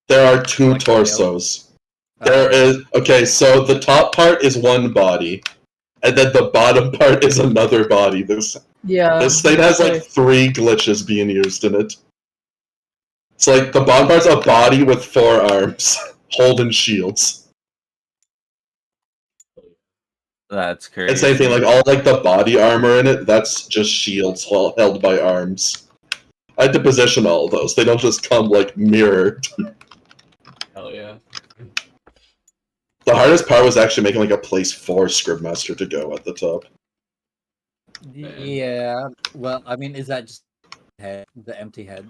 There are two Like torsos. There is okay, so the top part is one body, and then the bottom part is another body. This thing has like 3 glitches being used in it. It's like the bottom part's a body with 4 arms, holding shields. That's crazy. And same thing, like all like the body armor in it, that's just shields held by arms. I had to position all of those. They don't just come like mirrored. Hell yeah. The hardest part was actually making like a place for Scribmaster to go at the top. Yeah. Well, I mean, is that just head, the empty head?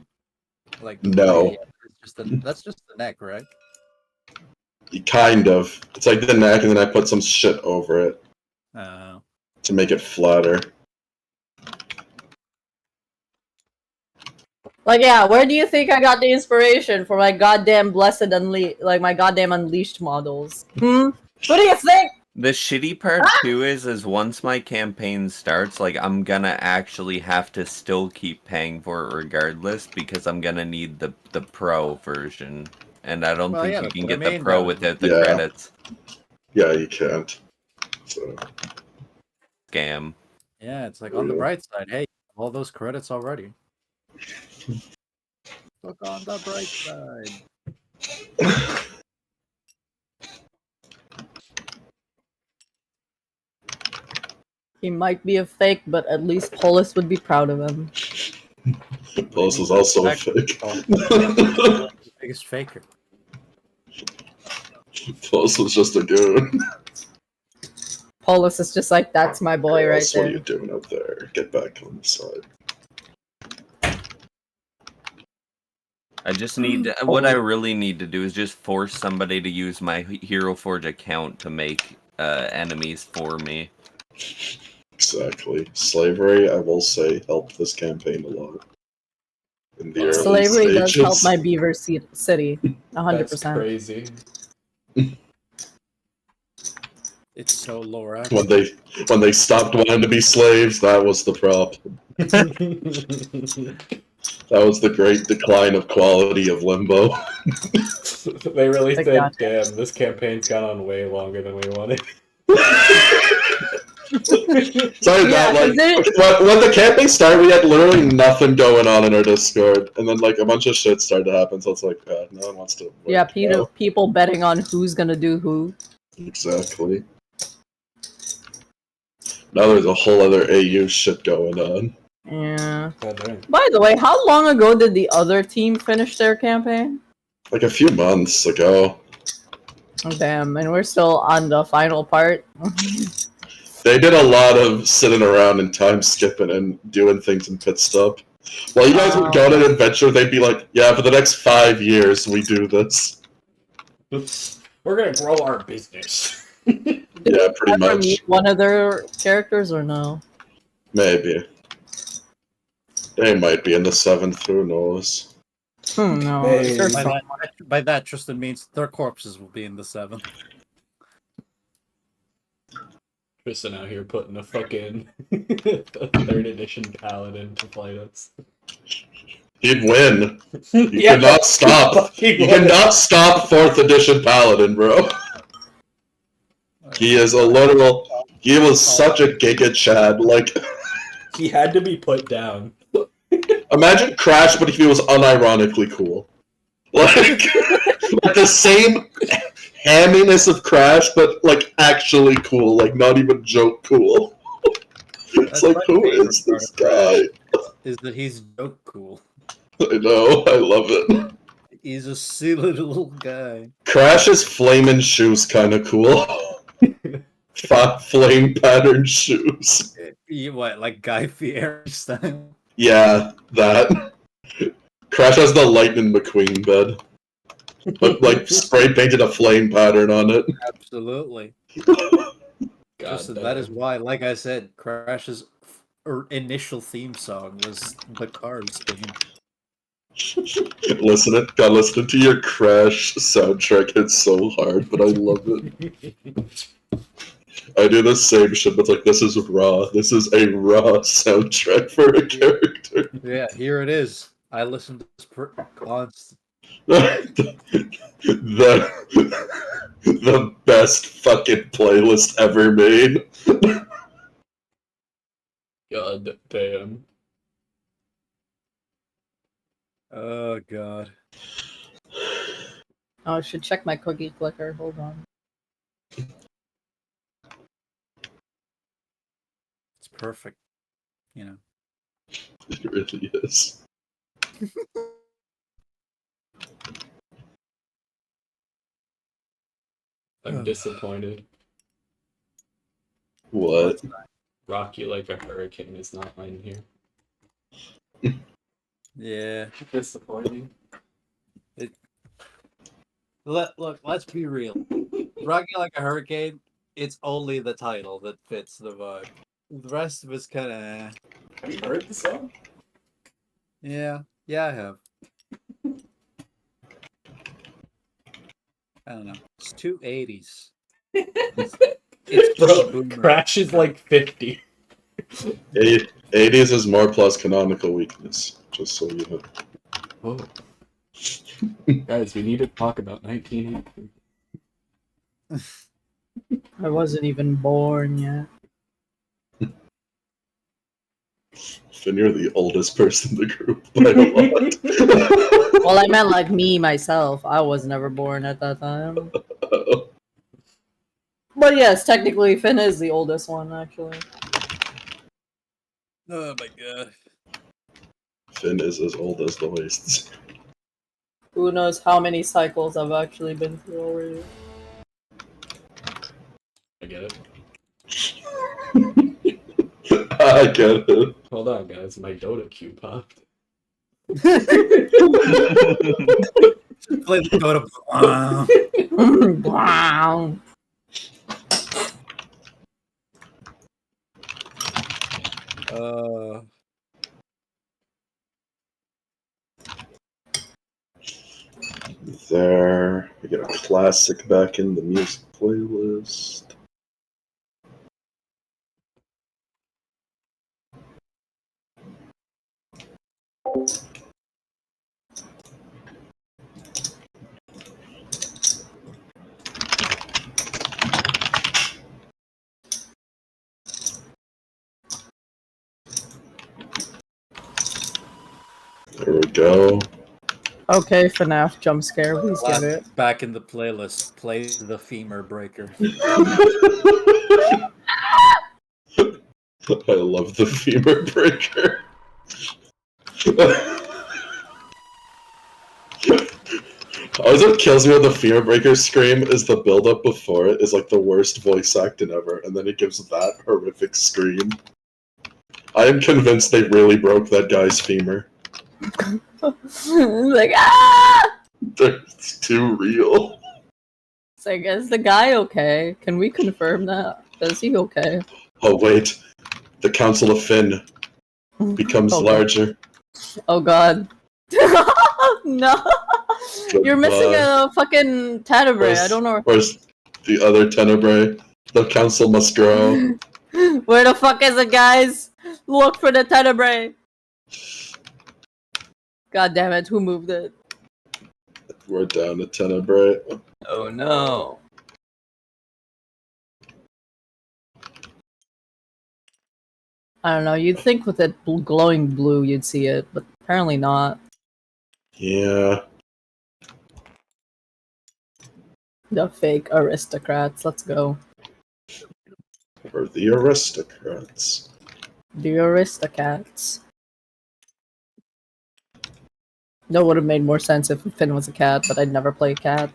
Like No. That's just the neck, right? Kind of. It's like the neck, and then I put some shit over it to make it flatter. Like, yeah, where do you think I got the inspiration for my goddamn blessed my goddamn unleashed models? What do you think? The shitty part too is once my campaign starts, like I'm gonna actually have to still keep paying for it regardless because I'm gonna need the pro version, and I don't think you can get the pro without the credits. Yeah, you can't. So. Scam. Yeah, it's like on the bright side, hey, all those credits already. Look on the bright side. He might be a fake, but at least Polis would be proud of him. Polis is also a fake. The biggest faker. Polis was just a goon. Polis is just like, that's my boy right there. What are you doing up there? Get back on the side. I just need to, what I really need to do is just force somebody to use my Hero Forge account to make enemies for me. Exactly. Slavery, I will say, helped this campaign a lot. In the Slavery early does help my Beaver City, 100%. That's crazy. It's so low. When they stopped wanting to be slaves, that was the problem. That was the great decline of quality of Limbo. They really think, damn, this campaign's gone on way longer than we wanted. Sorry about when the campaign started, we had literally nothing going on in our Discord, and then like a bunch of shit started to happen. So it's like, no one wants to. Yeah, people betting on who's gonna do who. Exactly. Now there's a whole other AU shit going on. Yeah. By the way, how long ago did the other team finish their campaign? Like a few months ago. Oh, damn, and we're still on the final part. They did a lot of sitting around and time skipping and doing things in pit stop. While you guys would go on an adventure, they'd be like, yeah, for the next 5 years we do this. We're gonna grow our business. Yeah, pretty much. Meet one of their characters or no? Maybe. They might be in the 7th, who knows? No. By that, Tristan means their corpses will be in the 7th. Tristan out here putting a fucking 3rd edition paladin to fight us. He'd win. You cannot stop. You cannot stop 4th edition paladin, bro. He is a literal. He was such a Giga Chad. Like he had to be put down. Imagine Crash, but if he was unironically cool. Like the same hamminess of Crash, but like actually cool. Like not even joke cool. It's like, who is this guy? Is that he's joke cool. I know. I love it. He's a silly little guy. Crash's flaming shoes kind of cool. Flame patterned shoes. What, like Guy Fieri style? Yeah, that. Crash has the Lightning McQueen bed. But, like, spray painted a flame pattern on it. Absolutely. That is why, like I said, Crash's initial theme song was the Cars theme. Gotta listen to your Crash soundtrack. It's so hard, but I love it. I do the same shit, but it's like, this is raw. This is a raw soundtrack for a character. Yeah, here it is. I listened to this constant. the best fucking playlist ever made. God damn. Oh god. Oh, I should check my cookie clicker. Hold on. It's perfect. You know. It really is. I'm disappointed. What? Rock You Like a Hurricane is not in here. Yeah. Disappointing. Look, let's be real. Rocky Like a Hurricane, it's only the title that fits the vibe. The rest of it's kind of. Have you heard the song? Yeah, I have. I don't know. It's too 80s. It's Bro, boomer. Crash is like 50. 80s is more plus canonical weakness, just so you know. Whoa. Guys, we need to talk about 1983. I wasn't even born yet. Finn, you're the oldest person in the group by a lot. Well, I meant like me, myself. I was never born at that time. But yes, technically, Finn is the oldest one, actually. Oh my god. Finn is as old as the wastes. Who knows how many cycles I've actually been through already. I get it. I get it. Hold on, guys. My Dota queue popped. Play the Dota. Wow. There, we get a classic back in the music playlist. There we go. Okay, FNAF jump scare, please get it. Back in the playlist. Play the Femur Breaker. I love the Femur Breaker. Always what kills me with the Femur Breaker scream is the build-up before it is like the worst voice acting ever, and then it gives that horrific scream. I am convinced they really broke that guy's femur. Like, ah! It's too real. It's like, is the guy okay? Can we confirm that? Is he okay? Oh wait, the Council of Finn becomes larger. Oh god. No! You're missing a fucking Tenebrae, I don't know. Where's the other Tenebrae? The Council must grow. Where the fuck is it, guys? Look for the Tenebrae. God damn it, who moved it? We're down to Tenebrae. Oh no. I don't know, you'd think with it glowing blue you'd see it, but apparently not. Yeah. The fake aristocrats, let's go. Or the aristocrats. The aristocrats. That would have made more sense if Finn was a cat, but I'd never play a cat.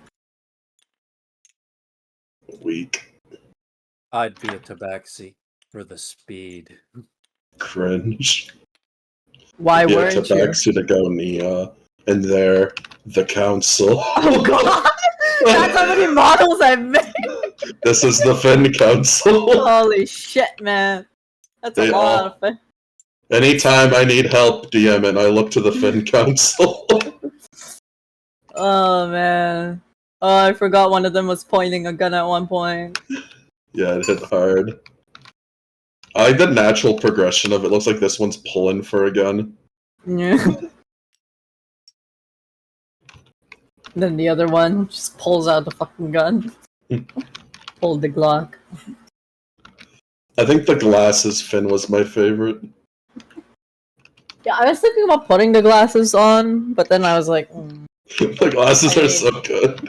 Weak. I'd be a Tabaxi for the speed. Cringe. Why Yeah, weren't you? Tabaxi to go Nia. And there, the Council. Oh god! That's how many models I've made! This is the Finn Council. Holy shit, man. That's a lot of Finn. Anytime I need help, DM it, I look to the Finn Council. Oh man. Oh, I forgot one of them was pointing a gun at one point. Yeah, it hit hard. I like the natural progression of it. Looks like this one's pulling for a gun. Yeah. Then the other one just pulls out the fucking gun. Pulled the Glock. I think the glasses Finn was my favorite. Yeah, I was thinking about putting the glasses on, but then I was like, The glasses are so good.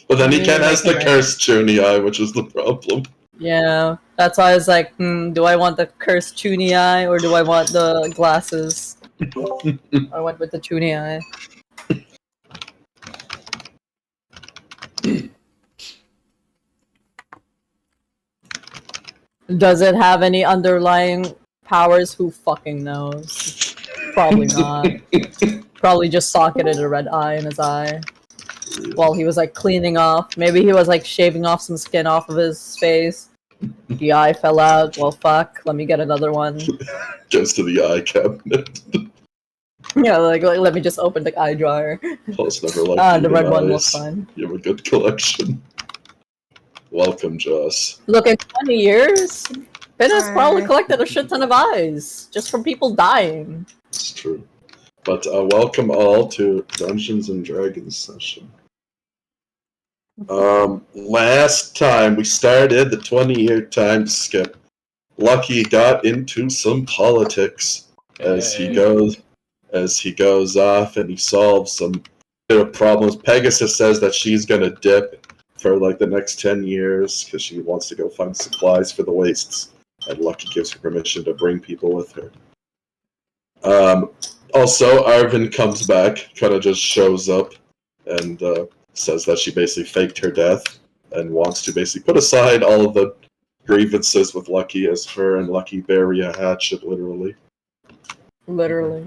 But then he can't has the cursed Chuny eye, which is the problem. yeah, that's why I was like, do I want the cursed Chuny eye or do I want the glasses? I went with the Chuny eye. Does it have any underlying powers? Who fucking knows? Probably not. Probably just socketed a red eye in his eye while he was like cleaning off. Maybe he was like shaving off some skin off of his face. The eye fell out. Well, fuck. Let me get another one. Goes to the eye cabinet. Yeah, like let me just open the eye dryer. Plus, never liked The red one eyes. looks fine. You have a good collection. Welcome, Joss. Look, in 20 years, Finn has probably collected a shit ton of eyes just from people dying. It's true. But welcome all to Dungeons and Dragons session. Last time we started the 20-year time skip, Lucky got into some politics as he goes off and he solves some bit of problems. Pegasus says that she's gonna dip for like the next 10 years because she wants to go find supplies for the wastes, and Lucky gives her permission to bring people with her. Also, Arvin comes back, kind of just shows up, and says that she basically faked her death and wants to basically put aside all of the grievances with Lucky as her and Lucky bury a hatchet, literally. Literally.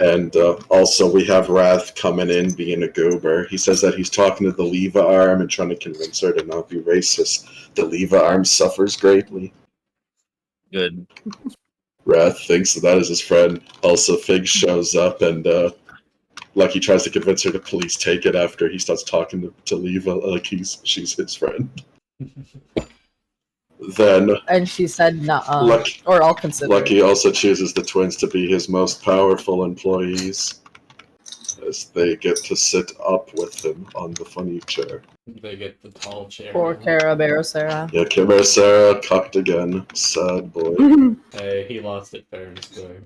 And also we have Wrath coming in being a goober. He says that he's talking to the Leva Arm and trying to convince her to not be racist. The Leva Arm suffers greatly. Good. Wrath thinks that is his friend. Also, Fig shows up and Lucky tries to convince her to please take it after he starts talking to Leva like she's his friend. Then And she said, nah, or I'll consider. Lucky also chooses the twins to be his most powerful employees, as they get to sit up with him on the funny chair. They get the tall chair. Poor Cara Barosera. Yeah, Sarah cucked again. Sad boy. Hey, he lost it fair and square.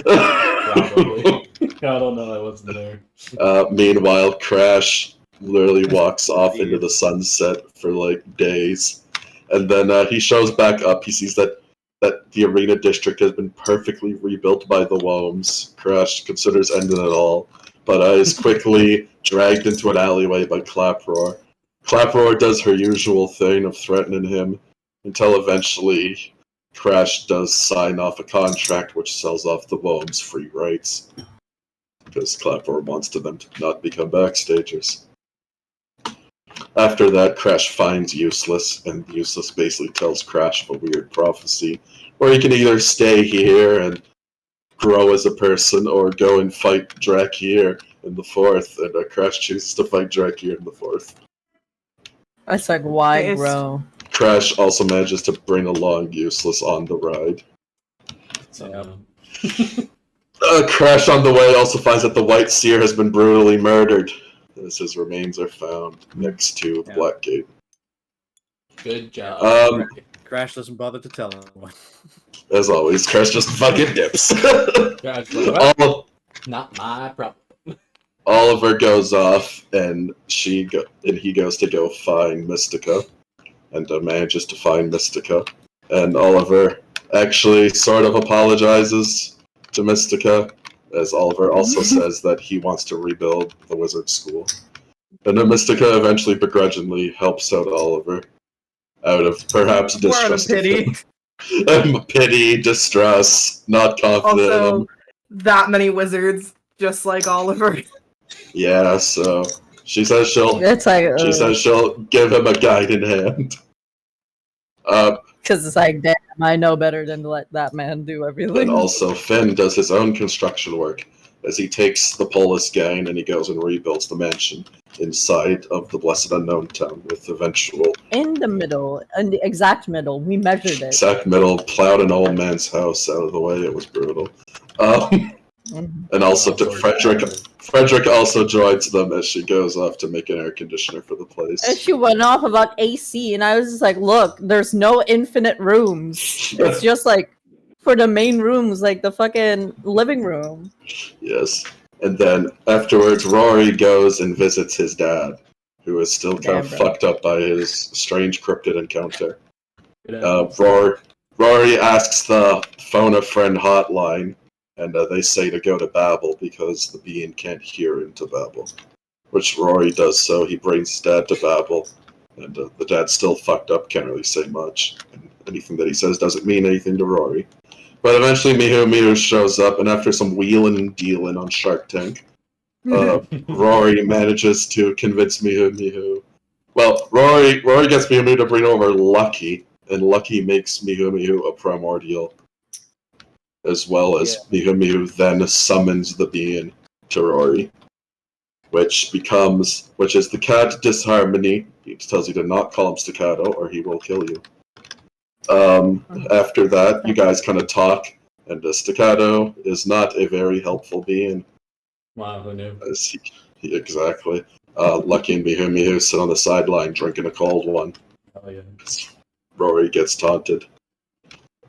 Probably. I don't know, I wasn't there. Meanwhile, Crash literally walks off into the sunset for like days. And then he shows back up. He sees that the arena district has been perfectly rebuilt by the Wombs. Crash considers ending it all, but is quickly dragged into an alleyway by Claproar. Claproar does her usual thing of threatening him until eventually Crash does sign off a contract which sells off the Wombs free rights. Because Claproar wants them to not become backstagers. After that, Crash finds Useless, and Useless basically tells Crash of a weird prophecy, where he can either stay here and grow as a person, or go and fight Drakir in the 4th, and Crash chooses to fight Drakir in the 4th. That's like, why grow? Crash also manages to bring along Useless on the ride. So, Crash on the way also finds that the White Seer has been brutally murdered, as his remains are found next to the Black Gate. good job. Crash doesn't bother to tell anyone. As always, Crash just fucking dips. Crash, like, well, not my problem. Oliver goes off, and he goes to go find Mystica, and manages to find Mystica. And Oliver actually sort of apologizes to Mystica, as Oliver also says that he wants to rebuild the wizard school. And then Mystica eventually begrudgingly helps out Oliver, out of perhaps distrust. Pity, distress, not confident in him. Also, that many wizards, just like Oliver. Yeah, so she says she'll give him a guiding hand. Because it's like, damn, I know better than to let that man do everything. And also, Finn does his own construction work as he takes the Polis gang and he goes and rebuilds the mansion inside of the Blessed Unknown town with eventual... In the middle, in the exact middle, we measured it. Exact middle, plowed an old man's house out of the way, it was brutal. And also Frederick also joins them as she goes off to make an air conditioner for the place. And she went off about AC, and I was just like, look, there's no infinite rooms. It's just like for the main rooms, like the fucking living room. Yes. And then afterwards, Rory goes and visits his dad, who is still kind of fucked up by his strange cryptid encounter. Rory asks the phone a friend hotline, and they say to go to Babel because the being can't hear into Babel. Which Rory does so. He brings his dad to Babel, and the dad's still fucked up, can't really say much. And anything that he says doesn't mean anything to Rory. But eventually Miho shows up, and after some wheeling and dealing on Shark Tank, Rory manages to convince Miho. Well, Rory gets Miho to bring over Lucky, and Lucky makes Miho a primordial. As well as Miho then summons the being to Rory. Which is the cat Disharmony. He tells you to not call him Staccato, or he will kill you. After that, you guys kind of talk, and Staccato is not a very helpful being. Wow, who knew? Exactly. Lucky and Miho sit on the sideline drinking a cold one. Oh yeah. Rory gets taunted.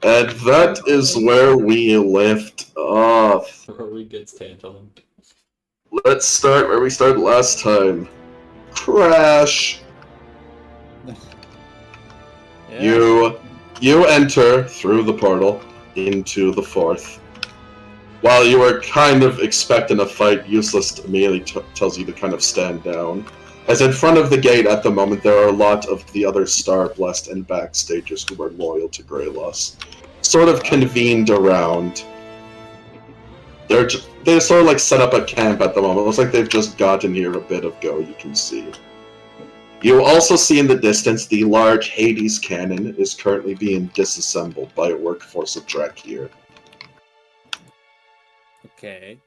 And that is where we left off. Rory gets tantalumed. Let's start where we started last time. Crash! You enter through the portal into the fourth. While you are kind of expecting a fight, Useless immediately tells you to kind of stand down. As in front of the gate at the moment, there are a lot of the other Starblessed and Backstagers who are loyal to Greyloss. Sort of convened around. They sort of like set up a camp at the moment. It looks like they've just gotten here a bit ago, you can see. You also see in the distance the large Hades cannon is currently being disassembled by a workforce of Drakir. Okay.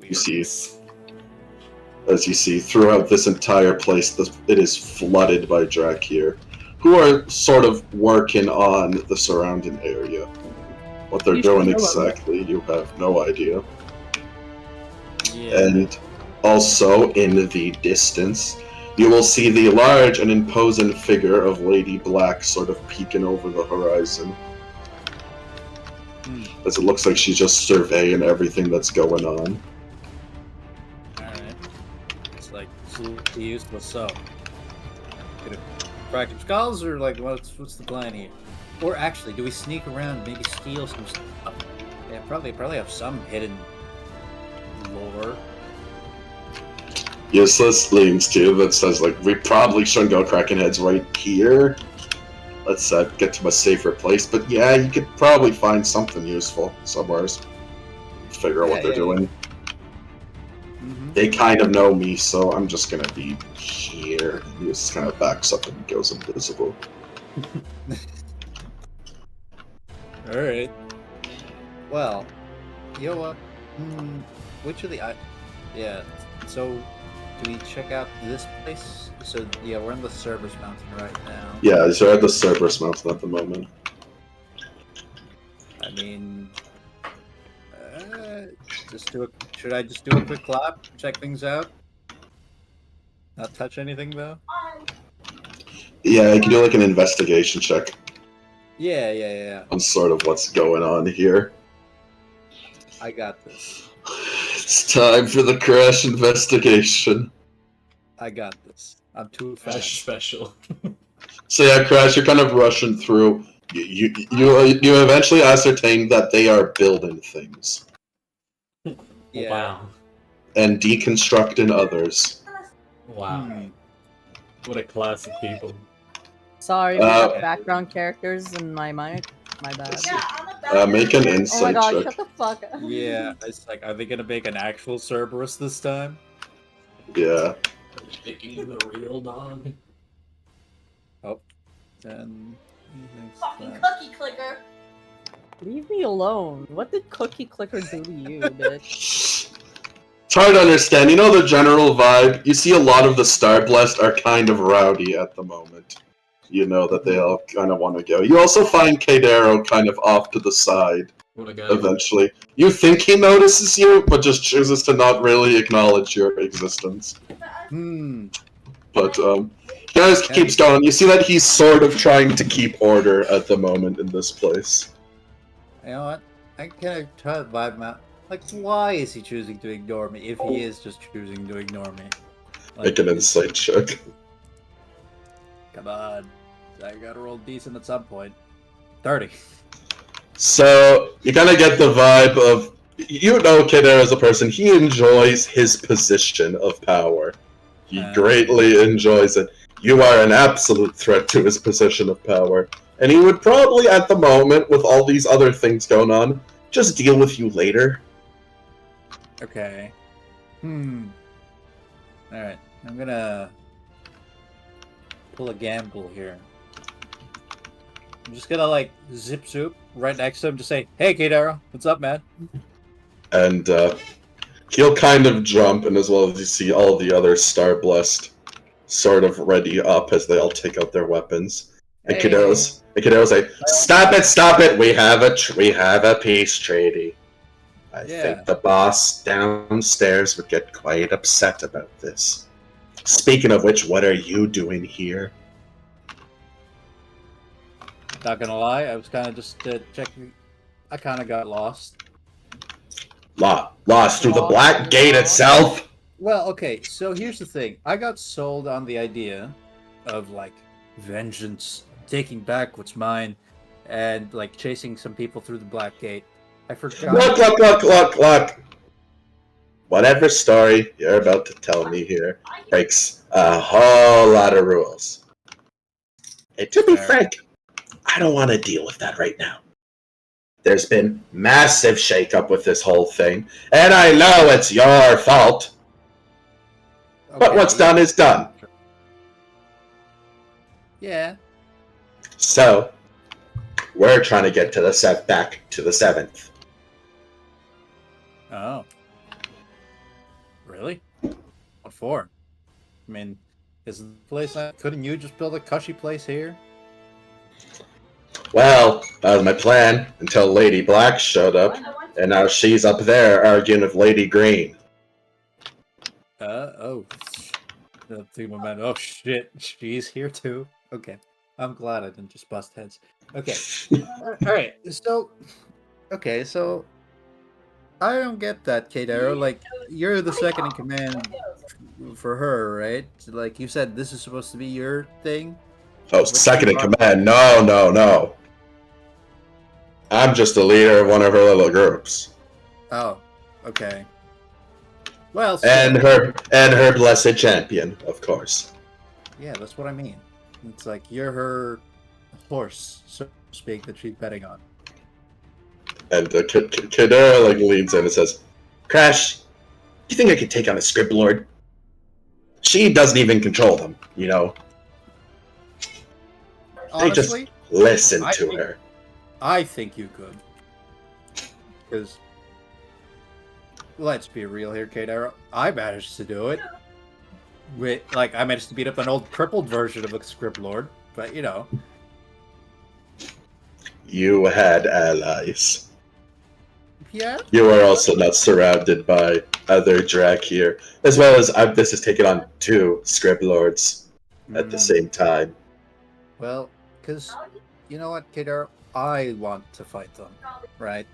You see, as you see, throughout this entire place, it is flooded by Drakir, who are sort of working on the surrounding area. What they're doing exactly, you have no idea. Yeah. And also, in the distance, you will see the large and imposing figure of Lady Black sort of peeking over the horizon. As it looks like she's just surveying everything that's going on. Alright. It's like, useless, so. Gonna crack some skulls, or like, what's the plan here? Or actually, do we sneak around, maybe steal some stuff? Yeah, probably have some hidden lore. Useless leans to that says, like, we probably shouldn't go cracking heads right here. Let's get to a safer place. But yeah, you could probably find something useful somewhere. Figure out what they're doing. They kind of know me, so I'm just gonna be here. He just kind of backs up and goes invisible. Alright. Well, you know what? Which of the... Yeah, so... Do we check out this place? So, yeah, we're in the Cerberus Mountain right now. Yeah, you're at the Cerberus Mountain at the moment. I mean... should I just do a quick lap? Check things out? Not touch anything, though? Yeah, you can do like an investigation check. Yeah. On sort of what's going on here. I got this. It's time for the Crash investigation. I got this. I'm too Crash fast. special. So yeah, Crash, you're kind of rushing through. You eventually ascertain that they are building things. Yeah. Wow. And deconstructing others. Wow. What a class of people. Sorry, we got background characters in my mic. My bad. Make an Oh my insight god, check. shut the fuck up. Yeah, it's like, are they gonna make an actual Cerberus this time? Yeah. Making the real dog. Oh. Then... Fucking cookie clicker. Leave me alone. What did Cookie Clicker do to you, bitch? It's hard to understand. You know the general vibe? You see a lot of the Starblessed are kind of rowdy at the moment. You know that they all kind of want to go. You also find Kadero kind of off to the side, What a guy. eventually. You think he notices you, but just chooses to not really acknowledge your existence. But, he just keeps going. You see that he's sort of trying to keep order at the moment in this place. You know what? I kind of try to vibe him out. Like, why is he choosing to ignore me if he is just choosing to ignore me? Like, Make an insight check. come on. I gotta roll decent at some point. 30. So, you kind of get the vibe of, you know Kidder as a person, he enjoys his position of power. He greatly enjoys it. You are an absolute threat to his position of power. And he would probably, at the moment, with all these other things going on, just deal with you later. Okay. Alright. I'm gonna pull a gamble here. I'm just gonna, like, zip zoop right next to him to say, "Hey, Kadara, what's up, man?" And, he'll kind of jump, and as well as you see all the other Star Blessed sort of ready up as they all take out their weapons. And Kadara's like, stop it, we have a peace treaty. I think the boss downstairs would get quite upset about this. Speaking of which, what are you doing here? Not gonna lie, I was kind of just checking. I kind of got lost. Lost through the Black Gate itself? Well, okay, so here's the thing. I got sold on the idea of, like, vengeance, taking back what's mine, and, like, chasing some people through the Black Gate. I forgot. Look. Whatever story you're about to tell me here breaks a whole lot of rules. And to be frank, I don't want to deal with that right now. There's been massive shakeup with this whole thing, and I know it's your fault. But what's done is done. Yeah. So, we're trying to get to the back to the 7th. Oh. Really? What for? I mean, is the place... Couldn't you just build a cushy place here? Well, that was my plan until Lady Black showed up, and now she's up there arguing with Lady Green. Oh. Oh, shit. She's here too. Okay. I'm glad I didn't just bust heads. Okay. Alright, so... Okay, so... I don't get that, Kadara. Like, you're the second in command for her, right? Like, you said this is supposed to be your thing? Oh, second in command? No. I'm just the leader of one of her little groups. Oh, okay. Well, and her blessed champion, of course. Yeah, that's what I mean. It's like you're her horse, so to speak, that she's betting on. And Kadara like leans in and says, "Crash, do you think I could take on a Script Lord? She doesn't even control them, you know. Honestly, they just listen to her." I think you could. Because, let's be real here, Kadara. I managed to do it. I managed to beat up an old crippled version of a Script Lord, but you know. You had allies. Yeah? You are also not surrounded by other Drak here, as well as this has taken on 2 Script Lords at the same time. Well, because, you know what, Kadara? I want to fight them, right?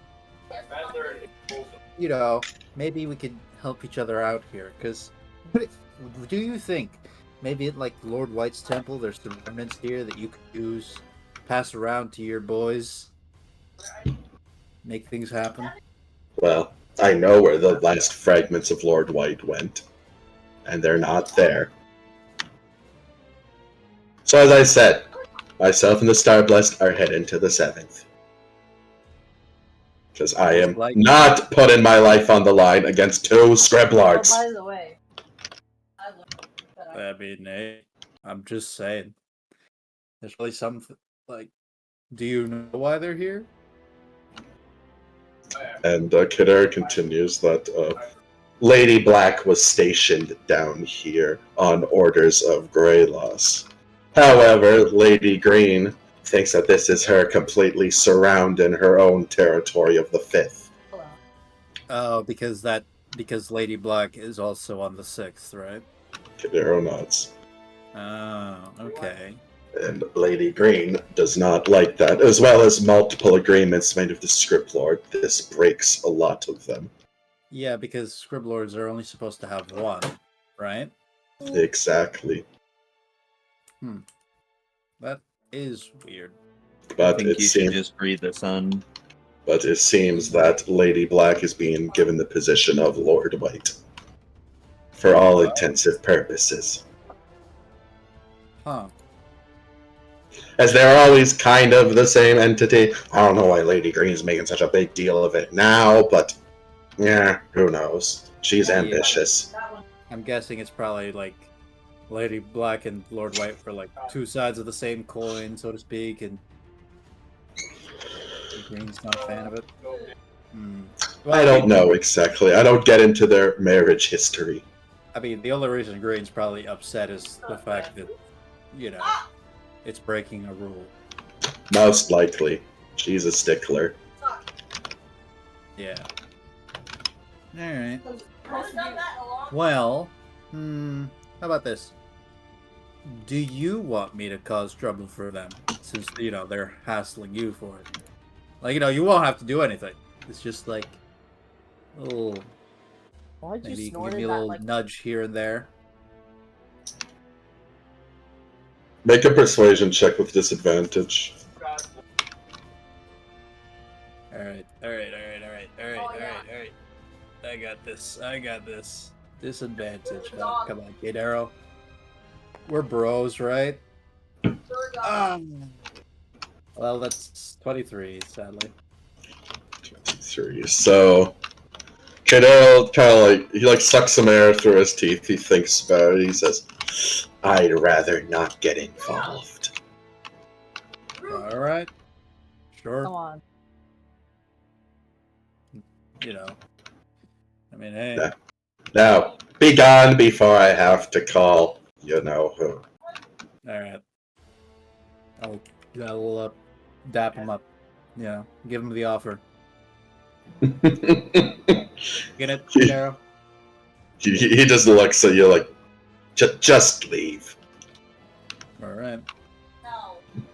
You know, maybe we could help each other out here, because do you think maybe at, like, Lord White's temple there's the remnants here that you could use, pass around to your boys, make things happen? Well, I know where the last fragments of Lord White went, and they're not there. So as I said, myself and the Star Blessed are heading to the 7th. Because I am not putting my life on the line against 2 Script Lords. By the way, I mean, hey, I'm just saying. There's really something, like, do you know why they're here? And Kadara continues that Lady Black was stationed down here on orders of Greyloss. However, Lady Green thinks that this is her completely surrounding her own territory of the 5th. Oh, because Lady Black is also on the 6th, right? Kadero nods. Oh, okay. And Lady Green does not like that, as well as multiple agreements made with the Scriptlord. This breaks a lot of them. Yeah, because Scribblords are only supposed to have one, right? Exactly. That is weird. I But think it you should seems, just breathe the sun. but it seems that Lady Black is being given the position of Lord White. For all intensive purposes. Huh. As they're always kind of the same entity. I don't know why Lady Green's making such a big deal of it now, but yeah, who knows? She's ambitious. I'm guessing it's probably like Lady Black and Lord White were like two sides of the same coin, so to speak, and Green's not a fan of it. Well, I don't know exactly. I don't get into their marriage history. I mean, the only reason Green's probably upset is the fact that, it's breaking a rule. Most likely. She's a stickler. Yeah. Alright. Well, how about this? Do you want me to cause trouble for them? Since, they're hassling you for it. Like, you won't have to do anything. It's just like, Why'd maybe you you can snort give me a little nudge here and there. Make a persuasion check with disadvantage. Alright. I got this. Disadvantage. Oh, come on, Kid Arrow. We're bros, right? Well, that's 23, sadly. 23. So, Cadell kind of he sucks some air through his teeth. He thinks about it. He says, I'd rather not get involved. Alright. Sure. Come on. I mean, hey. Now, be gone before I have to call you know who. Alright. I'll dap him up. Give him the offer. Get it, Darrow? He doesn't look, so you're like, just leave. Alright.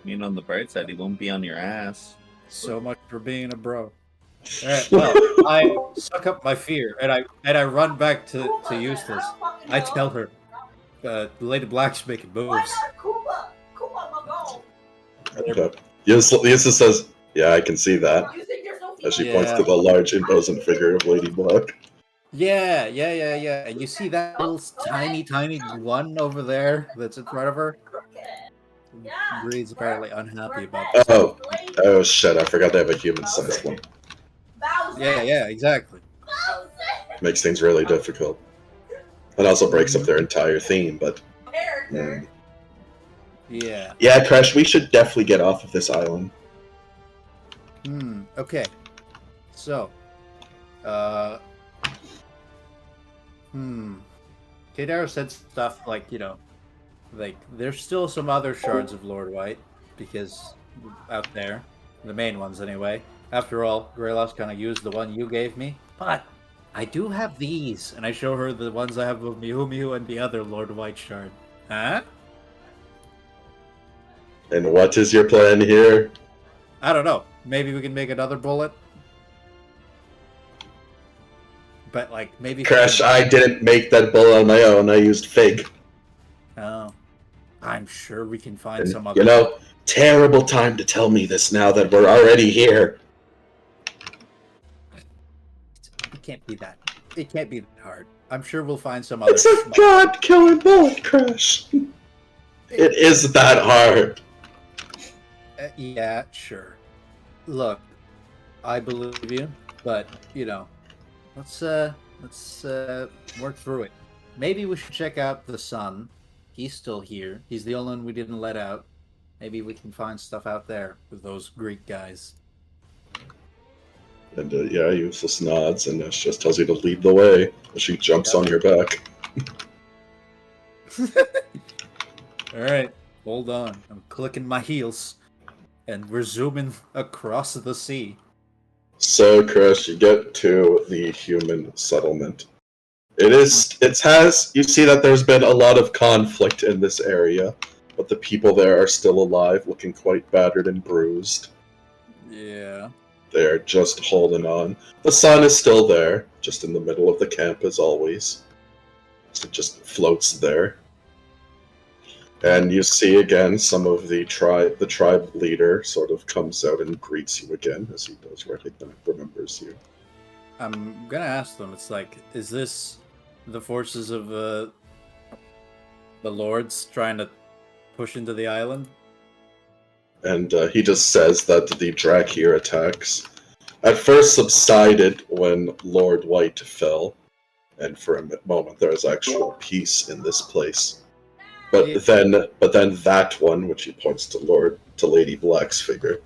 On the bright side, he won't be on your ass. So much for being a bro. Alright, well, I suck up my fear, and I run back to Eustace. I tell her, Lady Black's making moves. Okay. Eustace says, yeah, I can see that. As she points to the large, imposing figure of Lady Black. Yeah. And you see that little tiny one over there that's in front of her? Green's apparently unhappy about this. Oh shit, I forgot they have a human-sized one. Yeah, exactly. Makes things really difficult. It also breaks up their entire theme, but... Yeah. Yeah, Crash, we should definitely get off of this island. Okay. So, Kadaro said stuff like, there's still some other shards of Lord White, because out there, the main ones anyway. After all, Greylock's gonna use the one you gave me, but I do have these, and I show her the ones I have of Miu and the other Lord White shard. Huh? And what is your plan here? I don't know. Maybe we can make another bullet? But, maybe... Crash, I didn't make that bullet on my own. I used fake. Oh. I'm sure we can find some other... Terrible time to tell me this now that we're already here. It can't be that hard. I'm sure we'll find some other... It's a god-killing bullet, Crash. It is that hard. Yeah, sure. Look, I believe you, but, let's work through it. Maybe we should check out the sun. He's still here. He's the only one we didn't let out. Maybe we can find stuff out there with those Greek guys. And Eustace nods, and Ash just tells you to lead the way as she jumps on your back. Alright, hold on. I'm clicking my heels. and we're zooming across the sea. So, Chris, you get to the human settlement. You see that there's been a lot of conflict in this area, but the people there are still alive, looking quite battered and bruised. Yeah. They're just holding on. The sun is still there, just in the middle of the camp as always. So it just floats there. And you see again some of the tribe leader sort of comes out and greets you again, as he does remembers you. I'm gonna ask them, it's like, is this the forces of the lords trying to push into the island? And he just says that the Drakir attacks at first subsided when Lord White fell, and for a moment there was actual peace in this place. But then that one, which he points to Lady Black's figure,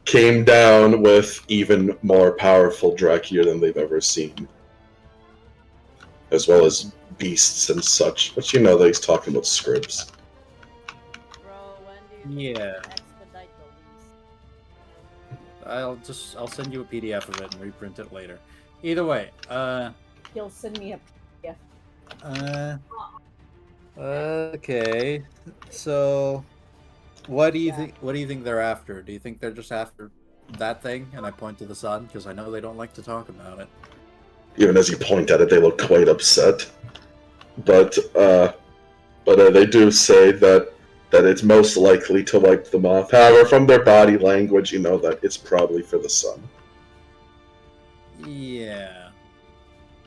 came down with even more powerful Drakir than they've ever seen, as well as beasts and such. But you know that he's talking about scribs. Yeah. I'll send you a PDF of it and reprint it later. Either way, He'll send me a PDF. Okay. So what do you think they're after? Do you think they're just after that thing? And I point to the sun because I know they don't like to talk about it. Even as you point at it, they look quite upset. But they do say that it's most likely to wipe them off. However, from their body language, you know that it's probably for the sun. Yeah.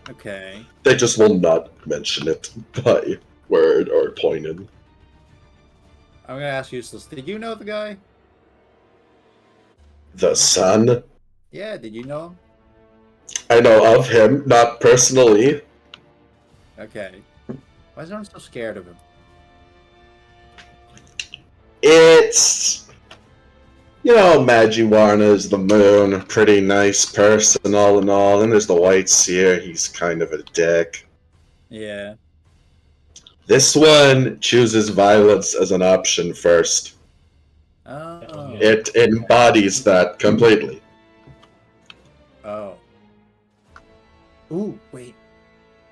Okay. They just will not mention it by word or pointed. I'm gonna ask Useless. Did you know the guy? The sun? Yeah, did you know him? I know of him, not personally. Okay. Why is everyone so scared of him? It's... You know, Majiwarna is the moon, pretty nice person all in all, and there's the White Seer, he's kind of a dick. Yeah. This one chooses violence as an option first. Oh. It embodies that completely. Oh. Ooh, wait.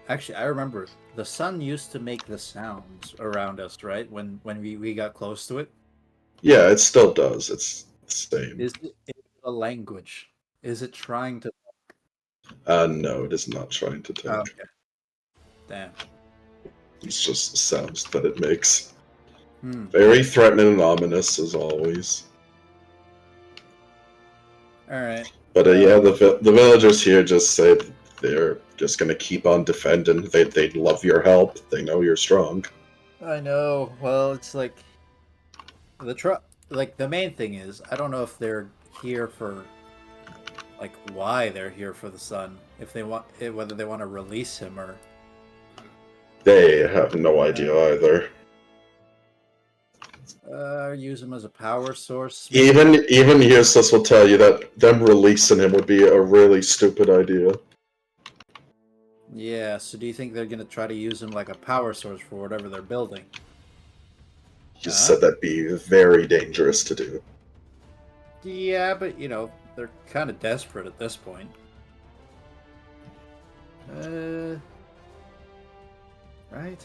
Actually, I remember. The sun used to make the sounds around us, right? When we got close to it? Yeah, it still does. It's the same. Is it a language? Is it trying to... No, it is not trying to talk. Okay. Damn. It's just sounds that it makes. Hmm. Very threatening and ominous, as always. Alright. But yeah, the villagers here just say they're just gonna keep on defending. They love your help. They know you're strong. I know. Well, it's like... the main thing is, I don't know if they're here for... Like, why they're here for the sun. If they want... Whether they want to release him or... They have no idea either. Use him as a power source. Even Useless will tell you that them releasing him would be a really stupid idea. Yeah, so do you think they're gonna try to use him like a power source for whatever they're building? You said that'd be very dangerous to do. Yeah, but you know, they're kind of desperate at this point. Right?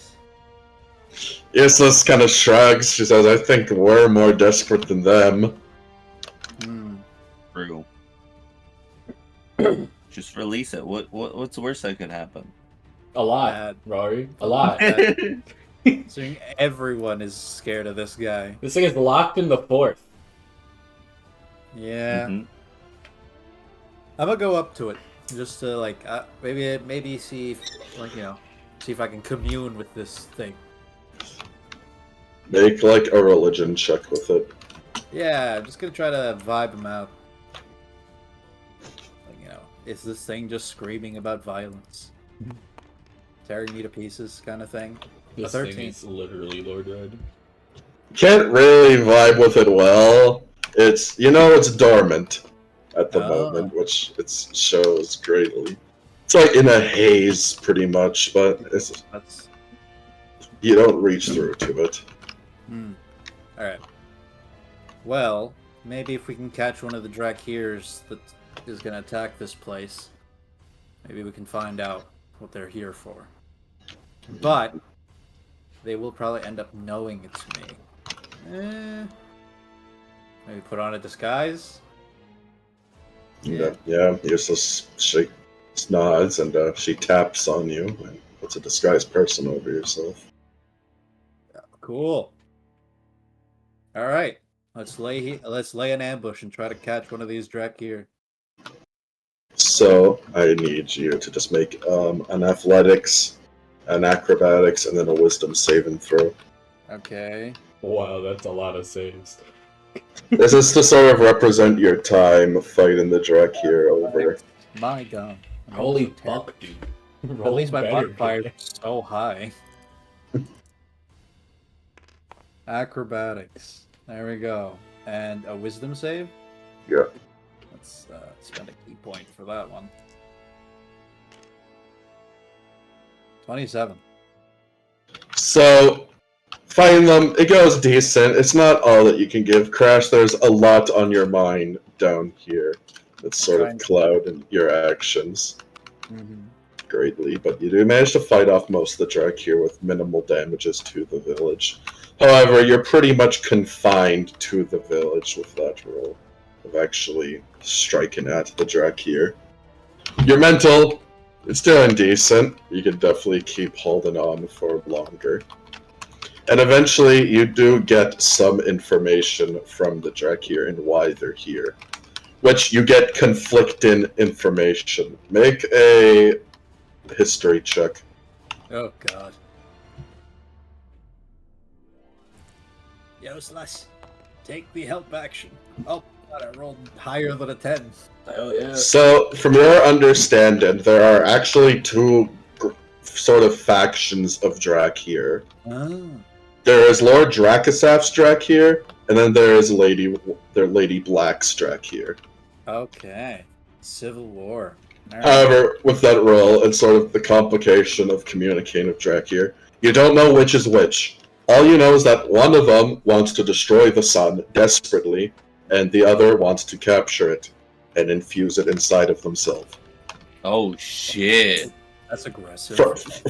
Useless kind of shrugs. She says, I think we're more desperate than them. True. Just release it. What's the worst that could happen? A lot, Rory. A lot. So everyone is scared of this guy. This thing is locked in the fourth. Yeah. I'm gonna go up to it. Just to like, maybe see if, like, you know, see if I can commune with this thing. Make like a religion check with it. Yeah, I'm just gonna try to vibe him out. Like, you know, is this thing just screaming about violence? Tearing me to pieces kind of thing? This thing is literally Lord Red. Can't really vibe with it well. It's, you know, it's dormant at the moment, which it shows greatly. It's like in a haze, pretty much, but you don't reach through to it. Alright. Well, maybe if we can catch one of the Drakirs that is gonna attack this place, maybe we can find out what they're here for. But they will probably end up knowing it's me. Maybe put on a disguise. Yeah, Useless she nods and she taps on you and puts a disguised person over yourself. Cool. All right, let's lay an ambush and try to catch one of these Drakir. So I need you to just make an athletics, an acrobatics, and then a wisdom saving throw. Okay. Wow, that's a lot of saves. This is to sort of represent your time fighting the Drakir over. My God. Holy fuck, dude. At least my better, modifier kid. is so high. Acrobatics. There we go. And a wisdom save? Yeah. Let's spend a key point for that one. 27. So, fighting them, it goes decent. It's not all that you can give. Crash, there's a lot on your mind down here that's sort of clouding your actions greatly, but you do manage to fight off most of the Drakir with minimal damages to the village. However, you're pretty much confined to the village with that roll of actually striking at the Drakir. Your mental, it's doing decent. You can definitely keep holding on for longer. And eventually, you do get some information from the Drakir and why they're here. Which you get conflicting information. Make a history check. Oh, God. Useless. Take the help action. Oh, God, I rolled higher than a 10. Hell yeah. So, from your understanding, there are actually two sort of factions of Drakir. Oh. There is Lord Drakasaf's Drakir, and then there is Lady Black's Drakir. Okay. Civil War. All right. However, with that roll and sort of the complication of communicating with Drakir, you don't know which is which. All you know is that one of them wants to destroy the sun desperately, and the other wants to capture it and infuse it inside of themselves. Oh shit. That's aggressive.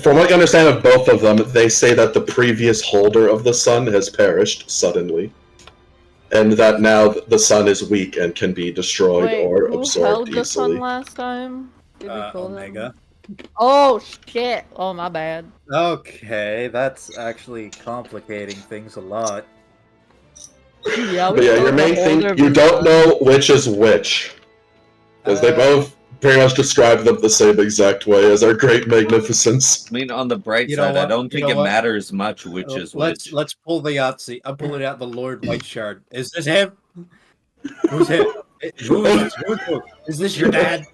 From what I understand of both of them, they say that the previous holder of the sun has perished suddenly, and that now the sun is weak and can be destroyed or who absorbed held the easily. sun last time? Did we kill them? Omega. Oh shit! Oh my bad. Okay, that's actually complicating things a lot. Yeah, But yeah, your main thing, you don't know which is which. Because they both pretty much describe them the same exact way as our great magnificence. I mean, on the bright You know side, I what? don't You think know it what? matters much which is which. Let's pull the Yahtzee. I'm pulling out the Lord Whiteshard. Is this him? Who's him? Is this your dad?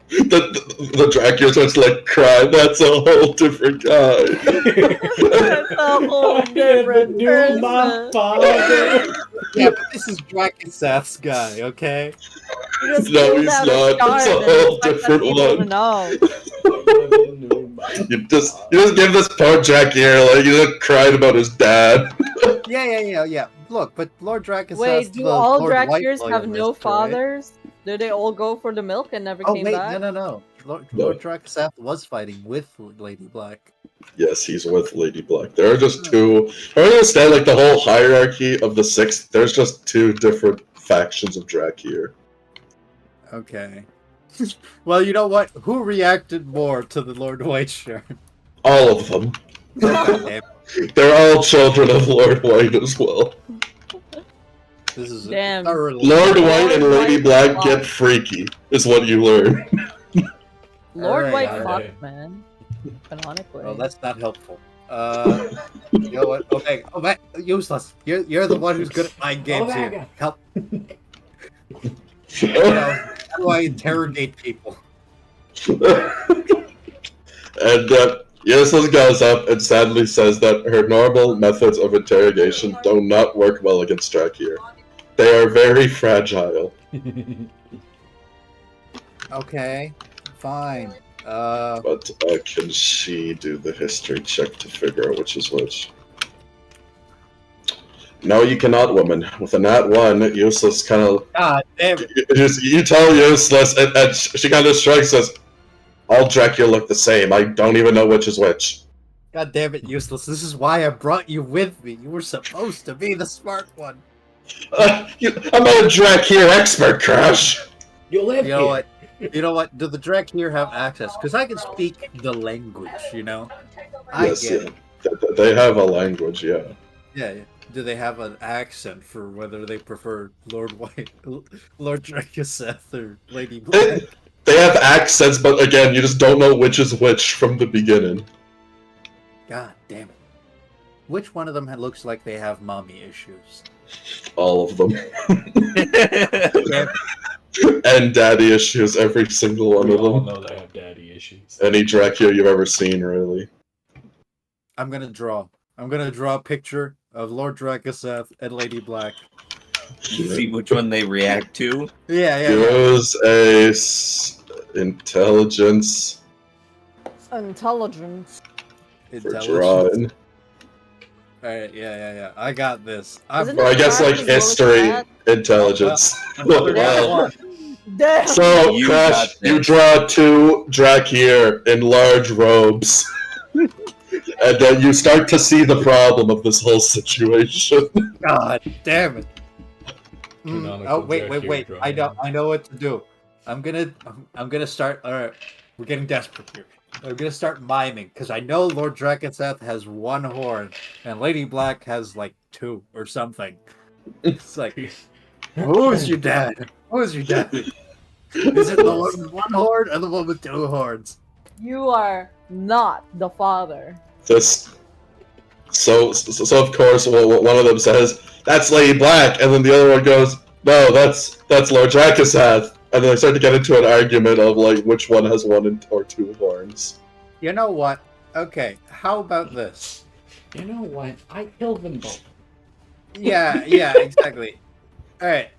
The Dracula starts like crying. That's a whole different guy. That's a whole different person. My father. Yeah, but this is Drakasaf's guy, okay? You just No, pulled he's out not. shard It's a and whole expect different people to one. know. You just give this poor Jack here like he's crying about his dad. Yeah. Look, but Lord Drakasaf. Wait, do all Drakirs have no fathers? Did they all go for the milk and never Oh came wait, back? no. Lord Drakasaf was fighting with Lady Black. Yes, he's with Lady Black. There are just two. I don't understand like the whole hierarchy of the Sixth. There's just two different factions of Drakir. Okay. Well, you know what? Who reacted more to the Lord Whiteshard? All of them. Okay, They're all children of Lord White as well. this is Damn. thoroughly. Lord White and Lord Lady White Black fucked. get freaky, is what you learn. Lord Alright, White alright. fucked, man. Canonically. Well, that's not helpful. You know what? Okay, useless. You're the one who's good at mind games here. Help. You know, how do I interrogate people? And Useless goes up and sadly says that her normal methods of interrogation do not work well against Drakir. They are very fragile. Okay, fine. But can she do the history check to figure out which is which? No, you cannot, woman. With a nat 1, Useless kind of... God damn it. You tell Useless, and she kind of shrugs, says, all Dracula look the same. I don't even know which is which. God damn it, Useless. This is why I brought you with me. You were supposed to be the smart one. I'm not a Dracula expert, Crash. You live You know what? You know what? Do the Drek here have access? Because I can speak the language, you know? I get it. They have a language, yeah. Yeah, yeah. Do they have an accent for whether they prefer Lord White, Lord Drakaseth, or Lady Black? They have accents, but again, you just don't know which is which from the beginning. God damn it. Which one of them looks like they have mommy issues? All of them. Damn. And daddy issues, every single one We of all them. know they have daddy issues. Any Dracula you've ever seen, really. I'm gonna draw a picture of Lord Drakaseth and Lady Black. See which one they react to. Yeah. Use a intelligence Intelligence. for drawing. Alright, yeah. I got this. Isn't Or I it guess like hard to history, look at? intelligence. Well, Damn. so, You Crash, got you this. draw 2 Drachyr in large robes. And then you start to see the problem of this whole situation. God damn it. Canonical Wait. Dracula I know what to do. I'm gonna start. Alright, we're getting desperate here. I'm gonna start miming because I know Lord Drakaseth has 1 horn and Lady Black has like 2 or something. It's like, who's your dad? Who's your dad? Is it the one with 1 horn or the one with 2 horns? You are not the father. So of course, one of them says, "That's Lady Black," and then the other one goes, "No, that's Lord Drakaseth." And then they start to get into an argument of like which one has 1 or 2 horns. You know what? Okay, how about this? You know what? I killed them both. Yeah, exactly. Alright.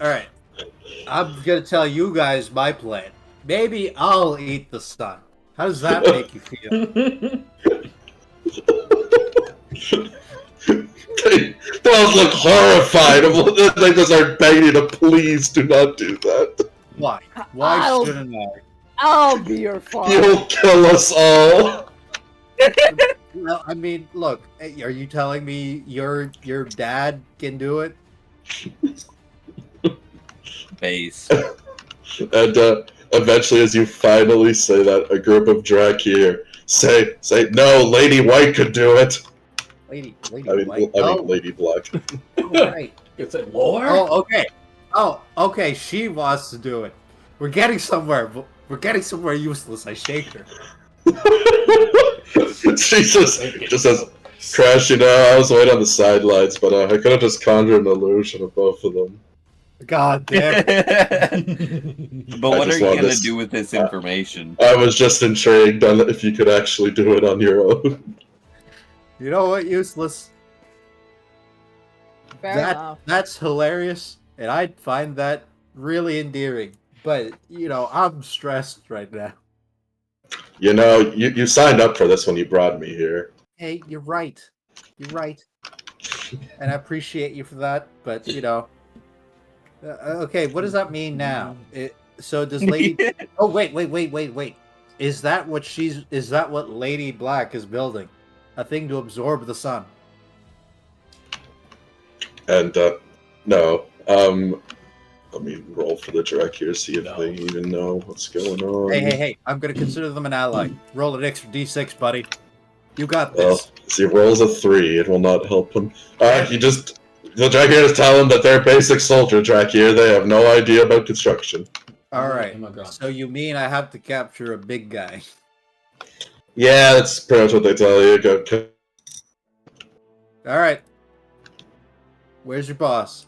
I'm gonna tell you guys my plan. Maybe I'll eat the sun. How does that make you feel? They both look horrified. They just are begging you to please do not do that. Why? Why I'll- shouldn't I? I'll be your father. You'll kill us all. Well, I mean, look. Are you telling me your dad can do it? Base. And eventually, as you finally say that, a group of Drachyr say, "No, Lady White could do it." Lady I mean, White. Lady Black. Right. It's a lore? Oh, okay. Oh, okay. She wants to do it. We're getting somewhere. We're getting somewhere useless. I shake her. She just says, "Crash, you know, I was waiting on the sidelines, but I could have just conjured an illusion of both of them." God damn it. But what are just you want gonna this- do with this information? I was just intrigued on if you could actually do it on your own. You know what? Useless. Fair enough. That's hilarious, and I find that really endearing. But I'm stressed right now. You know, you signed up for this when you brought me here. Hey, you're right. You're right, and I appreciate you for that. But okay, what does that mean now? So does Lady? Oh wait. Is that what Lady Black is building? A thing to absorb the sun. And no, let me roll for the direct here, see if they even know what's going on. Hey! I'm gonna consider them an ally. Roll an extra d6, buddy. You got Well, this. if he rolls a 3, it will not help him. The Drachyrs tell him that they're basic soldier Drachyr. They have no idea about construction. All right. Oh my god. So you mean I have to capture a big guy? Yeah, that's pretty much what they tell you. Go. All right. Where's your boss?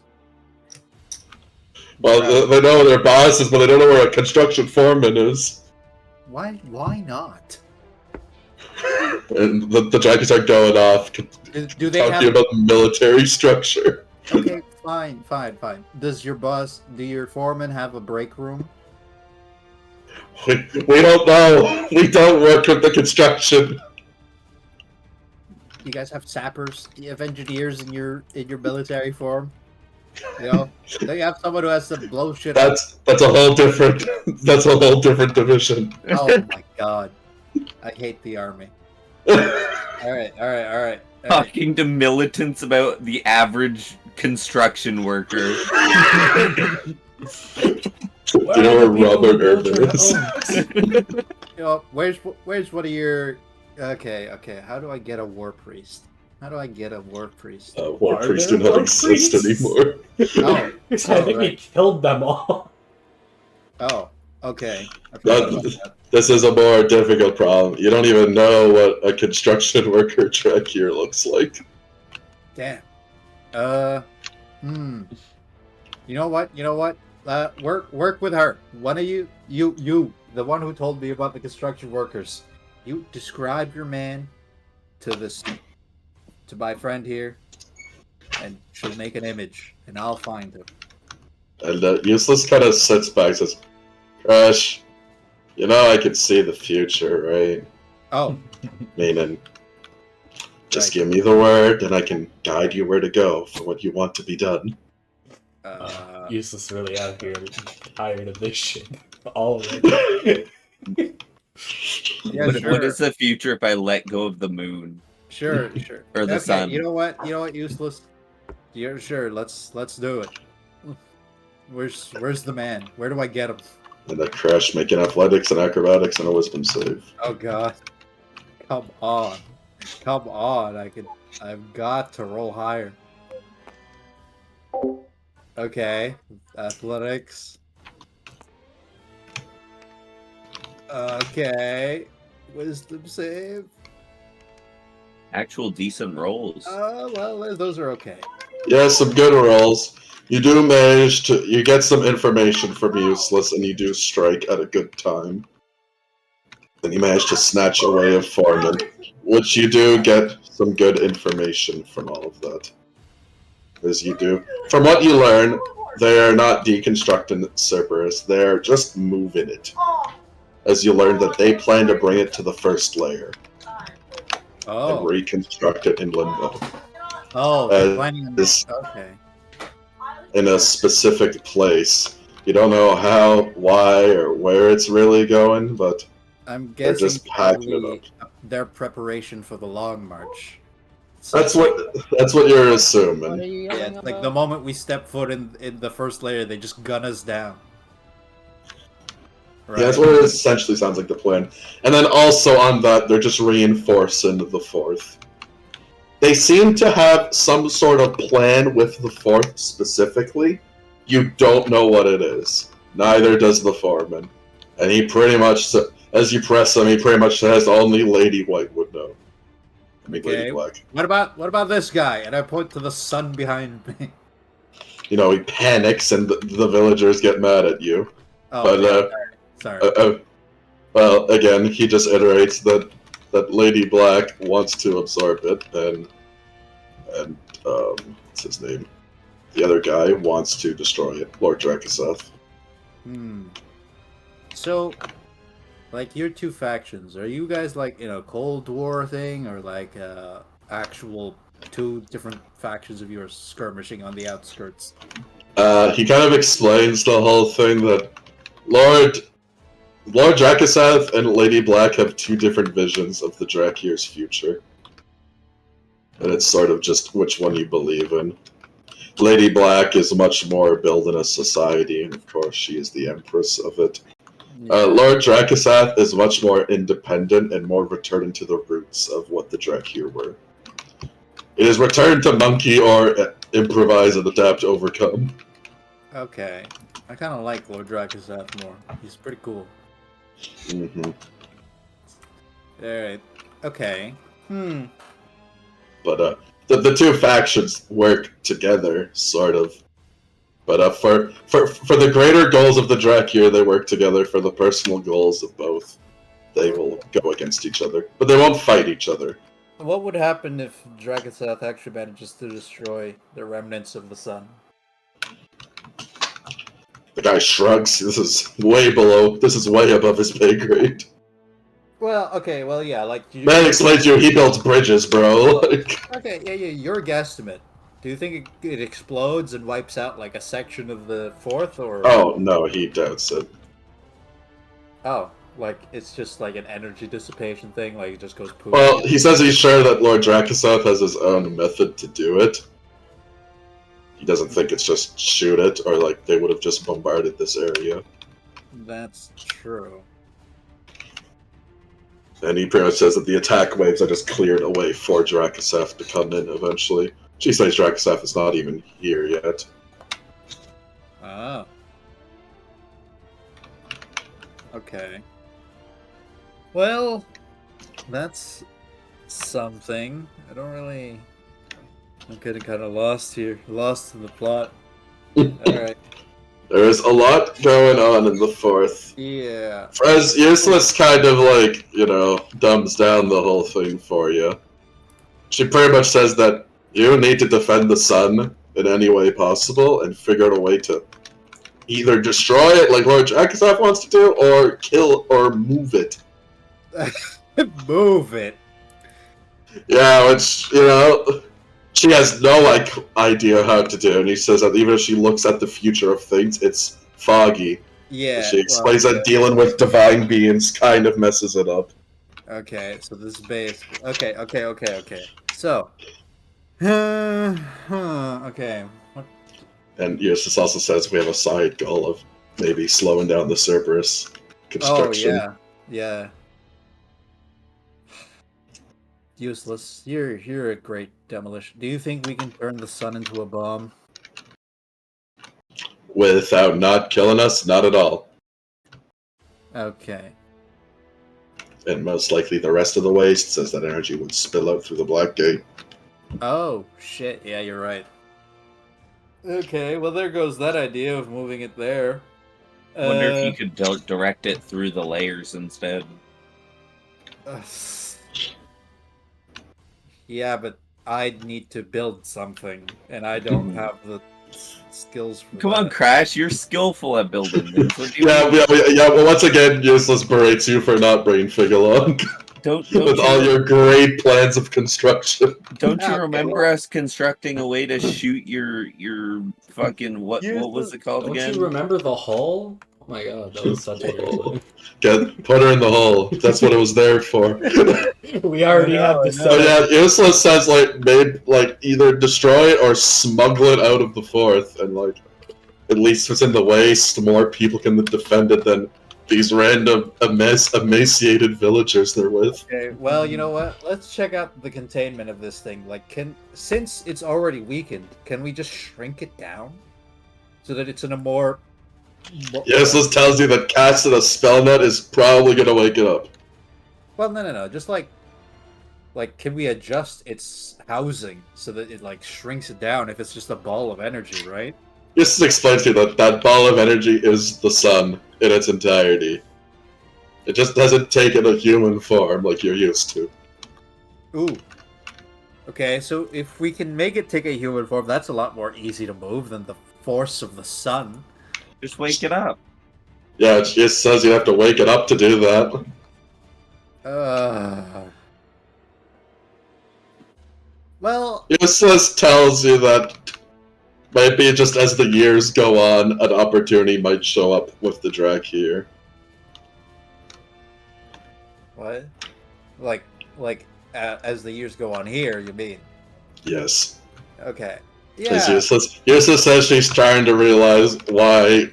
Well, they know their bosses, but they don't know where a construction foreman is. Why not? And the Drachyrs are going off, Do they talking have? about the military structure. Okay, fine. Do your foreman have a break room? We don't know. We don't work with the construction. You guys have sappers, you have engineers in your military form. You know, then you have someone who has to blow shit up. That's a whole different division. Oh my god, I hate the army. All right. Talking to militants about the average construction worker. You know where Robert Irvin is? You know, where's one of your? Okay. How do I get a war priest? War priests do not exist anymore. Oh, I think we killed them all. Oh, okay. This is a more difficult problem. You don't even know what a construction worker track here looks like. Damn. You know what? Work with her. One of you, the one who told me about the construction workers. You describe your man to my friend here, and she'll make an image, and I'll find him. And Useless kind of sits back and says, Crush, you know I can see the future, right? Oh. Meaning, just give me the word, and I can guide you where to go for what you want to be done. Useless really out here tired of this shit. All of it. Yeah, What is the future if I let go of the moon? Sure. Or the sun. You know what, Useless? Yeah, sure. Let's do it. Where's the man? Where do I get him? And a Crush making athletics and acrobatics and a wisdom save. Oh god. Come on. I've got to roll higher. Okay. Athletics. Okay. Wisdom save. Actual decent rolls. Well, those are okay. Yeah, some good rolls. You do manage to... You get some information from Useless, and you do strike at a good time. And you manage to snatch away a foreman, which you do get some good information from all of that. As you do. From what you learn, they are not deconstructing Cerberus, they're just moving it. As you learn that they plan to bring it to the first layer. And reconstruct it in Limbo. They're planning on this. Okay. In a specific place. You don't know how, why, or where it's really going, but I'm guessing they're just packing it up. Their preparation for the Long March. That's what you're assuming. Yeah, like the moment we step foot in the first layer, they just gun us down. Right? Yeah, that's what it essentially sounds like the plan. And then also on that, they're just reinforcing the fourth. They seem to have some sort of plan with the fourth specifically. You don't know what it is. Neither does the foreman. And he pretty much, as you press him, he pretty much says only Lady White would know. I mean, okay. Lady Black. What about this guy? And I point to the sun behind me. You know, he panics and the villagers get mad at you. Oh, but, sorry. Well, again, he just iterates that Lady Black wants to absorb it, and what's his name? The other guy wants to destroy it, Lord Drakaseth. So, like, your two factions, are you guys like in a Cold War thing, or like actual two different factions of yours skirmishing on the outskirts? He kind of explains the whole thing that Lord Drakaseth and Lady Black have two different visions of the Drakir's future. And it's sort of just which one you believe in. Lady Black is much more building a society, and of course she is the empress of it. Lord Drakaseth is much more independent and more returning to the roots of what the Drakir were. It is return to monkey or improvise and adapt to overcome. Okay. I kind of like Lord Drakaseth more. He's pretty cool. Alright. Okay. But the two factions work together, sort of. But for the greater goals of the Drakir, they work together. For the personal goals of both, they will go against each other. But they won't fight each other. What would happen if Drakaseth actually manages to destroy the remnants of the sun? The guy shrugs. This is way above his pay grade. Well, okay, well, yeah, like... Man explains to you he builds bridges, bro. Like, Okay, yeah, your guesstimate. Do you think it explodes and wipes out, like, a section of the fourth, or... oh, no, he doubts it. Oh, like, it's just, like, an energy dissipation thing, like, it just goes poof. Well, he says he's sure that Lord Drakusov has his own method to do it. He doesn't think it's just shoot it, or, like, they would have just bombarded this area. That's true. And he pretty much says that the attack waves are just cleared away for Drakusov to come in eventually. She says Drakusov is not even here yet. Oh. Okay. Well, that's something. I don't really... I'm getting kind of lost here. Lost in the plot. Alright. There is a lot going on in the fourth. Yeah. As Useless kind of like, you know, dumbs down the whole thing for you. She pretty much says that you need to defend the sun in any way possible and figure out a way to either destroy it like Lord Drakusov wants to do, or kill or move it. Move it. Yeah, which, you know, she has no like idea how to do, and he says that even if she looks at the future of things, it's foggy. Yeah. She explains that dealing with divine beings kind of messes it up. Okay, so this is basically... Okay. So... okay. And Eustace also says we have a side goal of maybe slowing down the Cerberus construction. Oh, yeah. Useless. You're a great demolition. Do you think we can turn the sun into a bomb? Without not killing us? Not at all. Okay. And most likely the rest of the waste says that energy would spill out through the Black Gate. Oh, shit. Yeah, you're right. Okay, well, there goes that idea of moving it there. I wonder if you could direct it through the layers instead. Yeah, but I'd need to build something, and I don't have the skills for Come that. on, Crash, you're skillful at building things. What do you Yeah, mean? well, once again, Useless berates you for not bringing fig along. Don't With you, all your great plans of construction. don't you Okay, remember well- us constructing a way to shoot your fucking what was it called Don't again? you remember the hull? Oh my god, that was such a good Put her in the hole. That's what it was there for. time. We already have the So yeah, Useless says either destroy it or smuggle it out of the fourth, and like at least if it's in the waste, more people can defend it than these random emaciated villagers they're with. Okay, well, you know what? Let's check out the containment of this thing. Like, since it's already weakened, can we just shrink it down so that it's in a more? Useless tells you that casting a spell net is probably gonna wake it up. Well, no. Just like, can we adjust its housing so that it like shrinks it down if it's just a ball of energy, right? Useless explains to you that that ball of energy is the sun in its entirety. It just doesn't take in a human form like you're used to. Ooh. Okay, so if we can make it take a human form, that's a lot more easy to move than the force of the sun. Just wake it up. Yeah, it just says you have to wake it up to do that. Well, Useless tells you that maybe just as the years go on, an opportunity might show up with the Drachyr. what? As the years go on here, you mean? Yes. Okay. Because Yeah. Useless says she's trying to realize why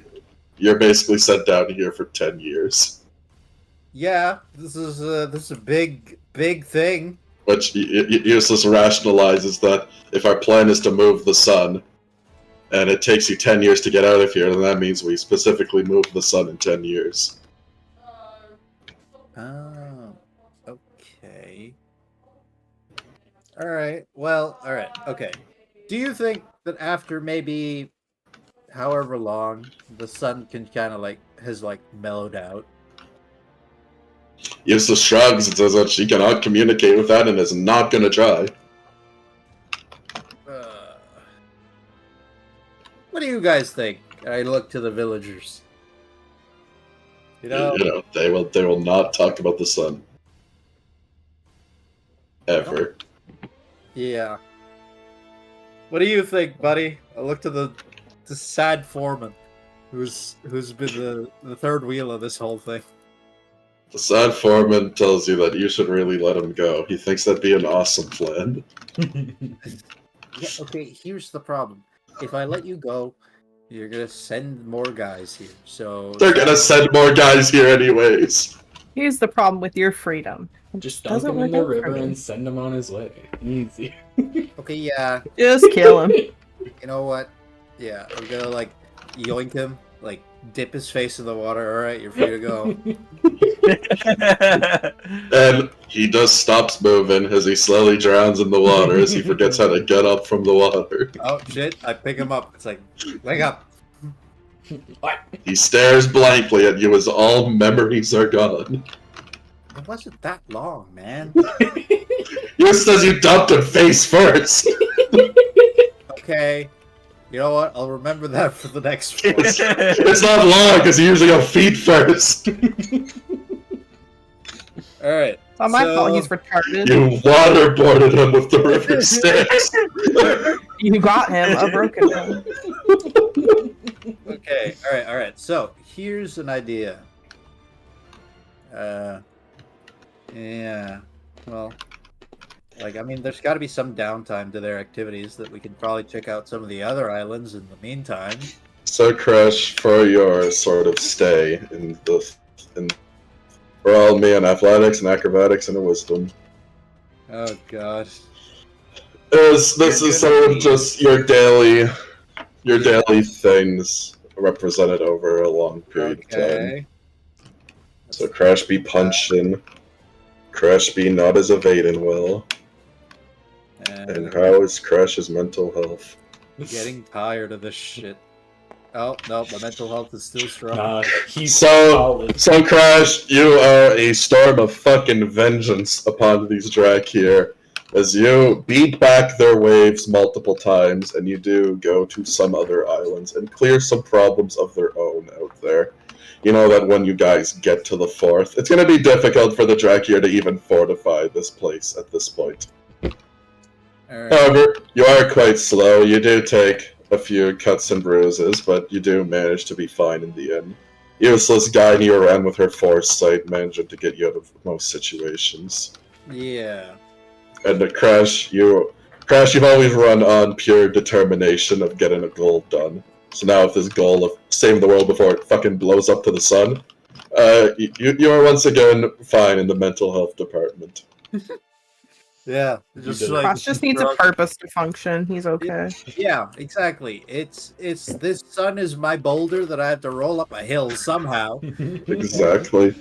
you're basically sent down here for 10 years. Yeah. This is a big thing. Which Useless rationalizes that if our plan is to move the sun, and it takes you 10 years to get out of here, then that means we specifically move the sun in 10 years. Oh. Okay. All right. Well. All right. Okay. Do you think that after maybe however long the sun can kind of has mellowed out? Useless shrugs and says that she cannot communicate with that and is not going to try. What do you guys think? I look to the villagers. You know, They will not talk about the sun. ever. Yeah. What do you think, buddy? I look to the sad foreman, who's been the third wheel of this whole thing. The sad foreman tells you that you should really let him go. He thinks that'd be an awesome plan. Yeah, okay, here's the problem. If I let you go, you're gonna send more guys here, so... They're gonna send more guys here anyways. Here's the problem with your freedom. Just dump him in the river and send him on his way. Easy. Okay, yeah, Just kill him. you know what? Yeah, I'm gonna, like, yoink him, like, dip his face in the water. Alright, you're free to go. And he just stops moving as he slowly drowns in the water as he forgets how to get up from the water. Oh, shit, I pick him up. It's like, wake up. He stares blankly at you as all memories are gone. It wasn't that long, man. Just as you dumped him face first. Okay. You know what? I'll remember that for the next one. It's not long because you usually go feet first. Alright. It's not my fault he's retarded. You waterboarded him with the river Styx. You got him, a broken one. Okay, alright. So, here's an idea. Yeah. Well, like, I mean, there's got to be some downtime to their activities that we can probably check out some of the other islands in the meantime. So, Crash, for your sort of stay roll me in athletics and acrobatics and a wisdom. Oh, God. This is sort of just your daily things represented over a long period of time. So Crash be punching, Crash be not as evading well, and how is Crash's mental health? Getting tired of this shit. Oh, no, my mental health is still strong. He's So Crash, you are a storm of fucking vengeance upon these Drakir, as you beat back their waves multiple times, and you do go to some other islands and clear some problems of their own out there. You know that when you guys get to the fourth, it's going to be difficult for the Drakir to even fortify this place at this point. Right. However, you are quite slow. You do take a few cuts and bruises, but you do manage to be fine in the end. Useless guiding you around with her foresight, managing to get you out of most situations. Yeah. And Crash, you've always run on pure determination of getting a goal done. So now with this goal of saving the world before it fucking blows up to the sun, you are once again fine in the mental health department. Yeah, Crash just needs a purpose to function. He's okay. Yeah, exactly. It's this sun is my boulder that I have to roll up a hill somehow. Exactly.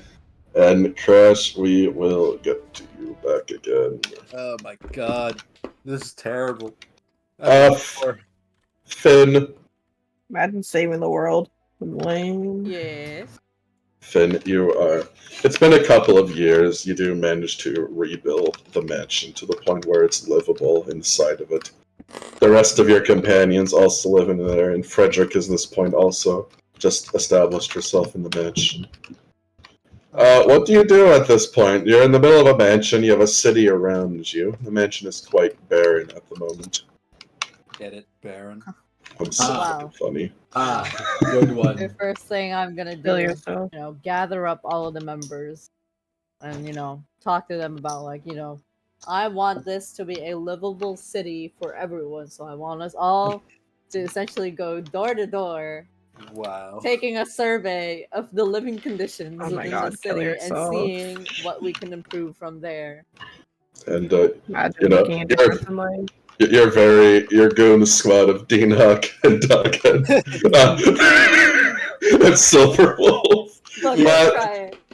And Crash, we will get to you back again. Oh my god, this is terrible. Finn. Imagine saving the world. Lame. Yes. Finn, it's been a couple of years. You do manage to rebuild the mansion to the point where it's livable inside of it. The rest of your companions also live in there, and Frederick is this point also just established herself in the mansion. What do you do at this point? You're in the middle of a mansion, you have a city around you. The mansion is quite barren at the moment. Get it, Baron. I'm so fucking funny. Good one. The first thing I'm gonna do is, gather up all of the members and, talk to them about, I want this to be a livable city for everyone. So I want us all to essentially go door to door. Wow. Taking a survey of the living conditions within the city and seeing what we can improve from there. And, your goon squad of Dean Huck and Duncan and Silverwolf.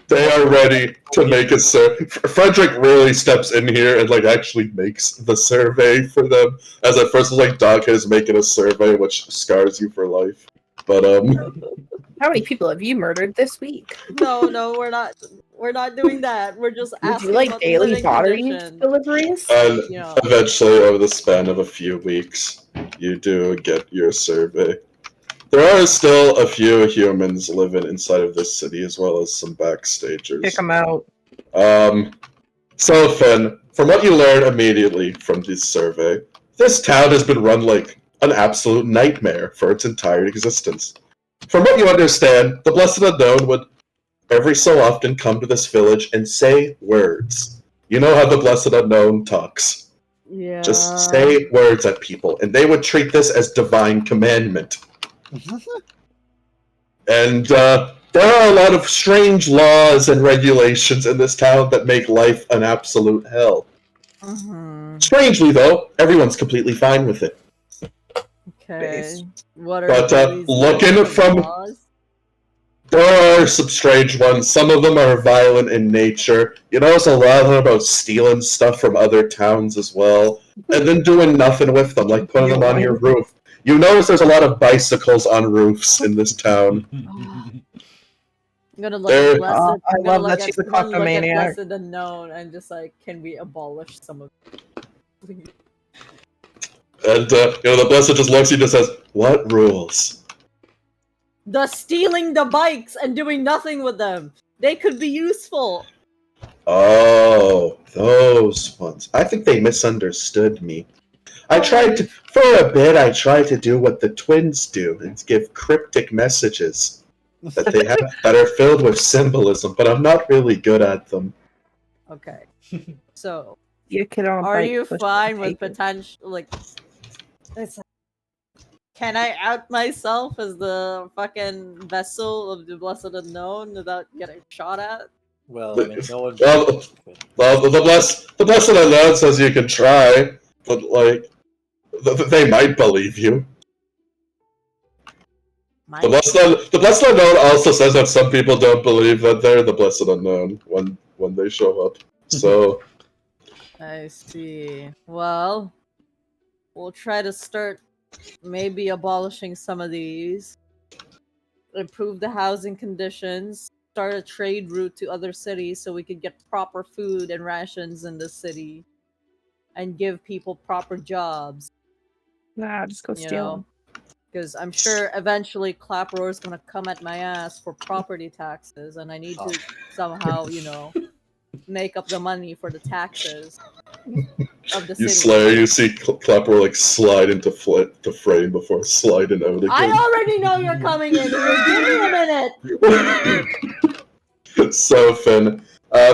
They are ready to make a survey. Frederick really steps in here and actually makes the survey for them. As at first was Doghead is making a survey, which scars you for life. But how many people have you murdered this week? No, we're not. We're not doing that. We're just asking. Do you like daily pottery deliveries? And eventually, over the span of a few weeks, you do get your survey. There are still a few humans living inside of this city, as well as some backstagers. Kick them out. So Finn, from what you learn immediately from this survey, this town has been run like an absolute nightmare for its entire existence. From what you understand, the Blessed Unknown would every so often come to this village and say words. You know how the Blessed Unknown talks. Yeah. Just say words at people, and they would treat this as divine commandment. And there are a lot of strange laws and regulations in this town that make life an absolute hell. Strangely, though, everyone's completely fine with it. Okay. What are But these looking from... laws? There are some strange ones. Some of them are violent in nature. You notice a lot of them about stealing stuff from other towns as well, and then doing nothing with them, like putting them on your roof. You notice there's a lot of bicycles on roofs in this town. I'm gonna look at Blessed. I I'm gonna love look that at, she's a I'm gonna look at cockamaniac. Blessed Unknown and just like, can we abolish some of it? Please. And the Blessed just looks at you and says, "What rules?" The stealing the bikes and doing nothing with them. They could be useful. Oh, those ones. I think they misunderstood me. I tried to, for a bit, I tried to do what the twins do and give cryptic messages that they have that are filled with symbolism, but I'm not really good at them. Okay. So, You kid on a are bike, you push fine the with bike. potential, like, can I out myself as the fucking vessel of the Blessed Unknown without getting shot at? Well, I mean, no one. Well, the Blessed Unknown says you can try, but, like, they might believe you. The Blessed Unknown also says that some people don't believe that they're the Blessed Unknown when they show up. So... I see. Well, we'll try to start maybe abolishing some of these, improve the housing conditions, start a trade route to other cities so we could get proper food and rations in the city, and give people proper jobs. Nah, just go You steal know, because I'm sure eventually Claproar is gonna come at my ass for property taxes, and I need to somehow, make up the money for the taxes of the city. You see Clapper like slide into the frame before sliding out again. I already know you're coming in here. Give me a minute. So Finn,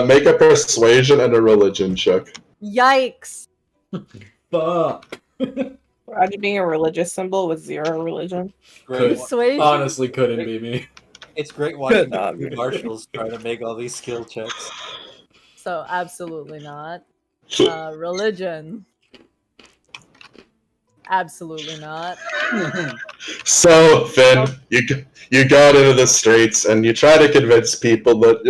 make a persuasion and a religion check. Yikes. Fuck. Imagine being a religious symbol with 0 religion. Great. Persuasion? Honestly, couldn't be me. It's great watching Not the really. marshals trying to make all these skill checks. So absolutely not. Religion. Absolutely not. So Finn, you got into the streets and you try to convince people that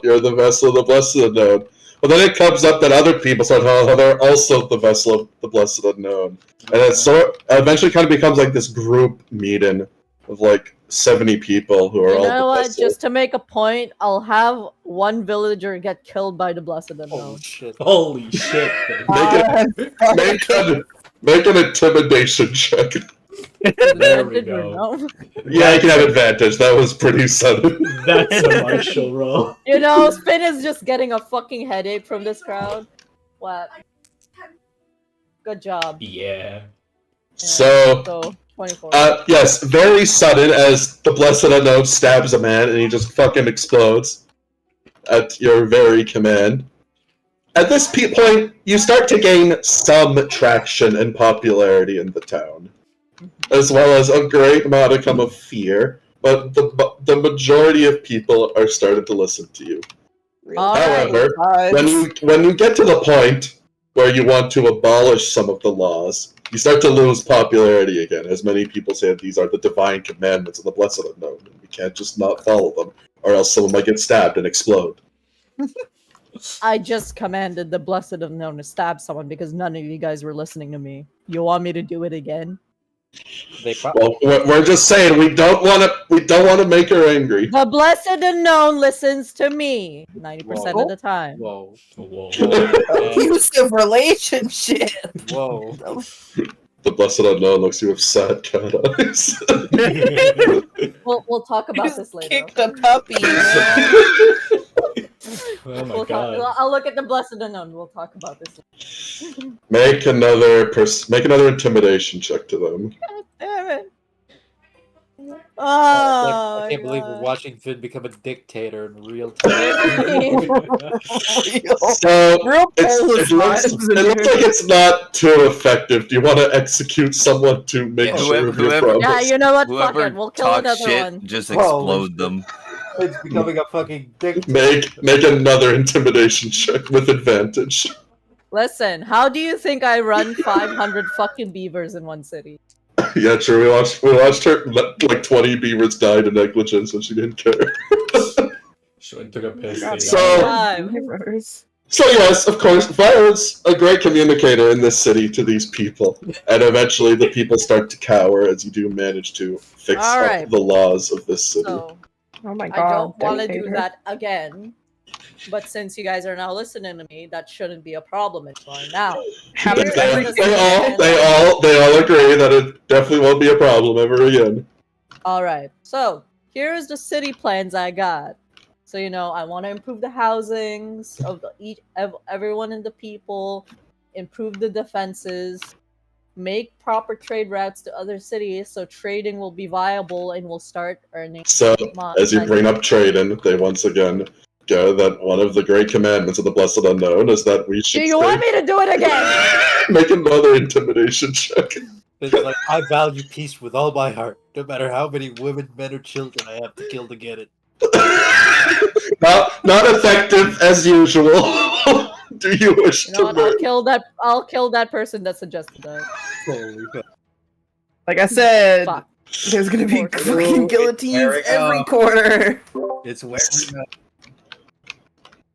you're the vessel of the Blessed Unknown. But then it comes up that other people start, they're also the vessel of the Blessed Unknown, and it eventually kind of becomes like this group meeting of like 70 people who are all. You know the what? vessel. Just to make a point, I'll have one villager get killed by the Blessed Unknown. Oh shit. Holy shit. Make an intimidation check. There we Advantage or go. no? Yeah, you can have advantage. That was pretty sudden. That's a martial roll. Spin is just getting a fucking headache from this crowd. What? Good job. Yeah. So 24. yes, very sudden as the Blessed Unknown stabs a man and he just fucking explodes at your very command. At this point, you start to gain some traction and popularity in the town, as well as a great modicum of fear, but the majority of people are starting to listen to you. However, when you get to the point where you want to abolish some of the laws, you start to lose popularity again, as many people say that these are the divine commandments of the Blessed Unknown, and we can't just not follow them, or else someone might get stabbed and explode. I just commanded the Blessed Unknown to stab someone because none of you guys were listening to me. You want me to do it again? Well, we're just saying we don't want to make her angry. The Blessed Unknown listens to me 90% of the time. Whoa. Whoa. Abusive relationship. Whoa. The Blessed Unknown looks at you with sad cat eyes. We'll talk about this later. Kick the puppy. Oh my god. I'll look at the Blessed Unknown. We'll talk about this. Make another intimidation check to them. God damn it. Oh, I can't believe we're God. watching Finn become a dictator in real time. So Real it looks like it's not too effective. Do you want to execute someone to make Yeah, sure of your whoever- promise? Yeah, you know what? Fuck Whoever it. We'll kill talks another shit, one. just Holy explode shit. them. Finn's becoming a fucking dictator. Make another intimidation check with advantage. Listen, how do you think I run 500 fucking beavers in one city? Yeah, true. We watched her like 20 beavers die to negligence, and she didn't care. She went and took a piss. God, they So- died. So yes, of course, Violet's a great communicator in this city to these people, and eventually the people start to cower as you do manage to fix All right. up the laws of this city. So, Oh my I god. don't want to do dictator. that again. But since you guys are now listening to me, that shouldn't be a problem anymore. Now, Happens here every is the They all agree that it definitely won't be a problem ever again. All right. So here's the city plans I got. So I want to improve the housings of everyone and the people, improve the defenses, make proper trade routes to other cities so trading will be viable and we'll start earning. So as you money. bring up trading, they once again go that one of the great commandments of the Blessed Unknown is that we should Do you want me to do it again? make another intimidation check. Finn's like, I value peace with all my heart, no matter how many women, men, or children I have to kill to get it. Not effective as usual. Do you wish You know to what? murder? I'll kill that person that suggested that. Holy fuck. Like I said, Fuck. there's gonna be Poor fucking guillotines every corner. It's wearing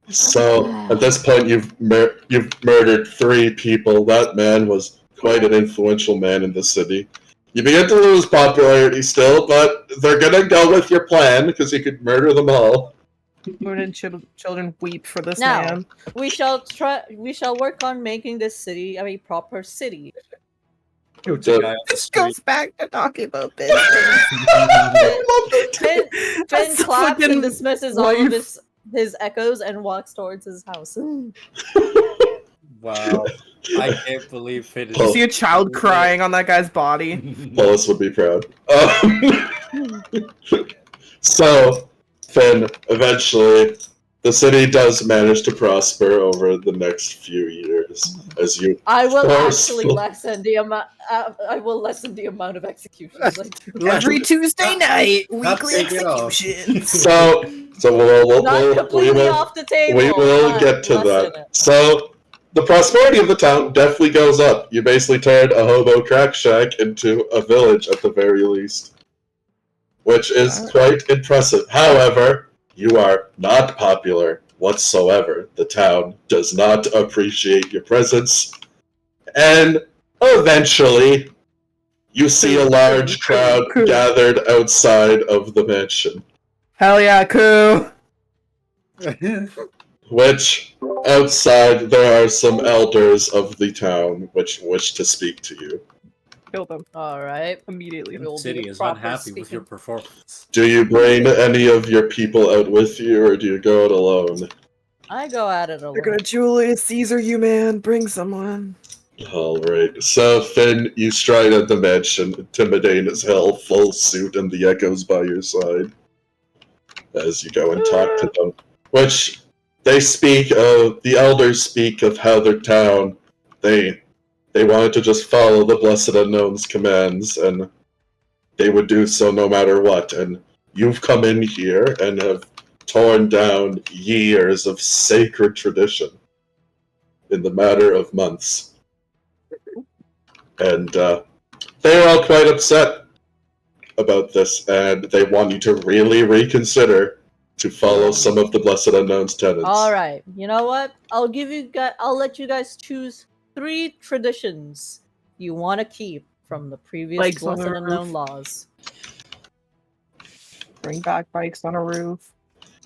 So at this point, you've murdered 3 people. That man was quite an influential man in the city. You begin to lose popularity still, but they're gonna go with your plan because you could murder them all. Women and children weep for this Now, man. we shall work on making this city a proper city. This goes back to talking about this. Finn That's the claps fucking and dismisses all of wife. his echoes and walks towards his house. Wow. I can't believe Finn is. You see a child crying on that guy's body. Paulus would be proud. So, Finn, eventually, the city does manage to prosper over the next few years as you. I will Force- actually lessen the amount. I will lessen the amount of executions I do. Every Tuesday night, Not weekly take it off. executions. So Not we completely will off the table. we will but get to lessen that. it. So the prosperity of the town definitely goes up. You basically turned a hobo crack shack into a village at the very least, which is quite impressive. However, you are not popular whatsoever. The town does not appreciate your presence, and eventually, you see a large crowd gathered outside of the mansion. Hell yeah, coup! Which, outside, there are some elders of the town which wish to speak to you. Kill them All right. immediately. We'll The city be is proper unhappy with your speaking. performance. Do you bring any of your people out with you, or do you go it alone? I go at it alone. They're gonna Julius Caesar you, man. Bring someone. Alright, so Finn, you stride at the mansion, intimidating as hell, full suit, and the echoes by your side. As you go and talk to them. Which, the elders speak of how their town, they wanted to just follow the Blessed Unknown's commands, and they would do so no matter what. And you've come in here and have torn down years of sacred tradition in the matter of months. And they're all quite upset about this, and they want you to really reconsider to follow some of the Blessed Unknown's tenets. All right. You know what? I'll let you guys choose 3 traditions you want to keep from the previous Bikes on Blessed a Unknown roof. laws. Bring back bikes on a roof.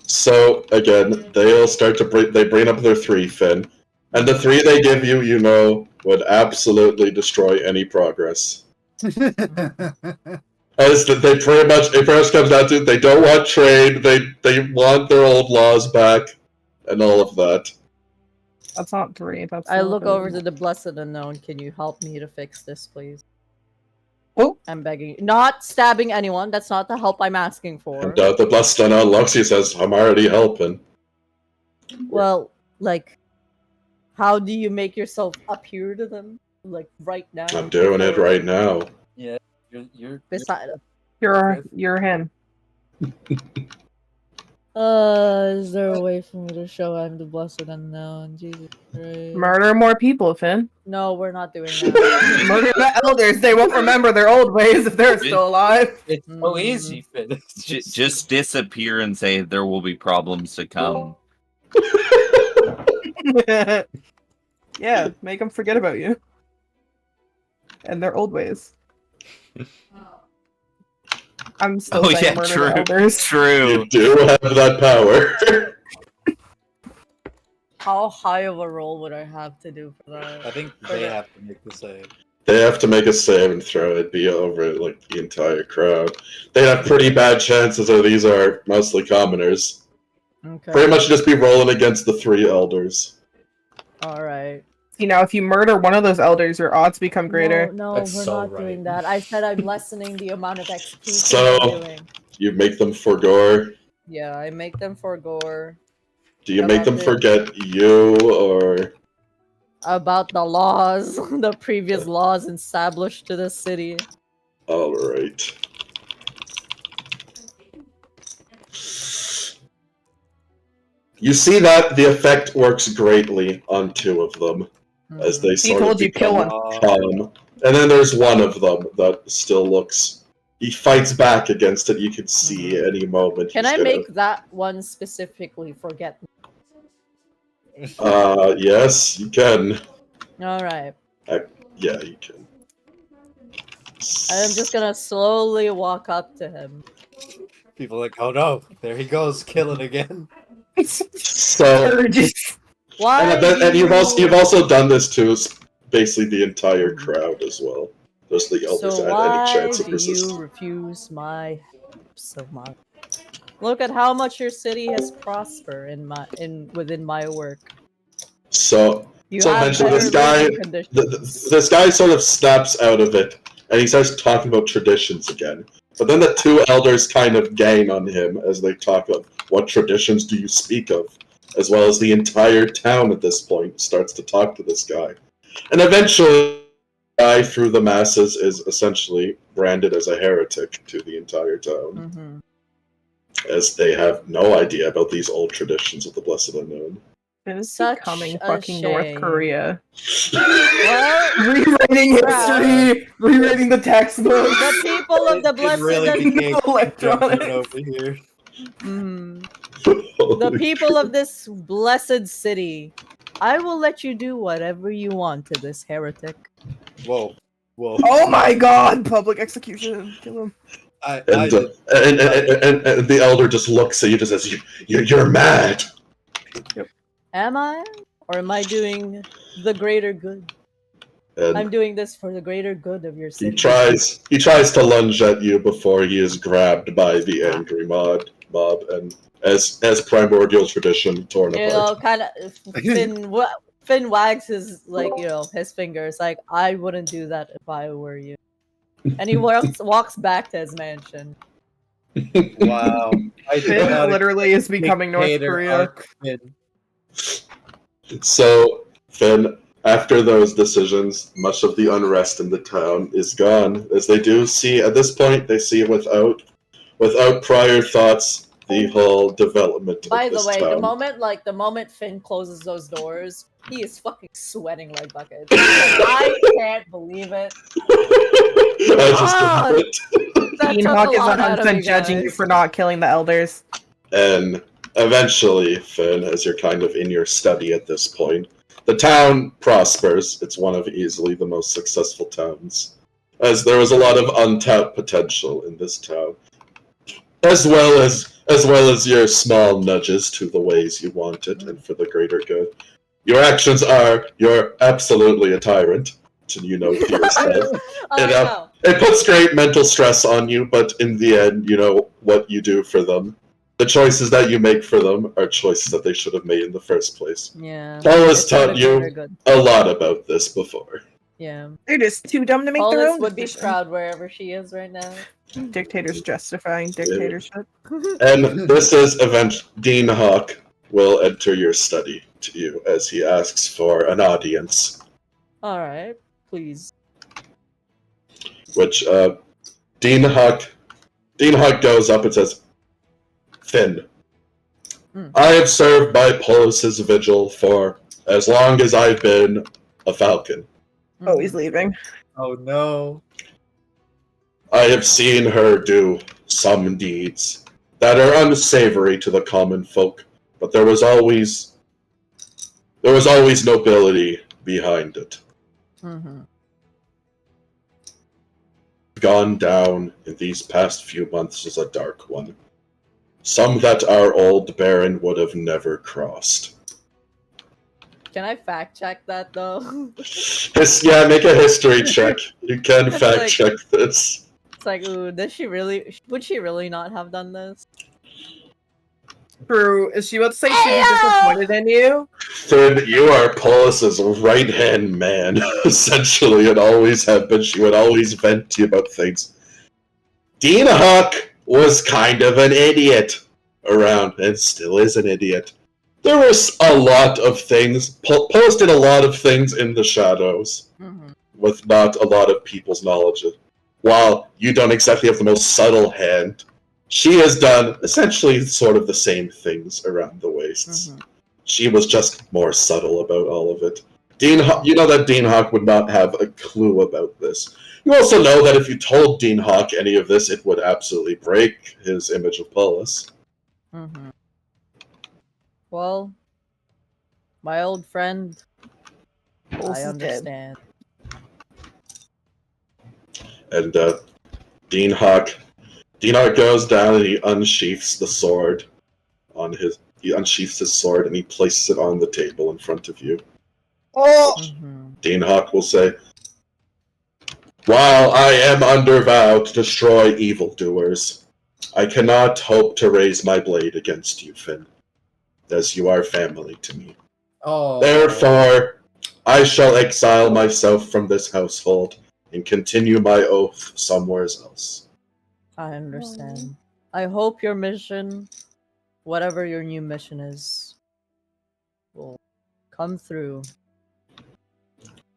So again, they bring up their 3, Finn, and the 3 they give you, would absolutely destroy any progress. As it pretty much comes down to, they don't want trade, they want their old laws back, and all of that. That's not 3. That's. I look over to the Blessed Unknown. Can you help me to fix this, please? Oh, I'm begging. Not stabbing anyone. That's not the help I'm asking for. And the Blessed Unknown looks, he says, I'm already helping. Well, like, how do you make yourself appear to them? Like, right now? I'm doing it right now. Yeah, you're Beside. you're him. Is there a way for me to show I'm the Blessed Unknown? Jesus Christ. Murder more people, Finn. No, we're not doing that. Murder the elders. They won't remember their old ways if they're still alive. It's so easy, Finn. Just disappear and say there will be problems to come. Yeah, make them forget about you and their old ways. I'm still saying murder the elders. True. You do have that power. How high of a roll would I have to do for that? I think they have to make the save. They have to make a saving throw. It'd be over like the entire crowd. They have pretty bad chances, though these are mostly commoners. Okay. Pretty much just be rolling against the 3 elders. Alright. You know, if you murder one of those elders, your odds become greater. No, That's we're so not right. doing that. I said I'm lessening the amount of execution So- I'm doing. You make them forgore. Yeah, I make them for gore. Do you How make about them this? forget you, or... About the laws, the previous laws established to the city. Alright. You see that the effect works greatly on 2 of them, as they He sort told of you, kill become one. calm. And then there's one of them that still looks... He fights back against it, you can see any moment. Can he's I gonna- make that one specifically forget? Yes, you can. Alright. Yeah, you can. I'm just gonna slowly walk up to him. People are like, oh no, there he goes, killing again. So... Why? And you've also done this to basically the entire crowd as well. Those the elders So had why any chance of do resistance. you refuse my help so much? Look at how much your city has prospered within my work. So You So have eventually better this guy- living conditions. this guy sort of snaps out of it, and he starts talking about traditions again. But then the 2 elders kind of gain on him as they talk of what traditions do you speak of, as well as the entire town at this point starts to talk to this guy. And eventually, the guy through the masses is essentially branded as a heretic to the entire town, as they have no idea about these old traditions of the Blessed Unknown. It is Such becoming a fucking North shame. Korea. Well, Rewriting history, rewriting the textbooks. the people of the It blessed really became electronics. over here. The people of this blessed city, I will let you do whatever you want to this heretic. Whoa. Oh my god! Public execution. Kill him. I And the elder just looks at you just says, you're mad. Am I? Or am I doing the greater good? And I'm doing this for the greater good of your he city. tries to lunge at you before he is grabbed by the angry mob, and as primordial tradition, torn You know, apart. kind of Finn wags his his fingers like I wouldn't do that if I were you. And he walks back to his mansion. wow. I Finn literally is becoming North Korea. So, Finn, after those decisions, much of the unrest in the town is gone, as they do see, at this point, they see without prior thoughts, the whole development By of the this way, town. the moment Finn closes those doors, he is fucking sweating like buckets. I can't believe it. I just God! did it. That took Enoch a is lot out of me, 100% judging you guys. for not killing the elders. And eventually, Finn, as you're kind of in your study at this point, the town prospers. It's one of easily the most successful towns, as there was a lot of untapped potential in this town, as well as your small nudges to the ways you want it and for the greater good. Your actions are you're absolutely a tyrant, and you know to yourself. I know. It puts great mental stress on you, but in the end, you know what you do for them. the choices that you make for them are choices that they should have made in the first place. Yeah. Paul has It's kinda taught you kinda good. a lot about this before. Yeah. They're just too dumb to make their Paulus own would be decision. proud wherever she is right now. Dictators justifying dictatorship. And this is Dean Hawk will enter your study to you as he asks for an audience. Alright, please. Which Dean Hawk goes up and says, Finn, I have served by Polus's vigil for as long as I've been a Falcon. Oh, he's leaving. Oh no. I have seen her do some deeds that are unsavory to the common folk, but there was always nobility behind it. Mm-hmm. Gone down in these past few months is a dark one. Some that our old Baron would have never crossed. Can I fact check that though? Make a history check. You can fact check this. It's like, ooh, would she really not have done this? True. Is she about to say she'd be disappointed in you? Finn, you are Polus's right-hand man, essentially, and always have been. She would always vent to you about things. Dean Hawk was kind of an idiot around, and still is an idiot. There was a lot of things. Polus did a lot of things in the shadows, with not a lot of people's knowledge. While you don't exactly have the most subtle hand, she has done essentially sort of the same things around the wastes. She was just more subtle about all of it. You know that Dean Hawk would not have a clue about this. You also know that if you told Dean Hawk any of this, it would absolutely break his image of Polus. Well, my old friend, Polus I is understand. And Dean Hawk goes down and he unsheaths the sword on his. He unsheaths his sword and he places it on the table in front of you. Oh! Dean Hawk will say, "While I am under vow to destroy evildoers, I cannot hope to raise my blade against you, Finn, as you are family to me. Oh. Therefore, I shall exile myself from this household and continue my oath somewhere else." I understand. I hope your mission, whatever your new mission is, will come through.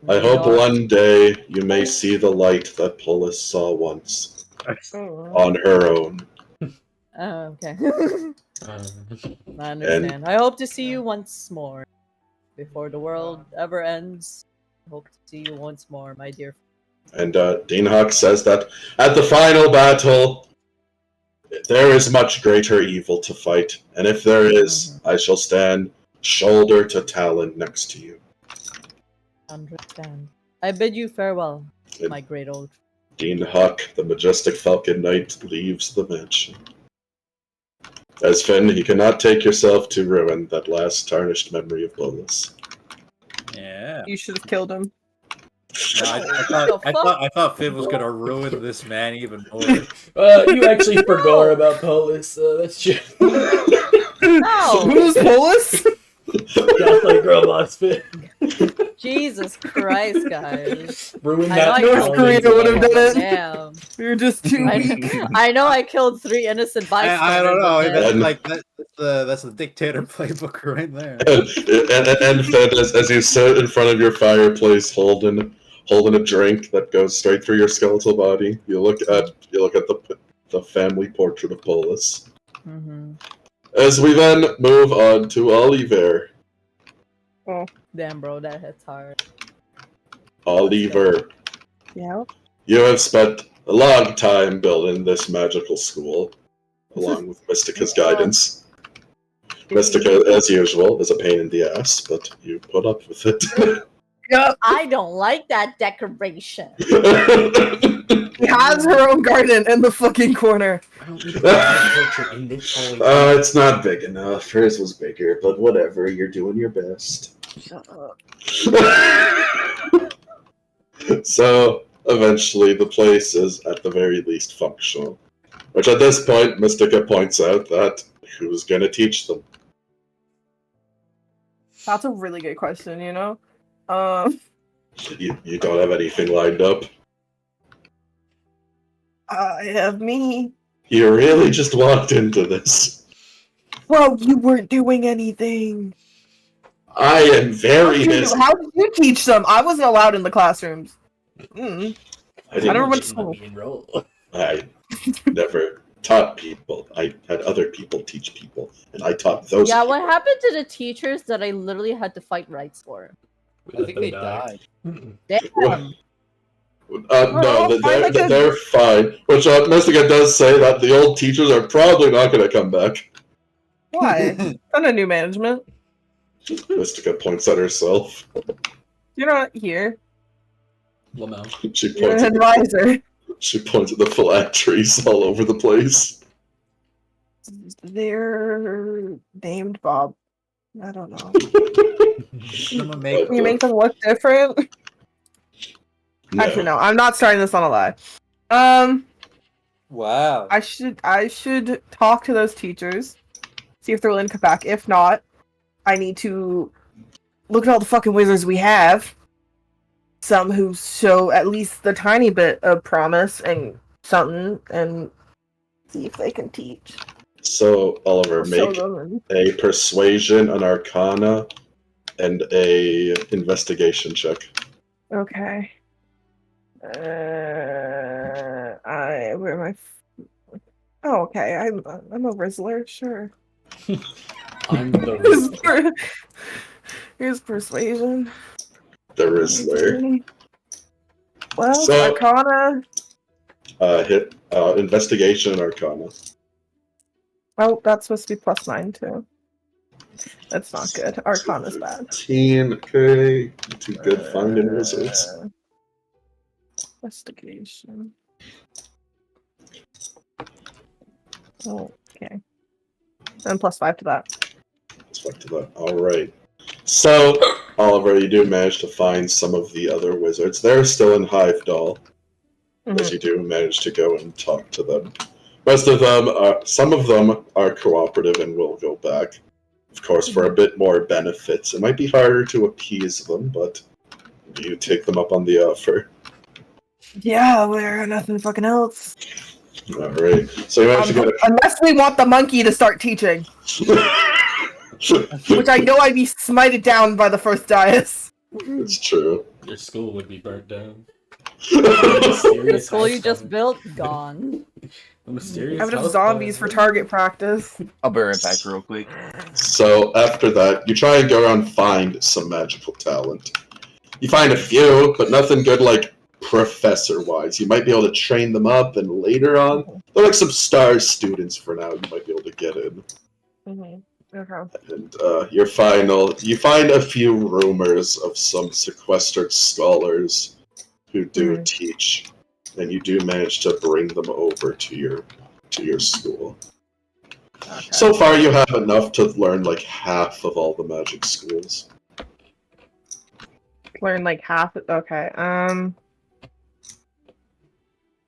I hope one day you may see the light that Polus saw once, on her own. Oh, okay. I understand. I hope to see you once more. Before the world ever ends, I hope to see you once more, my dear. And Dean Hawk says that at the final battle, there is much greater evil to fight, and if there is, I shall stand shoulder to talon next to you. Understand. I bid you farewell, my great old. Dean Hawk, the majestic Falcon Knight, leaves the mansion. As Finn, you cannot take yourself to ruin that last tarnished memory of Polus. Yeah. You should have killed him. No, I thought Finn was gonna ruin this man even more. You actually forgot about Polus, that's true. No! Who's Polus? Catholic robots, Finn. Jesus Christ, guys. Ruin I that. know I North Korea would have done it. Damn. You're just too weak. I know I killed 3 innocent bystanders. I don't know. but then- That's the dictator playbook right there. And Finn, as you sit in front of your fireplace, holding a drink that goes straight through your skeletal body, you look at the family portrait of Polus. As we then move on to Oliver. Oh. Damn, bro, that hits hard. Oliver, Yeah. you have spent a long time building this magical school, along with Mystica's guidance. Mystica, as usual, is a pain in the ass, but you put up with it. Yep. I don't like that decoration. She has her own garden in the fucking corner. It's not big enough. Hers was bigger, but whatever. You're doing your best. Shut up. So, eventually, the place is at the very least functional. Which at this point, Mystica points out that Who's gonna teach them? That's a really good question, you know? You don't have anything lined up? I have me. You really just walked into this. Well, you weren't doing anything. I am very busy. How did you teach them? I wasn't allowed in the classrooms. I never went to school. I never taught people. I had other people teach people, and I taught those. Yeah, people. what happened to the teachers that I literally had to fight rights for? I think they died. Damn. No, they're fine. Which Mystica does say that the old teachers are probably not going to come back. Why? Under new management. Mystica points at herself. You're not here. Lamau. She You're points an advisor. She points at the phylacteries all over the place. They're named Bob. I don't know. Make You make them look different. No. Actually, no. I'm not starting this on a lie. Wow. I should talk to those teachers, see if they're willing to come back. If not, I need to look at all the fucking wizards we have. Some who show at least the tiny bit of promise and something, and see if they can teach. So, Oliver, make a persuasion, an arcana, and a investigation check. Okay. Where am I? Oh, okay. I'm a Rizzler, sure. I'm the Rizzler. Here's persuasion. The Rizzler. Well, So- Arcana. Hit investigation and arcana. Oh, that's supposed to be +9 too. That's not good. Arcana's bad. 15, okay. Too good finding wizards. Investigation. Oh, okay. And +5 to that. Let's back to that. Alright. So, Oliver, you do manage to find some of the other wizards. They're still in Hivedall, as you do manage to go and talk to them. Most of them, some of them are cooperative and will go back. Of course, for a bit more benefits. It might be harder to appease them, but do you take them up on the offer? Yeah, we're nothing fucking else. Alright. So you manage to get a... Unless we want the monkey to start teaching. Which I know I'd be smited down by the first dais. It's true. Your school would be burnt down. The school you just built, gone. A mysterious I would have house zombies for fire. target practice. I'll be right back real quick. So after that, you try and go around and find some magical talent. You find a few, but nothing good like professor-wise. You might be able to train them up, and later on, they're like some star students for now. You might be able to get in. Okay. And you find a few rumors of some sequestered scholars who do teach, and you do manage to bring them over to your school. Okay. So far, you have enough to learn like half of all the magic schools. Learn like half. Okay.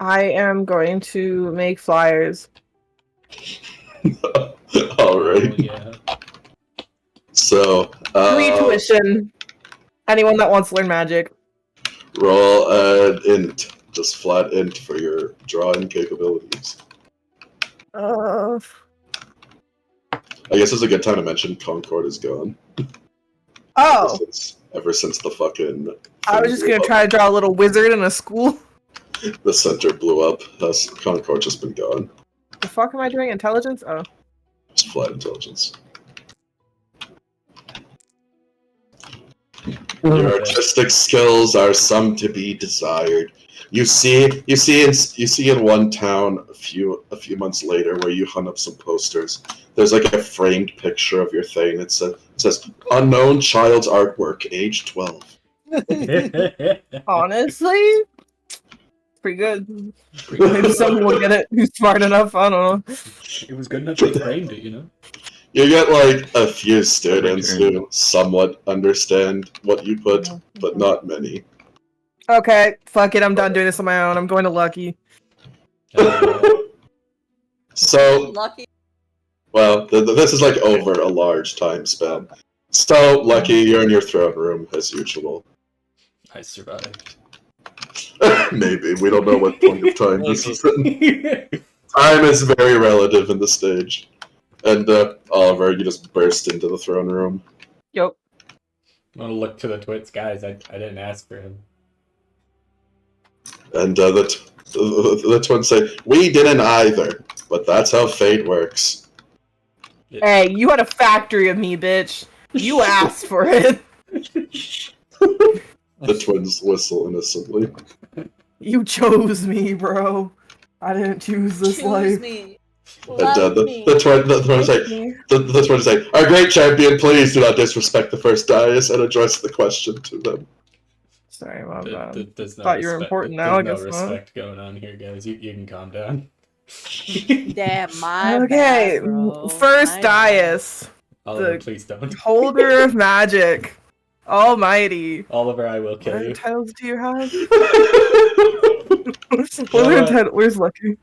I am going to make flyers. All right. Yeah. So, Free tuition. Anyone that wants to learn magic. roll an int, just flat int for your drawing capabilities. Uh, I guess it's a good time to mention Concord is gone. oh, Ever since the fucking... I was just gonna try to draw a little wizard in a school. The center blew up. Thus, Concord's just been gone. The fuck am I doing? Intelligence? Oh. Just flat intelligence. Your artistic skills are some to be desired. You see in one town a few months later where you hung up some posters. There's like a framed picture of your thing. It says unknown child's artwork, age 12. Honestly? Pretty good. Maybe someone will get it who's smart enough. I don't know. It was good enough they framed it, you know? You get like a few students who somewhat understand what you put, but not many. Okay, fuck it. I'm done doing this on my own. I'm going to Lucky. So Lucky. Well, this is like over a large time span. So, Lucky, you're in your throne room as usual. I survived. Maybe. We don't know what point of time this is in. Time is very relative in the stage. And, Oliver, you just burst into the throne room. Yep. I'm gonna look to the twits, guys. I didn't ask for him. And, the twins say, we didn't either, but that's how fate works. Hey, you had a factory of me, bitch. You asked for it. The twins whistle innocently. You chose me, bro. I didn't choose this life. Me. And Love the me. twins say, our great champion, please do not disrespect the first dais and address the question to them. Sorry, my bad. There's no Thought you were respect- important now, I there's guess no not. respect going on here, guys. You can calm down. Damn, my Okay, bad, bro. first My dais. Oliver, The- please don't. Holder of magic. Almighty. Oliver, I will What kill other you. titles do you have? What other title? Where's Lucky?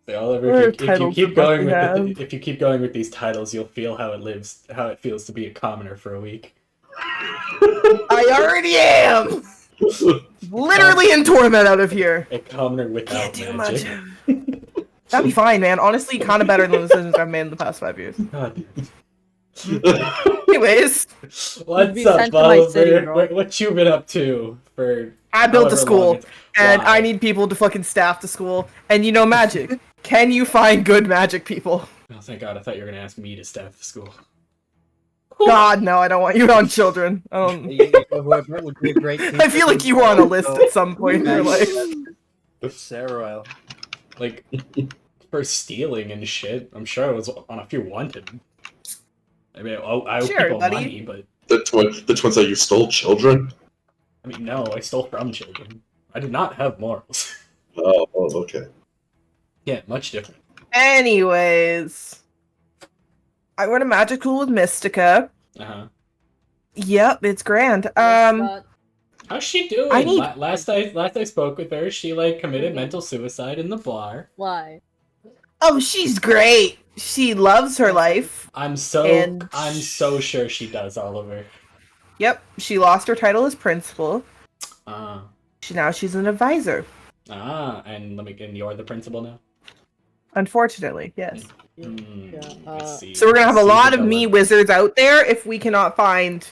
Say, Oliver, What if you titles keep does going he with have? if you keep going with these titles, you'll feel how it feels to be a commoner for a week. I already am! Literally in torment out of here. A commoner without Can't do magic. much. That'd be fine, man. Honestly, kind of better than the decisions I've made in the past 5 years. God. Anyways, What's be up, sent to my city, Oliver? bro. What you been up to for? I built a however long school, it's- and Why? I need people to fucking staff the school. And you know magic. Can you find good magic people? Oh, thank God! I thought you were gonna ask me to staff the school. God, no, I don't want you on children. Whoever would be a great I feel like you were on a list at some point in your life. Sarah. Like for stealing and shit. I'm sure I was on a few wanted. I mean, I owe Sure, people buddy. money, but The twins say you stole children? I mean, no, I stole from children. I do not have morals. Oh, okay. Yeah, much different. Anyways, I went to magic school with Mystica. Uh huh. Yep, it's grand. How's she doing? I need- Last I spoke with her, she like committed mental suicide in the bar. Why? Oh, she's great. She loves her life. I'm And- so sure she does, Oliver. Yep, she lost her title as principal. Ah, She's an advisor. and and you're the principal now. Unfortunately, yes. Hmm, Yeah, I see. So we're gonna have a I see lot the of me dilemma. wizards out there if we cannot find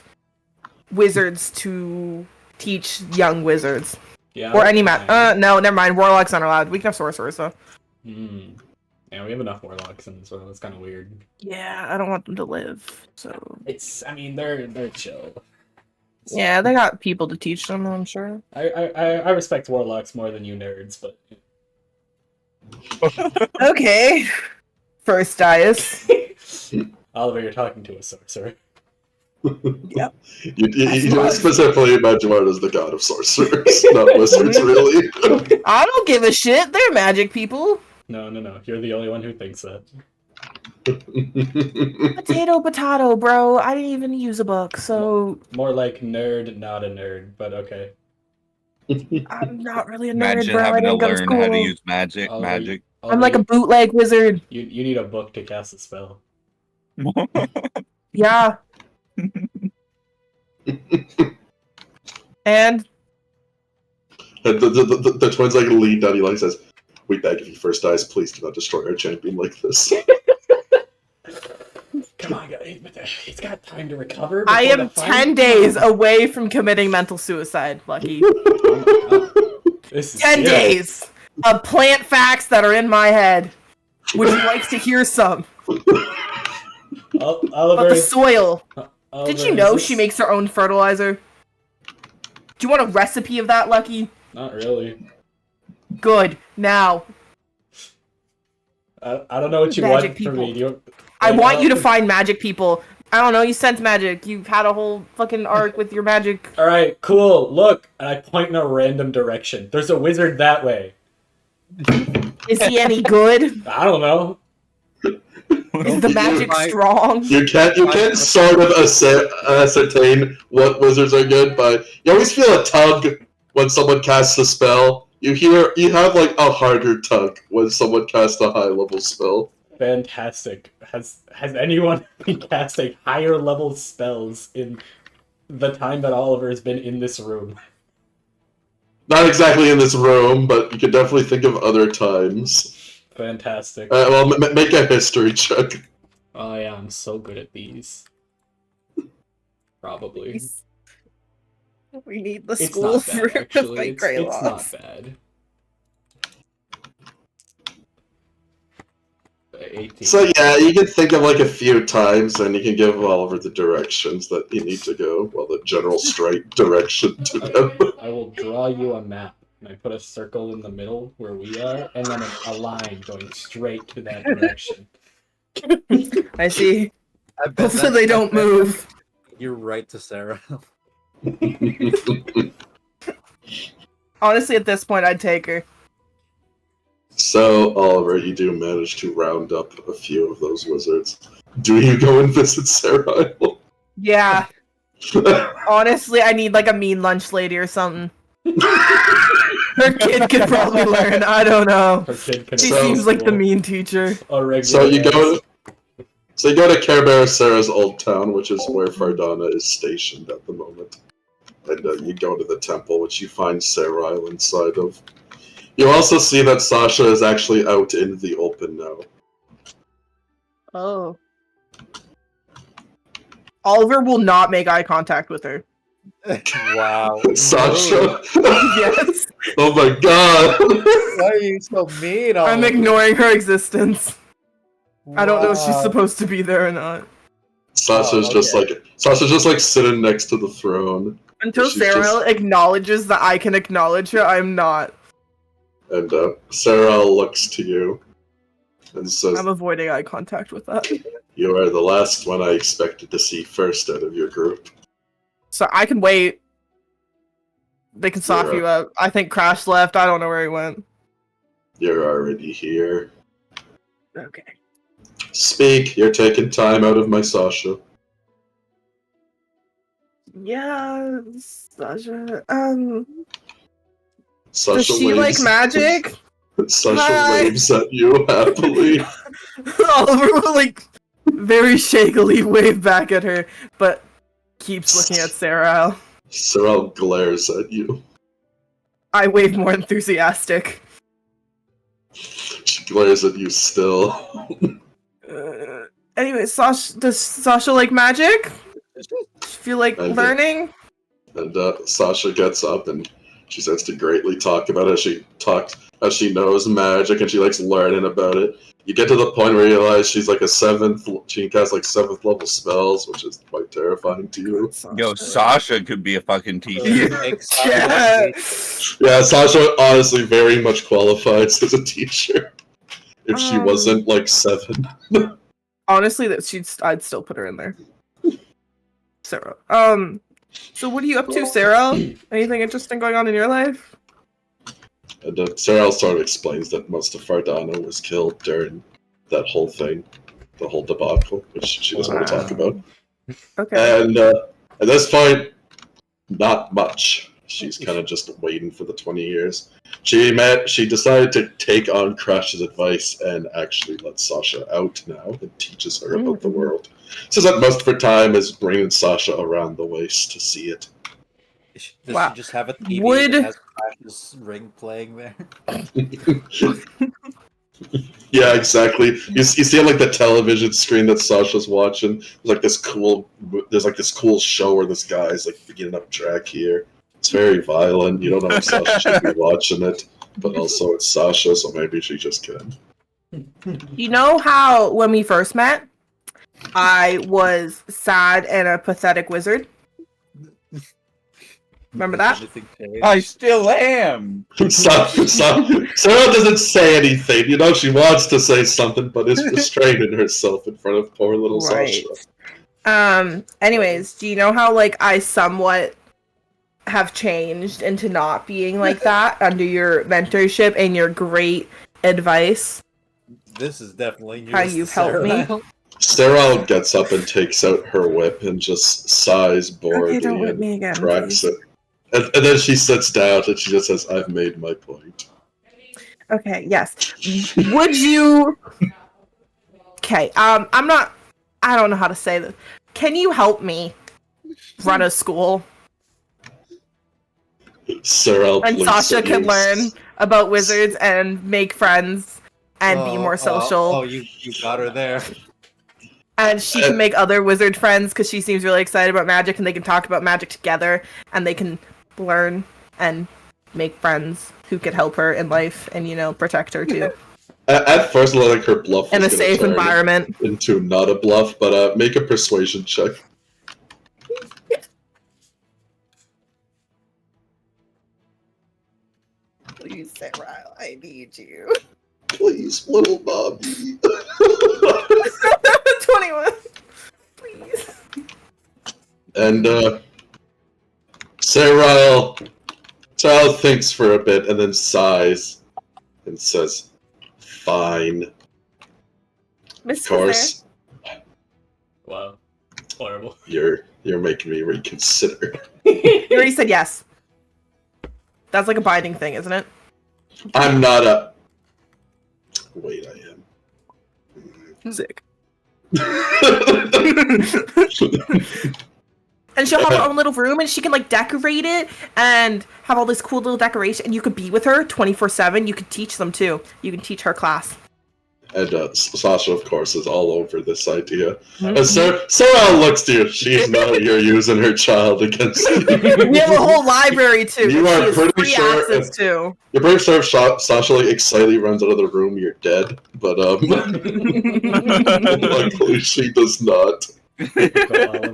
wizards to teach young wizards Yeah, or any okay. no, never mind. Warlocks aren't allowed. We can have sorcerers though. Hmm. Yeah, we have enough warlocks in this world. It's kind of weird. Yeah, I don't want them to live. So I mean, they're chill. yeah, they got people to teach them. I'm sure. I respect warlocks more than you nerds, but Okay. First dais. Oliver, you're talking to a sorcerer. Yep. You specifically imagine Mart as the god of sorcerers, not wizards, really. I don't give a shit. They're magic people. No. You're the only one who thinks that. Potato, bro. I didn't even use a book, so More like nerd, not a nerd, but okay. I'm not really a nerd, Imagine bro. I having to didn't go to learn how to school. use magic. Oliver, Magic. I'm like a bootleg wizard. You need a book to cast a spell. Yeah. And And the twins like lean down. He like says, "We beg of you, first dice, please do not destroy our champion like this." Come on, guys. He's got time to recover. I before am the final- 10 days away from committing mental suicide, Lucky. This is 10 serious. days of plant facts that are in my head. Would you like to hear some? About Oliver, the soil. Oliver, Did you is know this- she makes her own fertilizer? Do you want a recipe of that, Lucky? Not really. Good. Now, I don't know what you Magic want from me. people. Do you... I want you to find magic people. I don't know, you sense magic. You've had a whole fucking arc with your magic. All right, cool. Look, and I point in a random direction. There's a wizard that way. Is he any good? I don't know. Is the magic strong? You can't sort of ascertain what wizards are good, but you always feel a tug when someone casts a spell. You have like a harder tug when someone casts a high level spell. Fantastic. Has anyone been casting higher level spells in the time that Oliver has been in this room? Not exactly in this room, but you can definitely think of other times. Fantastic. Well, make a history check. Oh yeah, I'm so good at these. Probably. We need the It's school not bad, for to actually. fight It's Greylock. not bad. 18. So yeah, you can think of like a few times, and you can give Oliver the directions that you need to go. Well, the general straight direction to them. I will draw you a map, and I put a circle in the middle where we are, and then a line going straight to that direction. I see. I bet Hopefully they don't move. You're right to Sarah. Honestly, at this point, I'd take her. So, Oliver, you do manage to round up a few of those wizards. Do you go and visit Sarah? Yeah. Honestly, I need like a mean lunch lady or something. Her kid could probably learn. I don't know. Her kid can She So- seems like the mean teacher. A regular So you go ass. So you go to Care Bear Sarah's old town, which is where Fardana is stationed at the moment. And you go to the temple, which you find Sarai inside of. You also see that Sasha is actually out in the open now. Oh. Oliver will not make eye contact with her. Wow. Sasha? Yes. Oh my god! Why are you so mean? I'm Oliver? ignoring her existence. I don't know if she's Wow. supposed to be there or not. Sasha's just like sitting next to the throne. Until She's Sarah just- acknowledges that I can acknowledge her, I'm not. And Sarah looks to you and says, I'm avoiding eye contact with that. "You are the last one I expected to see first out of your group." So I can wait. They can soft Yeah. you up. I think Crash left. I don't know where he went. You're already here. Okay. Speak, you're taking time out of my Sasha. Yeah, Sasha. Sasha Does she like waves. magic? Sasha Hi. waves at you happily. Oliver will like very shakily wave back at her, but keeps looking at Sarah. Sarah glares at you. I wave more enthusiastic. She glares at you still. Anyway, does Sasha like magic? Feel like I do. learning? And Sasha gets up and she starts to greatly talk about how she knows magic and she likes learning about it. You get to the point where you realize she's like she can cast like 7th level spells, which is quite terrifying to you. Yo, Sasha could be a fucking teacher. Yeah. Yeah, Sasha honestly very much qualifies as a teacher. If she Um, wasn't like 7. Honestly, I'd still put her in there. Sarah. So what are you up to, Sarah? Anything interesting going on in your life? And Sarah sort of explains that most of Fardana was killed during that whole thing, the whole debacle, which she doesn't want to talk about. Okay. And at this point, not much. She's kind of just waiting for the 20 years. She decided to take on Crash's advice and actually let Sasha out now and teaches her about the world. Says that most of her time is bringing Sasha around the waist to see it. Does Wow. she just have a TV Would- that has Crash's ring playing there? Yeah, exactly. You see on like the television screen that Sasha's watching. There's like this cool show where this guy's like beginning up track here. It's very violent. You don't know if Sasha should be watching it, but also it's Sasha, so maybe she just can. You know how when we first met, I was sad and a pathetic wizard? Remember that? Anything changed? I still am. Sarah doesn't say anything. You know, she wants to say something, but is restraining herself in front of poor little Right. Sasha. Anyways, do you know how like I somewhat have changed into not being like that under your mentorship and your great advice? This is definitely How news you've to helped me. Sarah. Sarah gets up and takes out her whip and just sighs boredly don't whip and me again, cracks please. it. And then she sits down and she just says, "I've made my point." Okay, yes. Would you Okay, I don't know how to say this. Can you help me run a school? Sarah And blinks Sasha at can you. learn about wizards and make friends and be more social. Oh, you got her there. And she can make other wizard friends because she seems really excited about magic, and they can talk about magic together, and they can learn and make friends who could help her in life and, you know, protect her too. At first, like her bluff In was a gonna safe turn environment. into not a bluff, but make a persuasion check. Please, Sarah, I need you. Please, little Bobby. 21. Please. And Sarah thinks for a bit and then sighs and says, "Fine, Miss of course. Wow. Horrible. You're making me reconsider." You already said yes. That's like a binding thing, isn't it? I'm not a. Wait, I am. Sick. And she'll have her own little room, and she can like decorate it and have all this cool little decoration. And you could be with her 24/7. You could teach them too. You can teach her class. And Sasha, of course, is all over this idea. And Sarah looks to you. She's not you're using her child against you. We have a whole library too. You that are she has pretty free sure access to. You're pretty sure if Sasha like excitedly runs out of the room, you're dead. But luckily she does not.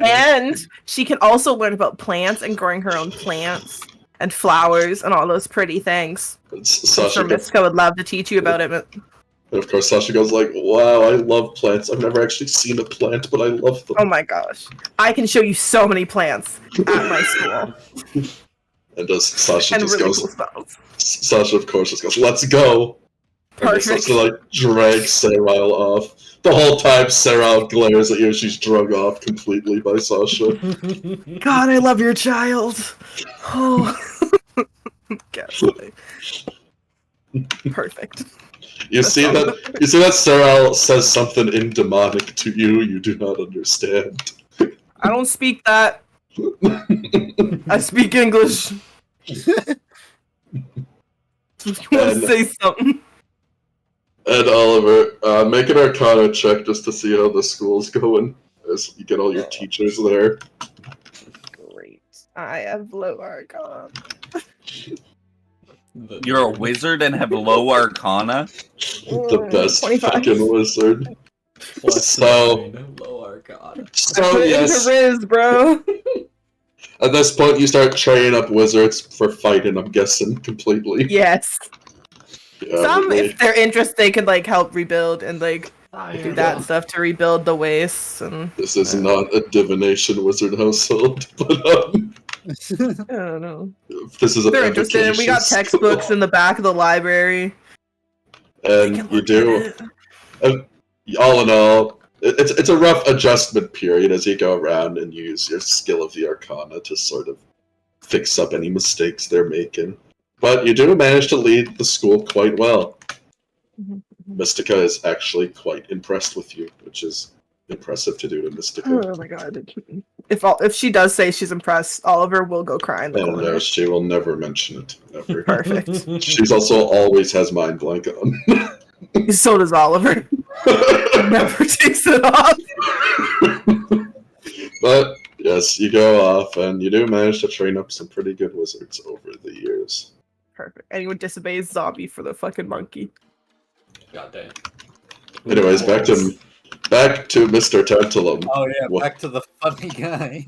And she can also learn about plants and growing her own plants and flowers and all those pretty things. I'm Sasha sure Mystica would love to teach you about it. But... And of course, Sasha goes like, "Wow, I love plants. I've never actually seen a plant, but I love them." Oh my gosh. I can show you so many plants at my school. And Sasha And just really goes, cool spells. Sasha, of course, just goes, "Let's go." And then Perfect. Sasha like drags Sarah off. The whole time, Sarah glares at you. She's drug off completely by Sasha. God, I love your child. Oh. Ghastly. Perfect. You see that Sarah says something in demonic to you. You do not understand. I don't speak that. I speak English. You want to say something? And Oliver, make an Arcana check just to see how the school's going, as you get all your teachers there. Great. I have low Arcana. You're a wizard and have low arcana? The best 25. fucking wizard. So, low arcana. so Put it yes, into Riz, bro. at this point you start training up wizards for fighting, I'm guessing, completely. Yes. Yeah, Some, but if they're interested, they could like help rebuild and like do that Yeah. stuff to rebuild the wastes and this is not a divination wizard household, but I don't know. this is a If they're interested, and we got evocation textbooks school. in the back of the library. They And can you look do. at it. All in all, it's a rough adjustment period as you go around and use your skill of the Arcana to sort of fix up any mistakes they're making. But you do manage to lead the school quite well. Mhm. Mystica is actually quite impressed with you, which is impressive to do to Mystica. Oh my god. If she does say she's impressed, Oliver will go cry in the And corner. she will never mention it, ever. Perfect. She's also always has mind blank on. So does Oliver. Never takes it off. But yes, you go off, and you do manage to train up some pretty good wizards over the years. Perfect. Anyone disobeys Zombie for the fucking monkey. Goddamn. Anyways, back to Mr. Tantalum. Oh yeah, What- back to the funny guy.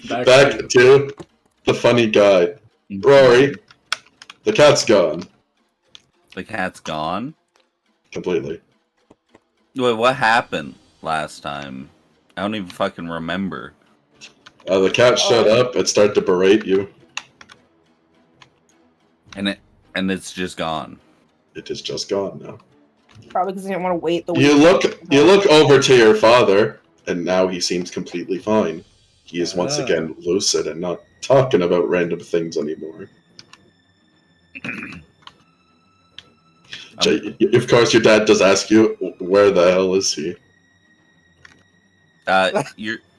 Back to the funny guy. Rory, the cat's gone The cat's gone? completely. Wait, what happened last time? I don't even fucking remember. The cat showed up and started to berate you. And it's just gone. It is just gone now. Probably because he didn't want to wait the You week. look over to your father, and now he seems completely fine. He is once Ah. again lucid and not talking about random things anymore. Of course, your dad does ask you, where the hell is he?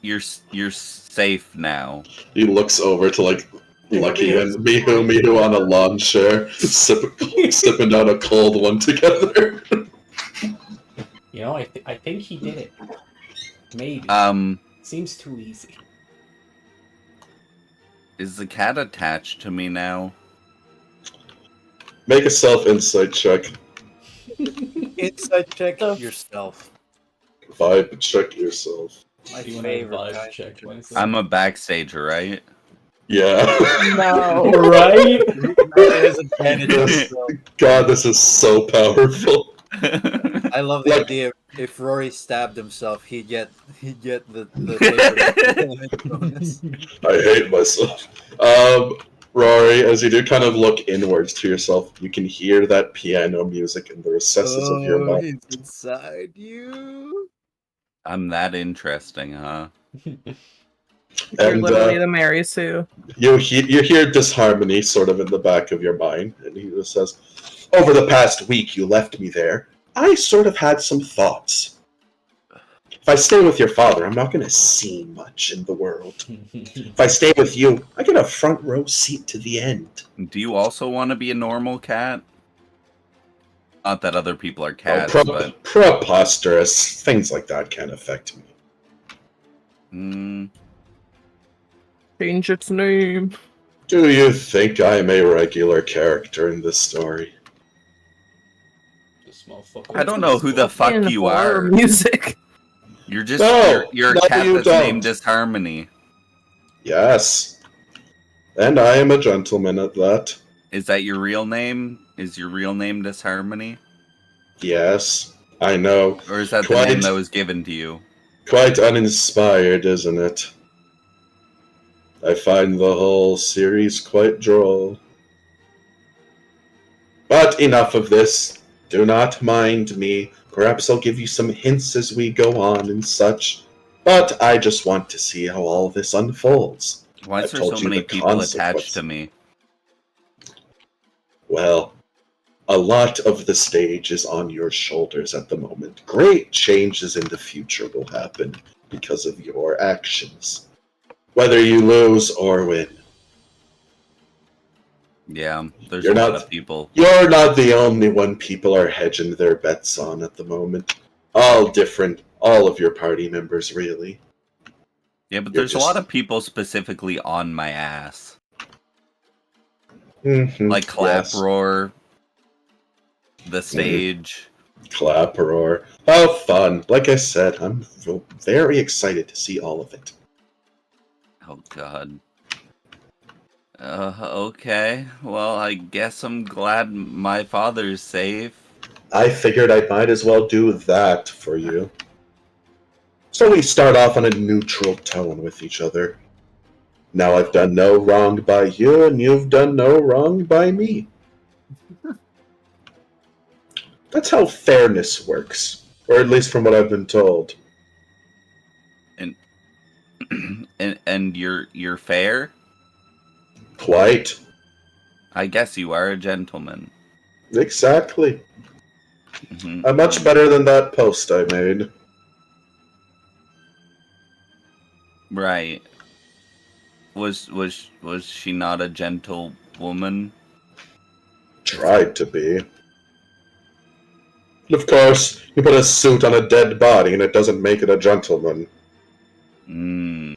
You're safe now. He looks over to like Lucky and Mihu on a lawn chair, sipping down a cold one together. You know, I think he did it. Maybe. Seems too easy. Is the cat attached to me now? Make a self-insight check. Inside check yourself. Vibe check yourself. My Do you want to favorite vibe kind check of myself? I'm a backstager, right? Yeah. No. Right? God, this is so powerful. I love the Like- idea. If Rory stabbed himself, he'd get the bonus. I hate myself. Rory, as you do kind of look inwards to yourself, you can hear that piano music in the recesses of your mouth. He's inside you. I'm that interesting, huh? You're And literally the Mary Sue. you hear disharmony sort of in the back of your mind, and he just says, "Over the past week you left me there, I sort of had some thoughts. If I stay with your father, I'm not going to see much in the world. If I stay with you, I get a front row seat to the end." Do you also want to be a normal cat? Not that other people are Oh, cats, but... preposterous. Things like that can't affect me. Change its name. Do you think I'm a regular character in this story? This motherfucker. I don't know who the fuck In you horror are. Music. You're just No, you're a no, cat you that's don't. named Disharmony. Yes. And I am a gentleman at that. Is that your real name? Is your real name Disharmony? Yes, I know. Or is that Quite. the name that was given to you? Quite uninspired, isn't it? I find the whole series quite droll. But enough of this. Do not mind me. Perhaps I'll give you some hints as we go on and such. But I just want to see how all this unfolds. Why is I've there told so you many the people attached consequences. to me? Well, a lot of the stage is on your shoulders at the moment. Great changes in the future will happen because of your actions. Whether you lose or win. Yeah, there's You're a lot not- of people. You're not the only one people are hedging their bets on at the moment. All of your party members, really. Yeah, but You're there's just- a lot of people specifically on my ass. Mhm, Like yes. Claproar, the stage. Claproar. How fun. Like I said, I'm very excited to see all of it. Oh god. Okay. Well, I guess I'm glad my father's safe. I figured I might as well do that for you. So we start off on a neutral tone with each other. Now I've done no wrong by you, and you've done no wrong by me. That's how fairness works. Or at least from what I've been told. And you're fair? Quite. I guess you are a gentleman. Exactly. Mhm. I'm much better than that post I made. Right. Was she not a gentle woman? Tried to be. And of course, you put a suit on a dead body and it doesn't make it a gentleman. Mm.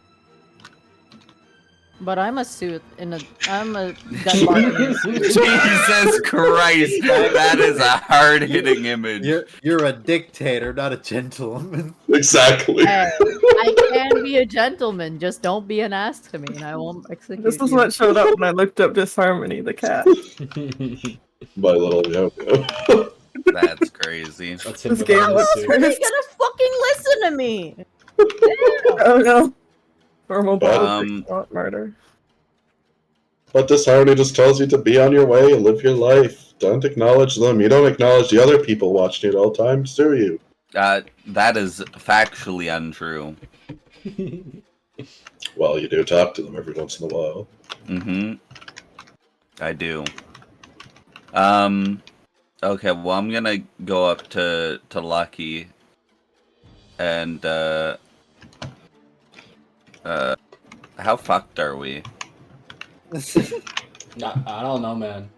But I'm a dead body in a suit. Jesus Christ, that is a hard-hitting image. You're a dictator, not a gentleman. Exactly. Hey, I can be a gentleman, just don't be an ass to me and I won't execute This is you. what showed up when I looked up Disharmony, the cat. My little yo-yo. That's crazy. That's him This with game the looks suit. You're gonna fucking listen to me! Oh no. Normal Um, not murder. But Disharmony just tells you to be on your way and live your life. Don't acknowledge them. You don't acknowledge the other people watching at all times, do you? That is factually untrue. Well, you do talk to them every once in a while. Mm-hmm. I do. Okay, well, I'm gonna go up to Lucky, and how fucked are we? I don't know, man.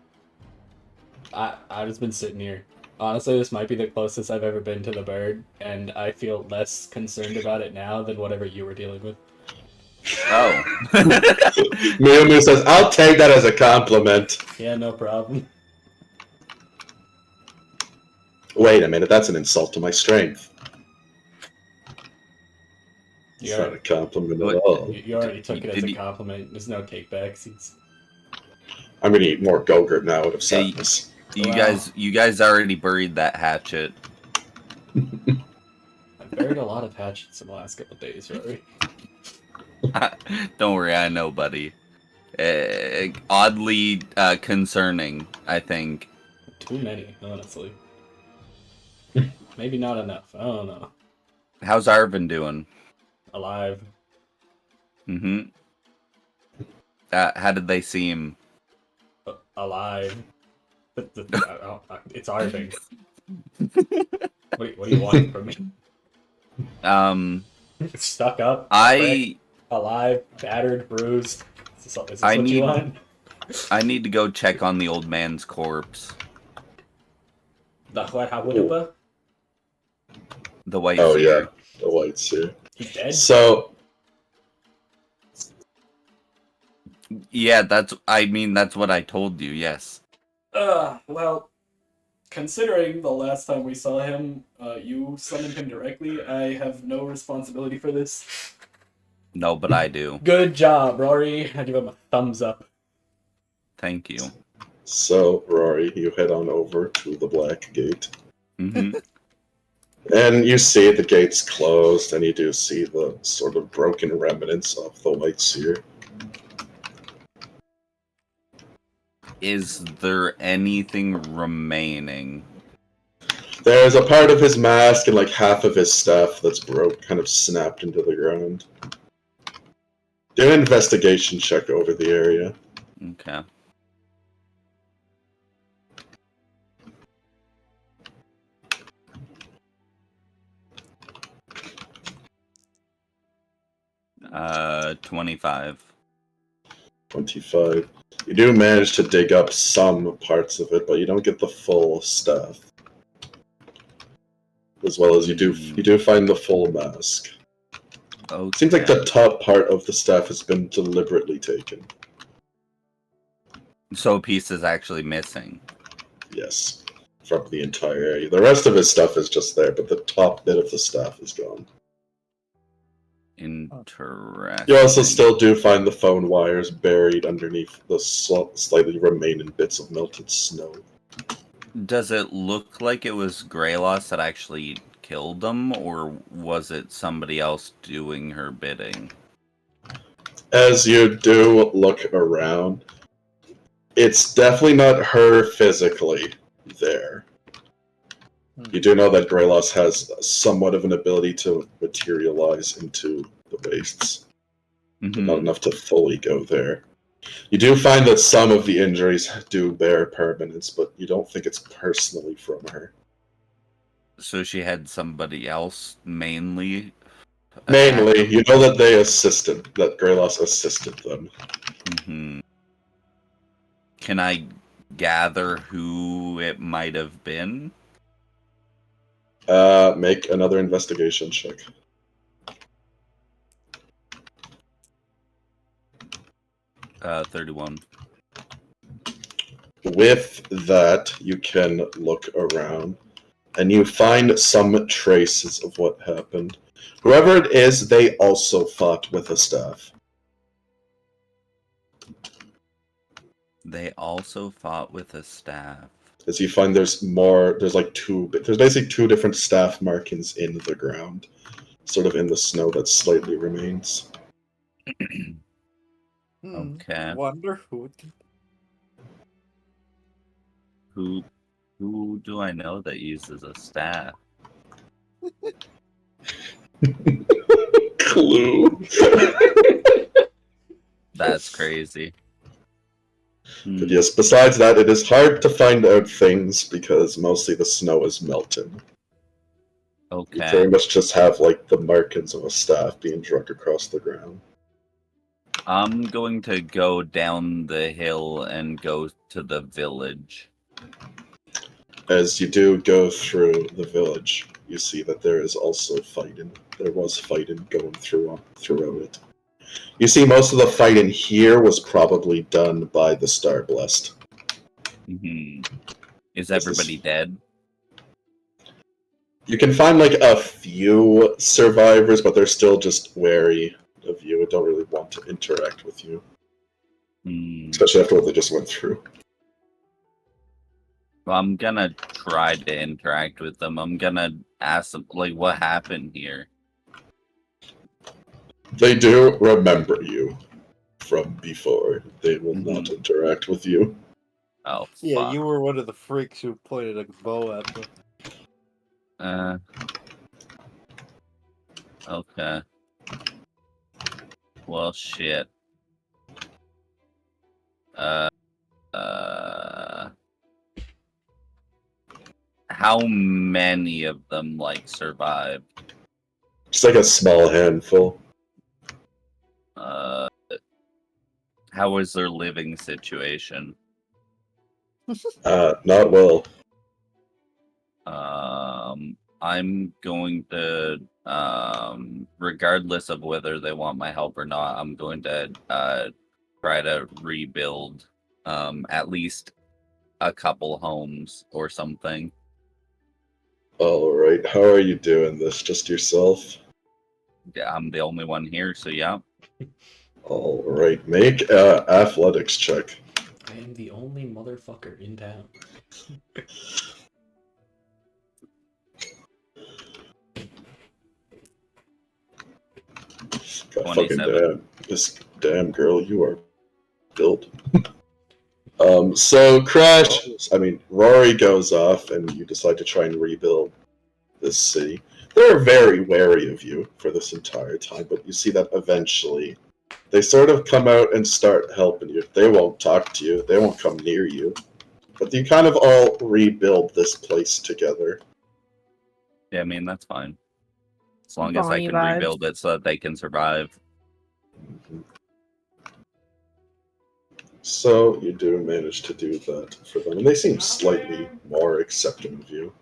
I've just been sitting here. Honestly, this might be the closest I've ever been to the bird, and I feel less concerned about it now than whatever you were dealing with. Oh. Miumu says, I'll take that as a compliment. Yeah, no problem. Wait a minute, that's an insult to my strength. It's not a compliment at all. You already took it as a compliment. There's no takebacks. I'm gonna eat more Go-Gurt now out of sadness. You guys already buried that hatchet. I've buried a lot of hatchets in the last couple of days, Rory. Don't worry, I know, buddy. Oddly concerning, I think. Too many, honestly. Maybe not enough. I don't know. How's Arvin doing? Alive. Mm-hmm. How did they seem? Alive. It's Arvin. What do you want from me? Stuck up. Alive, battered, bruised. Is this what you want? I need to go check on the old man's corpse. The what? The white. Oh seer. yeah, the white seer. He's dead. So. Yeah, that's what I told you. Yes. Well, considering the last time we saw him, you summoned him directly. I have no responsibility for this. No, but I do. Good job, Rory. I give him a thumbs up. Thank you. So, Rory, you head on over to the Black Gate. Mm-hmm. And you see the gate's closed, and you do see the sort of broken remnants of the White Seer. Is there anything remaining? There's a part of his mask and like half of his staff that's kind of snapped into the ground. Do an investigation check over the area. Okay. Uh, 25. 25. You do manage to dig up some parts of it, but you don't get the full staff. As well as you do find the full mask. Okay. Seems like the top part of the staff has been deliberately taken. So a piece is actually missing. Yes, from the entire area. The rest of his stuff is just there, but the top bit of the staff is gone. Interesting. You also still do find the phone wires buried underneath the slightly remaining bits of melted snow. Does it look like it was Greyloss that actually killed them, or was it somebody else doing her bidding? As you do look around, it's definitely not her physically there. You do know that Greyloss has somewhat of an ability to materialize into the wastes. Mm-hmm. Not enough to fully go there. You do find that some of the injuries do bear permanence, but you don't think it's personally from her. So she had somebody else mainly? Mainly, you know that that Greyloss assisted them. Mm-hmm. Can I gather who it might have been? Make another investigation check. Uh, 31. With that, you can look around, and you find some traces of what happened. Whoever it is, they also fought with a staff. They also fought with a staff. As you find there's basically two different staff markings in the ground, sort of in the snow that slightly remains. Okay. Wonder who. Who do I know that uses a staff? Clue. That's crazy. But yes, besides that, it is hard to find out things because mostly the snow is melting. Okay. You very much just have like the markings of a staff being dragged across the ground. I'm going to go down the hill and go to the village. As you do go through the village, you see that there is also fighting. There was fighting going throughout it. You see most of the fighting here was probably done by the Star Blessed. Is everybody dead? You can find like a few survivors, but they're still just wary of you and don't really want to interact with you. Especially after what they just went through. Well, I'm gonna try to interact with them. I'm gonna ask them, like, what happened here? They do remember you from before. They will not interact with you. Oh, yeah, you were one of the freaks who pointed a bow at them. Okay. Well, shit. How many of them, like, survived? Just like a small handful. How was their living situation? Not well. I'm going to, regardless of whether they want my help or not, I'm going to try to rebuild at least a couple homes or something. Alright, how are you doing this? Just yourself? Yeah, I'm the only one here, so yeah. Alright, make a athletics check. I am the only motherfucker in town. God fucking damn. This damn girl, you are built. So Crash, Rory goes off and you decide to try and rebuild this city. They're very wary of you for this entire time, but you see that eventually they sort of come out and start helping you. They won't talk to you, they won't come near you, but you kind of all rebuild this place together. Yeah, I mean, that's fine. As long as I can rebuild it so that they can survive. So you do manage to do that for them, and they seem slightly more accepting of you.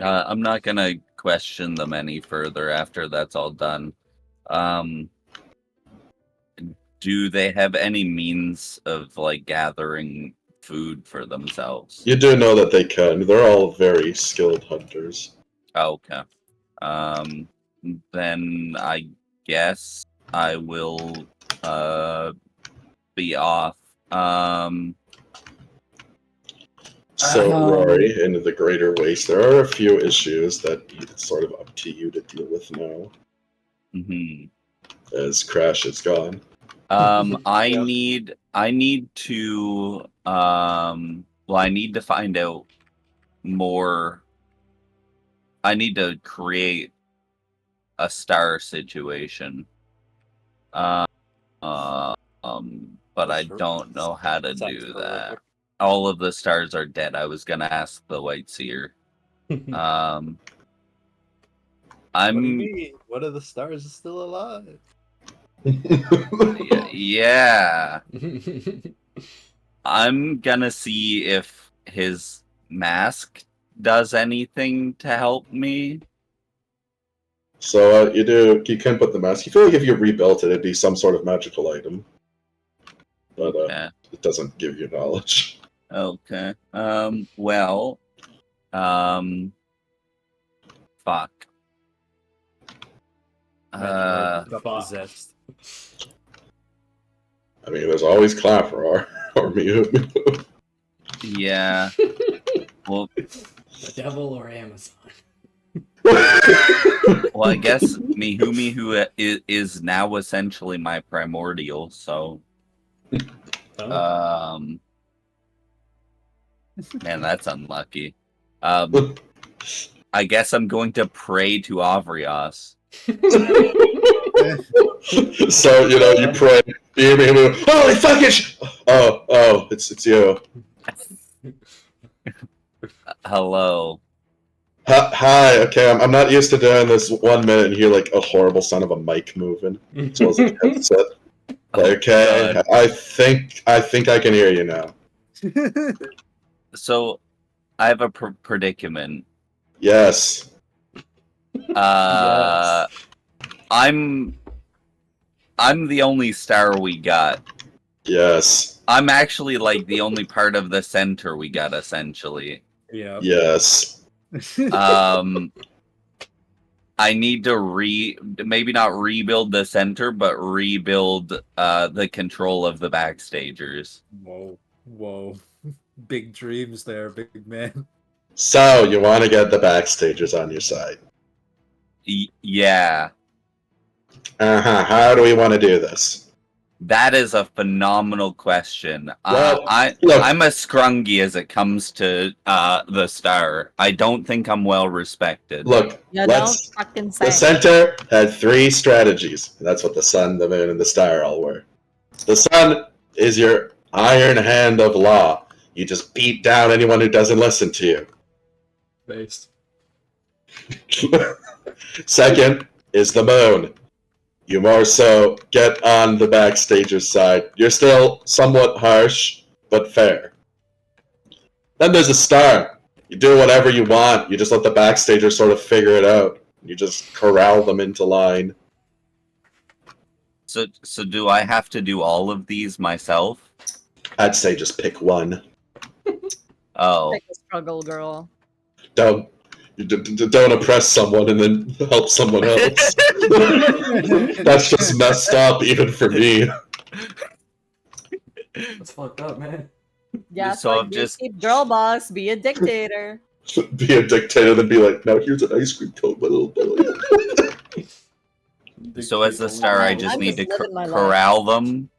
I'm not gonna question them any further after that's all done. Do they have any means of, like, gathering food for themselves? You do know that they can. They're all very skilled hunters. Oh, okay. Then I guess I will be off. So, Rory, in the Greater Waste, there are a few issues that it's sort of up to you to deal with now. As Crash is gone. I need to I need to find out more. I need to create a star situation. But I don't know how to do that. All of the stars are dead. I was gonna ask the White Seer. What do you mean? One of the stars is still alive. Yeah. I'm gonna see if his mask does anything to help me. So you can put the mask. You feel like if you rebuilt it, it'd be some sort of magical item. But it doesn't give you knowledge. Okay. Fuck. Possessed. I mean, there's always Clapper or Mihoumi. Yeah. Well, the devil or Amazon. Well, I guess Mihoumi, who is now essentially my primordial, so. Man, that's unlucky. I guess I'm going to pray to Avrios. So, you pray, Holy fucking Oh, it's you. Hello. Hi, okay, I'm not used to doing this 1 minute and hear like a horrible sound of a mic moving as well as a headset. Okay, God. I think I can hear you now. So, I have a predicament. Yes. Yes. I'm the only star we got. Yes. I'm actually like the only part of the center we got, essentially. Yeah. Yes. I need to maybe not rebuild the center, but rebuild the control of the backstagers. Whoa. Big dreams there, big man. So, you want to get the backstagers on your side? Yeah. Uh-huh. How do we want to do this? That is a phenomenal question. Well, look. I'm a scrungy as it comes to the star. I don't think I'm well respected. Look, Don't fucking say. the center had 3 strategies. That's what the sun, the moon, and the star all were. The sun is your iron hand of law. You just beat down anyone who doesn't listen to you. Based. Second is the moon. You more so get on the backstager's side. You're still somewhat harsh, but fair. Then there's a star. You do whatever you want. You just let the backstagers sort of figure it out. You just corral them into line. So do I have to do all of these myself? I'd say just pick one. Oh. Pick a struggle, girl. Don't oppress someone and then help someone else. That's just messed up, even for me. That's fucked up, man. Yeah, So so I'm just- keep girl boss, be a dictator. Be a dictator, then be like, now here's an ice cream cone, my little belly. So as the star, I just I'm need just to living my life. corral them.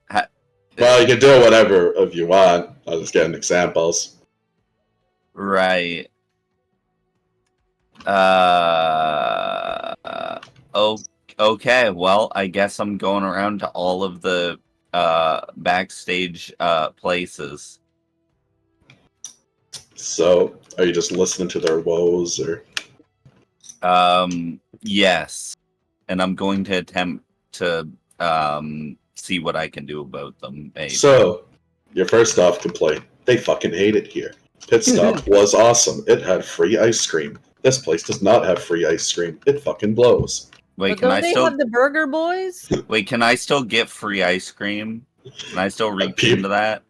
Well, you can do whatever if you want. I'll just get examples. Right. Okay. Well, I guess I'm going around to all of the backstage places. So, are you just listening to their woes, or? Yes. And I'm going to attempt to see what I can do about them. Maybe. So, your first off complaint: they fucking hate it here. Pit stop was awesome. It had free ice cream. This place does not have free ice cream. It fucking blows. Wait, But can don't I they still have the Burger Boys? wait? Can I still get free ice cream? Can I still reach into that?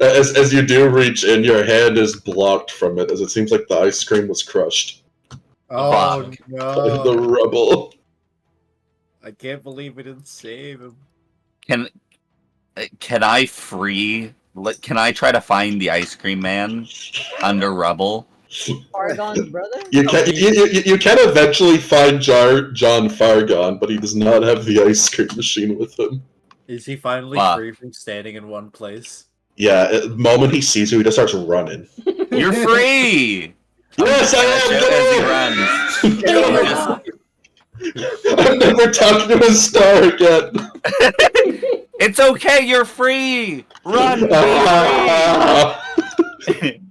As you do reach in, your hand is blocked from it, as it seems like the ice cream was crushed Oh in the no! rubble. I can't believe we didn't save him. Can I Can I try to find the ice cream man under rubble? Fargon brother? You can eventually find John Fargon, but he does not have the ice cream machine with him. Is he finally Fuck. free from standing in one place? Yeah, the moment he sees you, he just starts running. You're free. Yes, I am! As he runs. I'm never talking to a star again. It's okay. You're free. Run. Be free.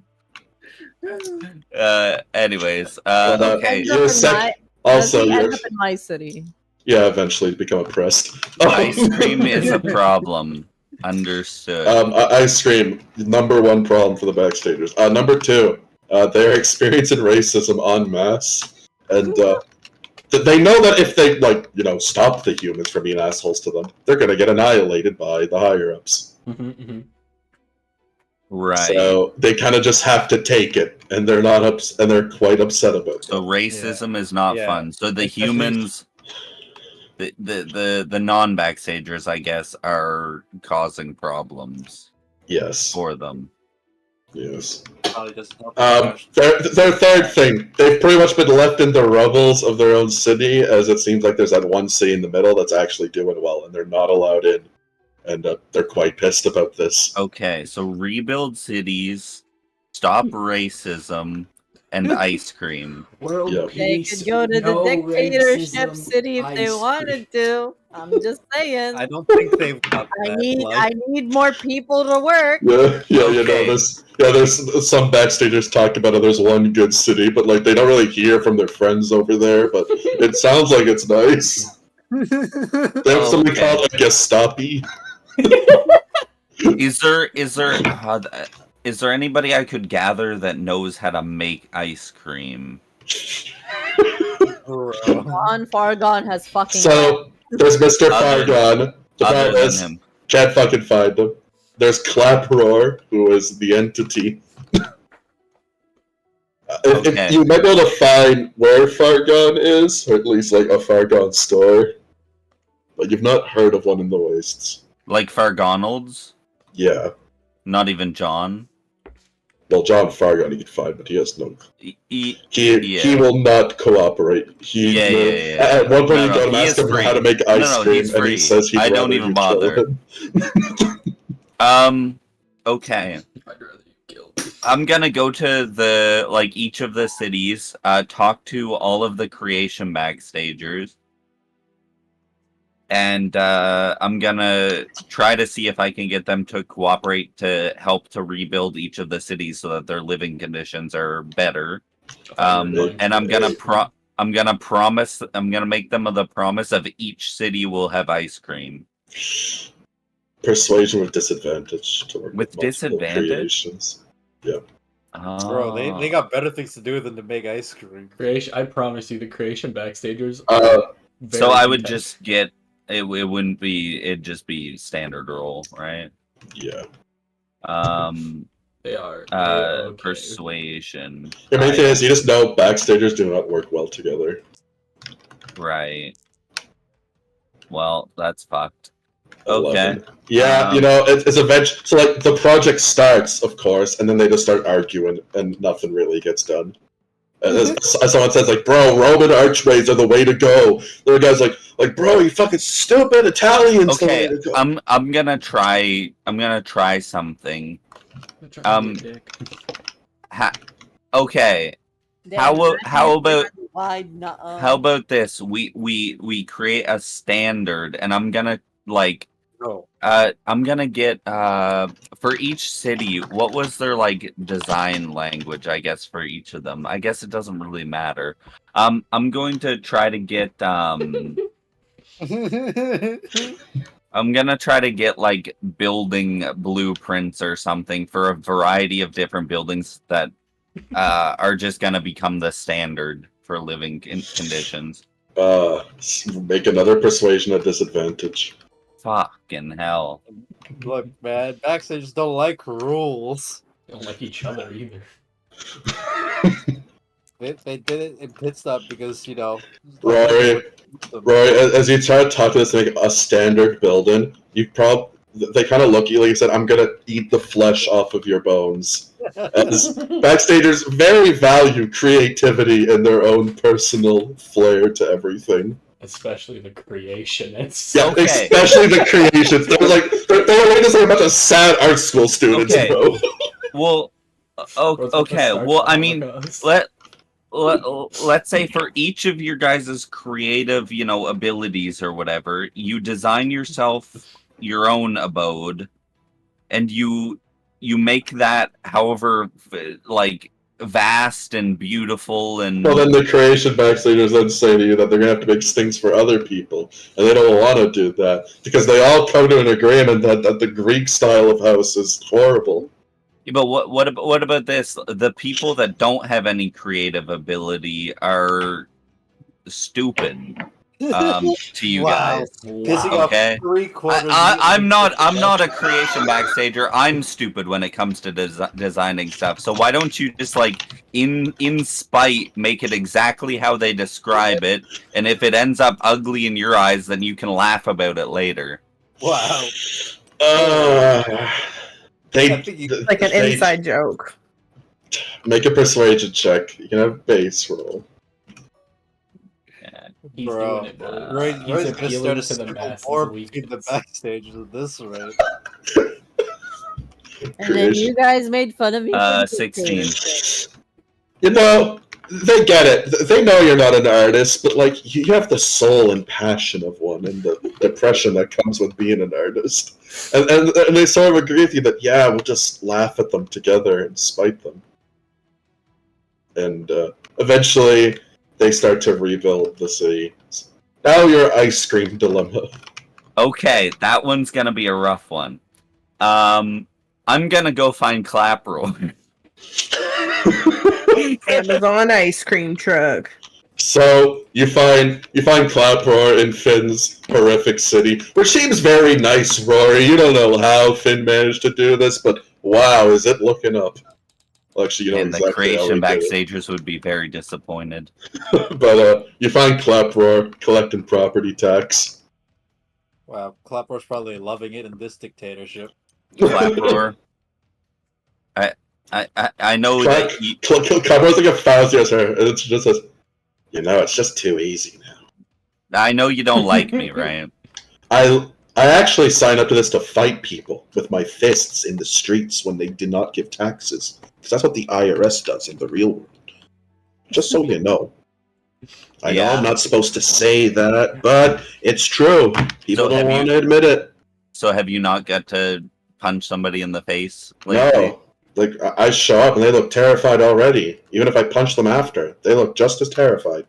Anyways. Okay. Ends up in my- Also, does he end you're, up in my city. yeah, eventually become oppressed. Ice cream is a problem. Understood. Ice cream, #1 problem for the backstagers. #2, they're experiencing racism en masse, and they know that if they stop the humans from being assholes to them, they're gonna get annihilated by the higher ups. Right. So they kind of just have to take it, and they're not and they're quite upset about it. So racism is not Yeah. fun. So the Especially- humans, the non-backstagers, I guess, are causing problems Yes. for them. Yes. Probably doesn't help. Their third thing, they've pretty much been left in the rubbles of their own city, as it seems like there's that one city in the middle that's actually doing well, and they're not allowed in. And they're quite pissed about this. Okay, so rebuild cities, stop racism, and ice cream. World Yep. They peace. could go to the no dictatorship racism, city if they ice wanted to. I'm just saying. I don't think they've got I that. need Like, I need more people to work. Yeah, you know, Okay. there's some backstagers talk about how there's one good city, but like they don't really hear from their friends over there. But it sounds like it's nice. They have something Okay. called a Gestapi. Is there anybody I could gather that knows how to make ice cream? bro. Ron Fargon has fucking. So there's Mr. Other- Fargon. The Other problem than is him. can't fucking find him. There's Claproar, who is the entity. Okay. You might be able to find where Fargon is, or at least like a Fargon store, but you've not heard of one in the Wastes. Like Fargonald's? Yeah. Not even John? Well, John Fargon you can find, but he has no. Yeah. He will not cooperate. Yeah. At one point, No, you go and he ask is him free. how to make ice No, cream, he's and he free. says he'd I don't rather even you bother. kill him. Okay. I'd rather you kill. I'm gonna go to each of the cities, talk to all of the creation backstagers, and I'm gonna try to see if I can get them to cooperate to help to rebuild each of the cities so that their living conditions are better. And I'm gonna make them the promise of each city will have ice cream. Persuasion with disadvantage to work With multiple disadvantage? creations. Bro, they got better things to do than to make ice cream. Creation. I promise you, the creation backstagers. So I would intense. just get it. It wouldn't be. It'd just be standard roll, right? Yeah. They are. Okay. Persuasion. The main thing is, you just know backstagers do not work well together. Right. Well, that's fucked. 11. Okay. Yeah, it's eventually. So, like, the project starts, of course, and then they just start arguing, and nothing really gets done. As someone says, like, bro, Roman archways are the way to go. The other guy's like, bro, you fucking stupid Italians. Okay. The way to go. I'm gonna try. I'm gonna try something. Okay. How about this? We create a standard, and I'm gonna I'm gonna get for each city. What was their design language? I guess for each of them. I guess it doesn't really matter. I'm going to try to get I'm gonna try to get building blueprints or something for a variety of different buildings that are just gonna become the standard for living conditions. Make another persuasion at disadvantage. Fucking hell. Look, man, backstagers don't like rules. They don't like each other either. They did it in pit stop because Rory, as you try to talk to this like a standard building, they kind of look at you like you said, I'm gonna eat the flesh off of your bones. As backstagers very value creativity and their own personal flair to everything. Especially the creationists. Yeah, Okay. especially the creations. They're like just like a bunch of sad art school students, Okay. bro. Well, okay. Well, I mean, let's say for each of your guys' creative, abilities or whatever, you design yourself your own abode, and you make that however vast and beautiful and Well, then the creation backstagers then say to you that they're gonna have to make things for other people, and they don't want to do that because they all come to an agreement that the Greek style of house is horrible. But what about this? The people that don't have any creative ability are stupid to you guys. Pissing Okay. off 3/4. I'm not a creation backstager. I'm stupid when it comes to designing stuff. So why don't you just in spite make it exactly how they describe it, and if it ends up ugly in your eyes, then you can laugh about it later. Wow. Like an inside joke. Make a persuasion check. You can have base roll. He's Bro, doing it, bro. Roy's He's gonna appealing start a to the civil masses war weakness. between the backstagers at this rate. And then you guys made fun of me. for 16. You know, they get it. They know you're not an artist, but like you have the soul and passion of one, and the depression that comes with being an artist. And they sort of agree with you that yeah, we'll just laugh at them together and spite them. And eventually, they start to rebuild the city. Now your ice cream dilemma. Okay, that one's gonna be a rough one. I'm gonna go find Claproar. Amazon ice cream truck. So you find Claproar in Finn's horrific city, which seems very nice, Rory. You don't know how Finn managed to do this, but wow, is it looking up? Well, actually, you know And exactly the creation how he did it. backstagers would be very disappointed. But you find Claproar collecting property tax. Wow, Claproar's probably loving it in this dictatorship. Claproar. I know that he... Claproar's like 1,000 years her, and it just says, you know, it's just too easy now. I know you don't like me, right? I actually signed up to this to fight people with my fists in the streets when they did not give taxes. Because that's what the IRS does in the real world. Just so you know. I know I'm not supposed to say that, but it's true. People don't want to admit it. So have you not got to punch somebody in the face lately? No. Like, I show up and they look terrified already. Even if I punch them after, they look just as terrified.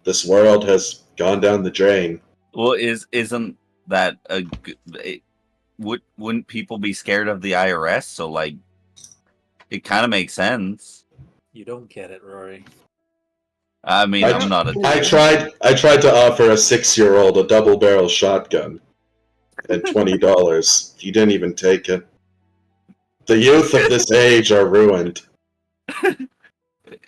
This world has gone down the drain. Well, isn't that a wouldn't people be scared of the IRS? So, like, it kind of makes sense. You don't get it, Rory. I mean, I'm not a... I tried to offer a 6-year-old a double-barrel shotgun and $20. He didn't even take it. The youth of this age are ruined.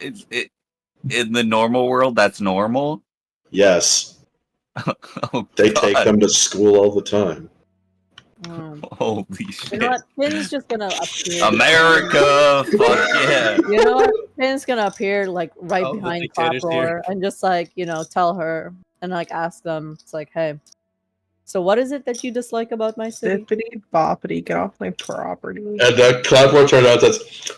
In the normal world, that's normal? Yes. They take them to school all the time. Holy shit. You know what? Finn's just gonna appear. America! Fuck yeah! You know what? Finn's gonna appear like right behind Claproar and just like, you know, tell her and like ask them. It's like, hey, so what is it that you dislike about my city? Bippity boppity, get off my property. And Claproar turned out and says,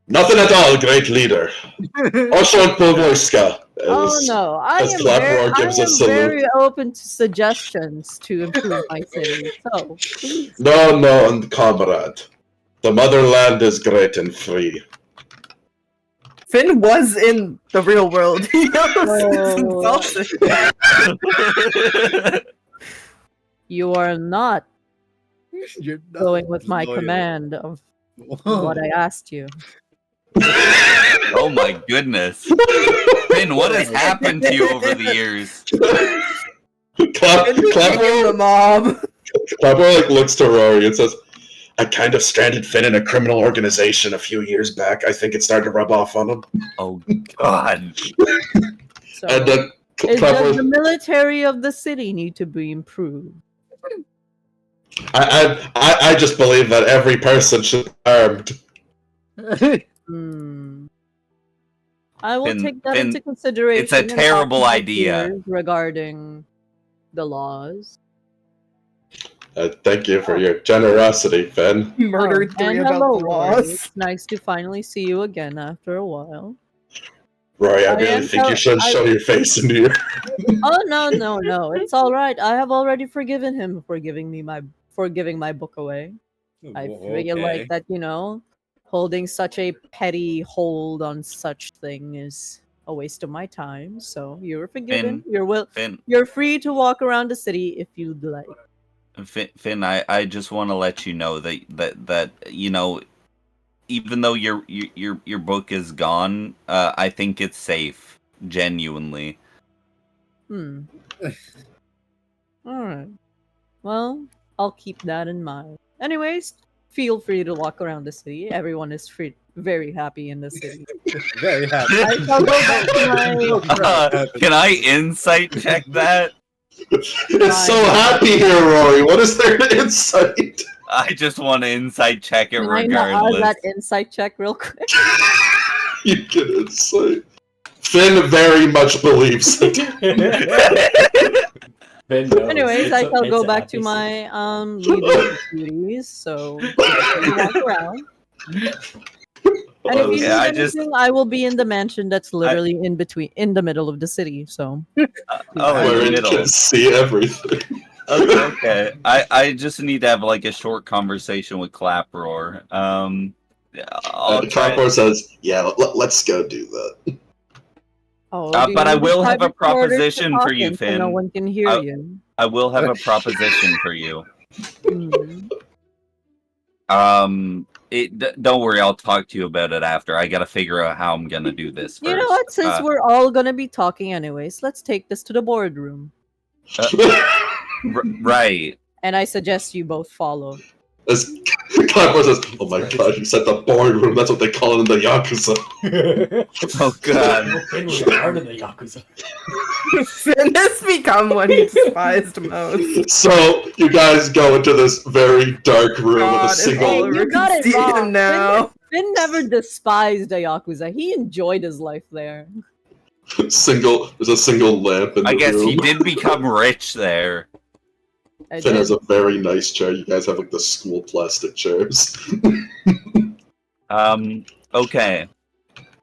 nothing at all, great leader. Oshon Povorska. Oh no, I am very open to suggestions to improve my city. So, please. No, comrade. The motherland is great and free. Finn was in the real world. He knows it's insulting. You are not going with my command of what I asked you. Oh my goodness. Finn, what has happened to you over the years? Claproar like looks to Rory and says, I kind of stranded Finn in a criminal organization a few years back. I think it started to rub off on him. Oh god. So, does the military of the city need to be improved? I just believe that every person should be armed. I will take that into consideration. It's a terrible idea regarding the laws. Thank you for your generosity, Finn. Murdered three about the laws. It's nice to finally see you again after a while. Rory, I really think you should show your face in here. Oh no! It's all right. I have already forgiven him for giving my book away. I feel like that, you know, holding such a petty hold on such thing is a waste of my time. So you're forgiven. You're free to walk around the city if you'd like. Finn, I just want to let you know that you know, even though your book is gone, I think it's safe. Genuinely. All right. Well, I'll keep that in mind. Anyways, feel free to walk around the city. Everyone is very happy in the city. Very happy. I'll go back to can I insight check that? It's so happy here, Rory. What is there to insight? I just want to insight check it regardless. That insight check real quick. You can insight. Finn very much believes it. Anyways, I shall go back to my leadership duties. So walk around. And if you need anything, I will be in the mansion that's literally in the middle of the city. So. Where you can see everything. Okay. I just need to have like a short conversation with Claproar. Claproar says, "Yeah, let's go do that." Oh, but I will have a proposition for you, Finn. So no one can hear you. I will have a proposition for you. Don't worry, I'll talk to you about it after. I gotta figure out how I'm gonna do this first. You know what? Since we're all gonna be talking anyways, let's take this to the boardroom. Right. And I suggest you both follow. As Claproar says, "Oh my god, you said the boardroom. That's what they call it in the Yakuza." Oh god. Finn was part of the Yakuza. Finn has become what he despised most. So you guys go into this very dark room with a single. You got it wrong. Now. Finn never despised a Yakuza. He enjoyed his life there. There's a single lamp in the room. I guess he did become rich there. Finn has a very nice chair. You guys have like the school plastic chairs. Okay.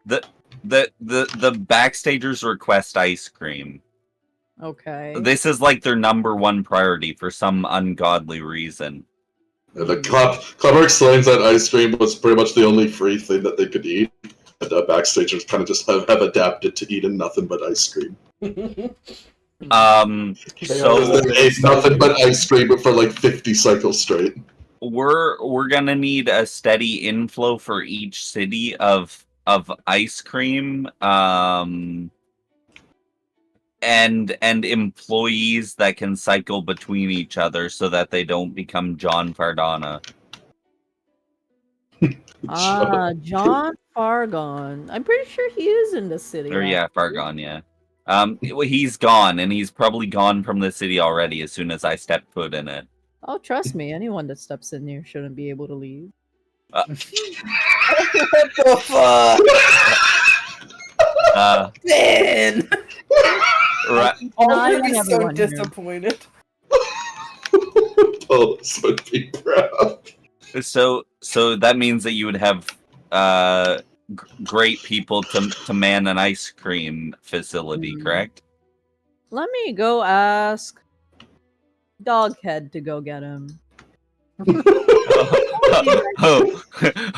The backstagers request ice cream. Okay. This is like their #1 priority for some ungodly reason. And the Claproar explains that ice cream was pretty much the only free thing that they could eat. And the backstagers kind of just have adapted to eating nothing but ice cream. So they ate nothing but ice cream for like 50 cycles straight. We're gonna need a steady inflow for each city of ice cream, and employees that can cycle between each other so that they don't become John Fardana. John Fargon. I'm pretty sure he is in the city. Or yeah, Fargon, yeah. He's gone, and he's probably gone from the city already as soon as I step foot in it. Oh, trust me, anyone that steps in here shouldn't be able to leave. What the fuck? Finn! Right. I'm gonna be so disappointed. Polis would be proud. So that means that you would have great people to man an ice cream facility, correct? Let me go ask Doghead to go get him.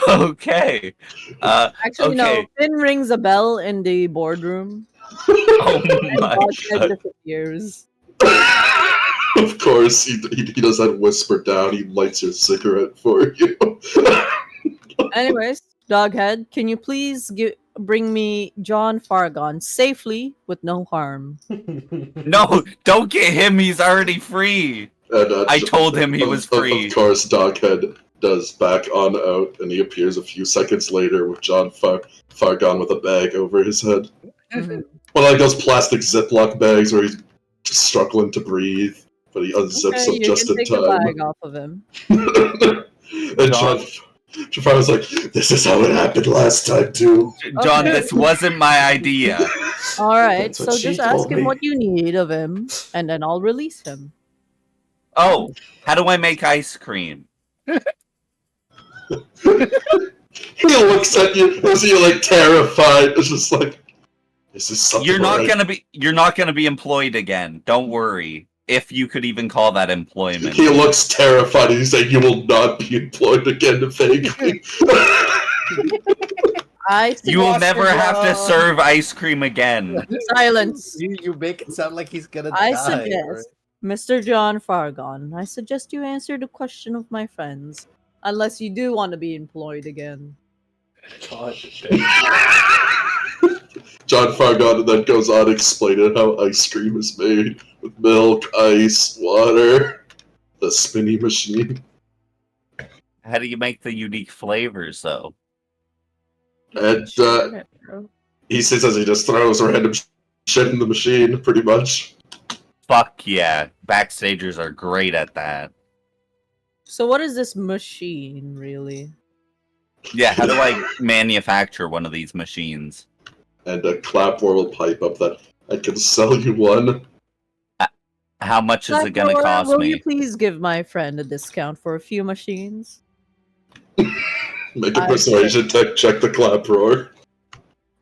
Okay. Actually, no. Finn rings a bell in the boardroom. Oh my Doghead disappears. Of course, he does that whisper down. He lights your cigarette for you. Anyways, Doghead, can you please bring me John Fargon safely with no harm? No, don't get him. He's already free. And, I told him he was free. Of course, Doghead does back on out, and he appears a few seconds later with John Fargon with a bag over his head. One of like those plastic Ziploc bags where he's just struggling to breathe, but he unzips them just in time. You can take the bag off of him. And John Fargon's like, "This is how it happened last time, too." John, this wasn't my idea. Alright, so just ask him what you need of him, and then I'll release him. Oh, how do I make ice cream? He looks at you as you're like terrified. It's just like, this is something. You're not gonna be employed again. Don't worry. If you could even call that employment. He looks terrified and he's like, "You will not be employed again, vaguely." You will never have to serve ice cream again. Silence. You make it sound like he's gonna I die. suggest, Mr. John Fargon, I suggest you answer the question of my friends. Unless you do want to be employed again. God. John Fargon then goes on explaining how ice cream is made with milk, ice, water, the spinny machine. How do you make the unique flavors, though? And he says as he just throws random shit in the machine, pretty much. Fuck yeah. Backstagers are great at that. So what is this machine, really? Yeah, how do I manufacture one of these machines? And Claproar will pipe up that I can sell you one. How much is it going to cost will me? You please give my friend a discount for a few machines? Make a persuasion check the clap roar.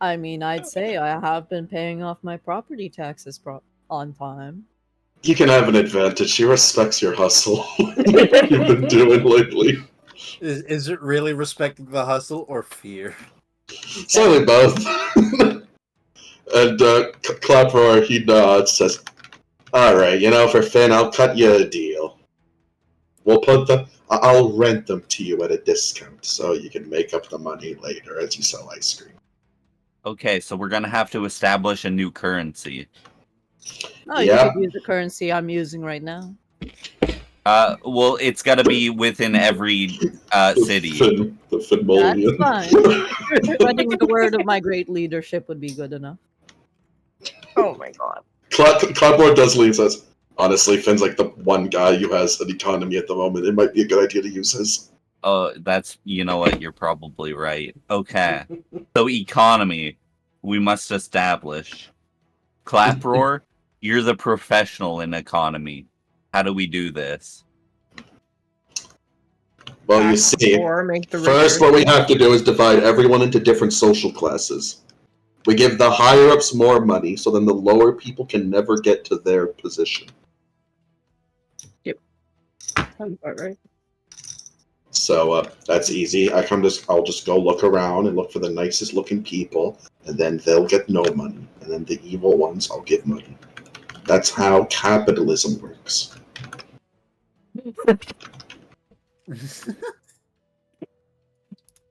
I mean, I'd say I have been paying off my property taxes on time. You can have an advantage. She respects your hustle. What you've been doing lately. Is it really respecting the hustle or fear? Certainly both. And clap roar, he nods, says, "Alright, for Finn, I'll cut you a deal. I'll rent them to you at a discount, so you can make up the money later as you sell ice cream." Okay, so we're gonna have to establish a new currency. Oh, you could use the currency I'm using right now. Well, it's gotta be within every city. The Finmolian. That's fine. Spreading the word of my great leadership would be good enough. Oh my god. Clapboard does leave, says, "Honestly, Finn's like the one guy who has an economy at the moment. It might be a good idea to use his." Oh, you know what, you're probably right. Okay. So economy, we must establish. Claproar, you're the professional in economy. How do we do this? Well, you see, first what we have to do is divide everyone into different social classes. We give the higher-ups more money, so then the lower people can never get to their position. Yep. Sounds about right. So that's easy. I'll just go look around and look for the nicest looking people, and then they'll get no money. And then the evil ones, I'll give money. That's how capitalism works.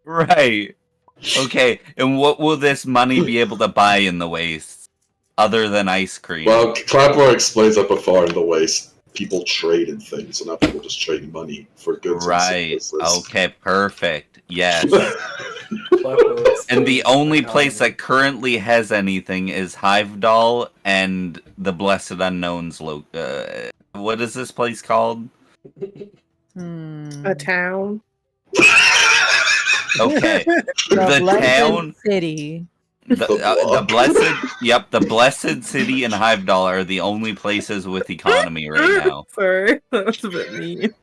Right. Okay, and what will this money be able to buy in the waste, other than ice cream? Well, Clapper explains that before in the waste. People traded things, and now people just trade money for goods. Right. Okay, perfect. Yes. And the only place that currently has anything is Hivedal and the Blessed Unknown's what is this place called? A town. Okay. The town city. The Blessed City and Hivedal are the only places with economy right now. Sorry, that was a bit mean.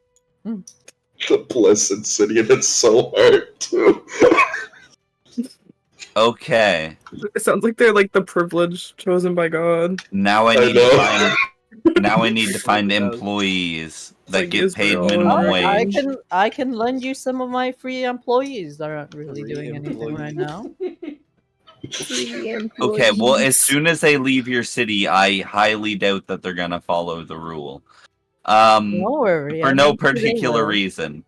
The Blessed City, and it's so hard too. Okay. It sounds like they're like the privileged chosen by God. Now I need to find employees that get paid minimum wage. I can lend you some of my free employees that aren't really doing anything right now. Okay, well, as soon as they leave your city, I highly doubt that they're gonna follow the rule. Don't worry. For no particular reason.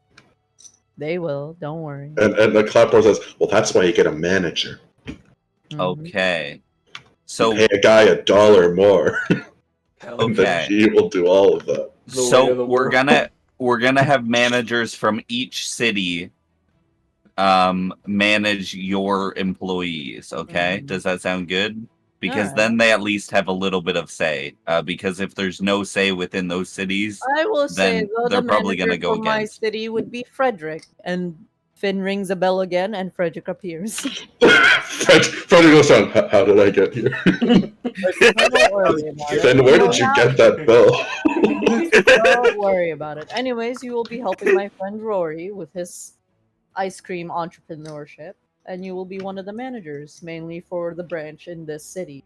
They will. Don't worry. And the clapper says, "Well, that's why you get a manager." Okay. So you pay a guy $1 more. And then he will do all of that. So we're gonna have managers from each city manage your employees, okay? Does that sound good? Because then they at least have a little bit of say. Because if there's no say within those cities, I will say then though, they're the probably manager gonna go for my against. city would be Frederick, and Finn rings a bell again, and Frederick appears. Frederick goes down. How did I get here? Don't worry about it. Then where did you get that bell? Don't worry about it. Anyways, you will be helping my friend Rory with his ice cream entrepreneurship, and you will be one of the managers, mainly for the branch in this city.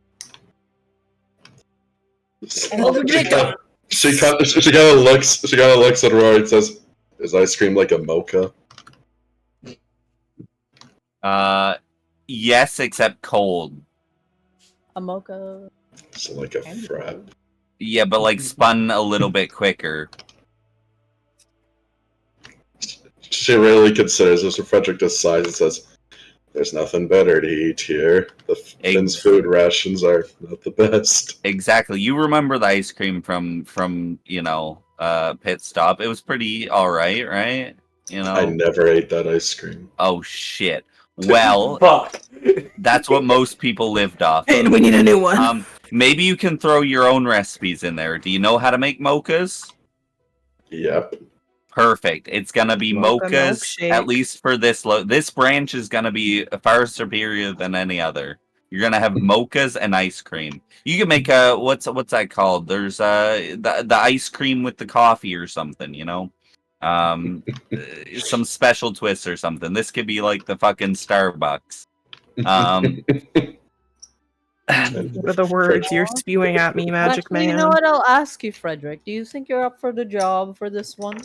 She kind of looks at Rory and says, "Is ice cream like a mocha?" Yes, except cold. A mocha. So like a frap. Yeah, but like spun a little bit quicker. She really considers Mr. Frederick just sighs and says, "There's nothing better to eat here. The Finn's food rations are not the best." Exactly. You remember the ice cream from Pit Stop? It was pretty alright, right? I never ate that ice cream. Oh shit. Well, that's what most people lived off of. And we need a new one. Maybe you can throw your own recipes in there. Do you know how to make mochas? Yep. Perfect. It's gonna be mochas, at least for this this branch is gonna be far superior than any other. You're gonna have mochas and ice cream. You can make a what's that called? There's the ice cream with the coffee or something, Some special twists or something. This could be like the fucking Starbucks. What are the words you're spewing at me, Magic Man? You know what? I'll ask you, Frederick. Do you think you're up for the job for this one?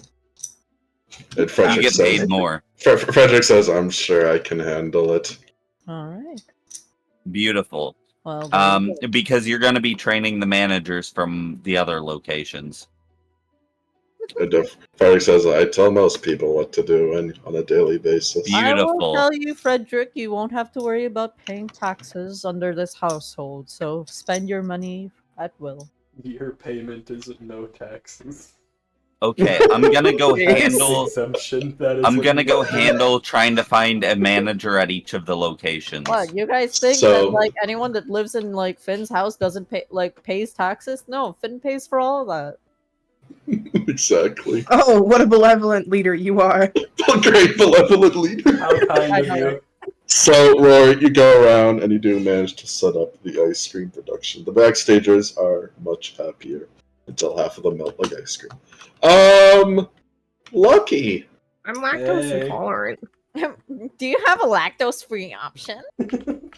And Frederick you get says, paid more. Frederick says, "I'm sure I can handle it." All right. Beautiful. Well, because you're going to be training the managers from the other locations. And Frederick says, "I tell most people what to do on a daily basis." I will Beautiful. tell you, Frederick, you won't have to worry about paying taxes under this household, so spend your money at will. Your payment is no taxes. Okay, I'm gonna go handle. Exemption. I'm gonna go handle trying to find a manager at each of the locations. What, you guys think that like anyone that lives in like Finn's house doesn't pay pays taxes? No, Finn pays for all of that. Exactly. Oh, what a benevolent leader you are! A great benevolent leader. How kind of you. So, Rory, you go around and you do manage to set up the ice cream production. The backstagers are much happier until half of them melt like ice cream. Lucky. I'm lactose intolerant. Do you have a lactose-free option? Vegan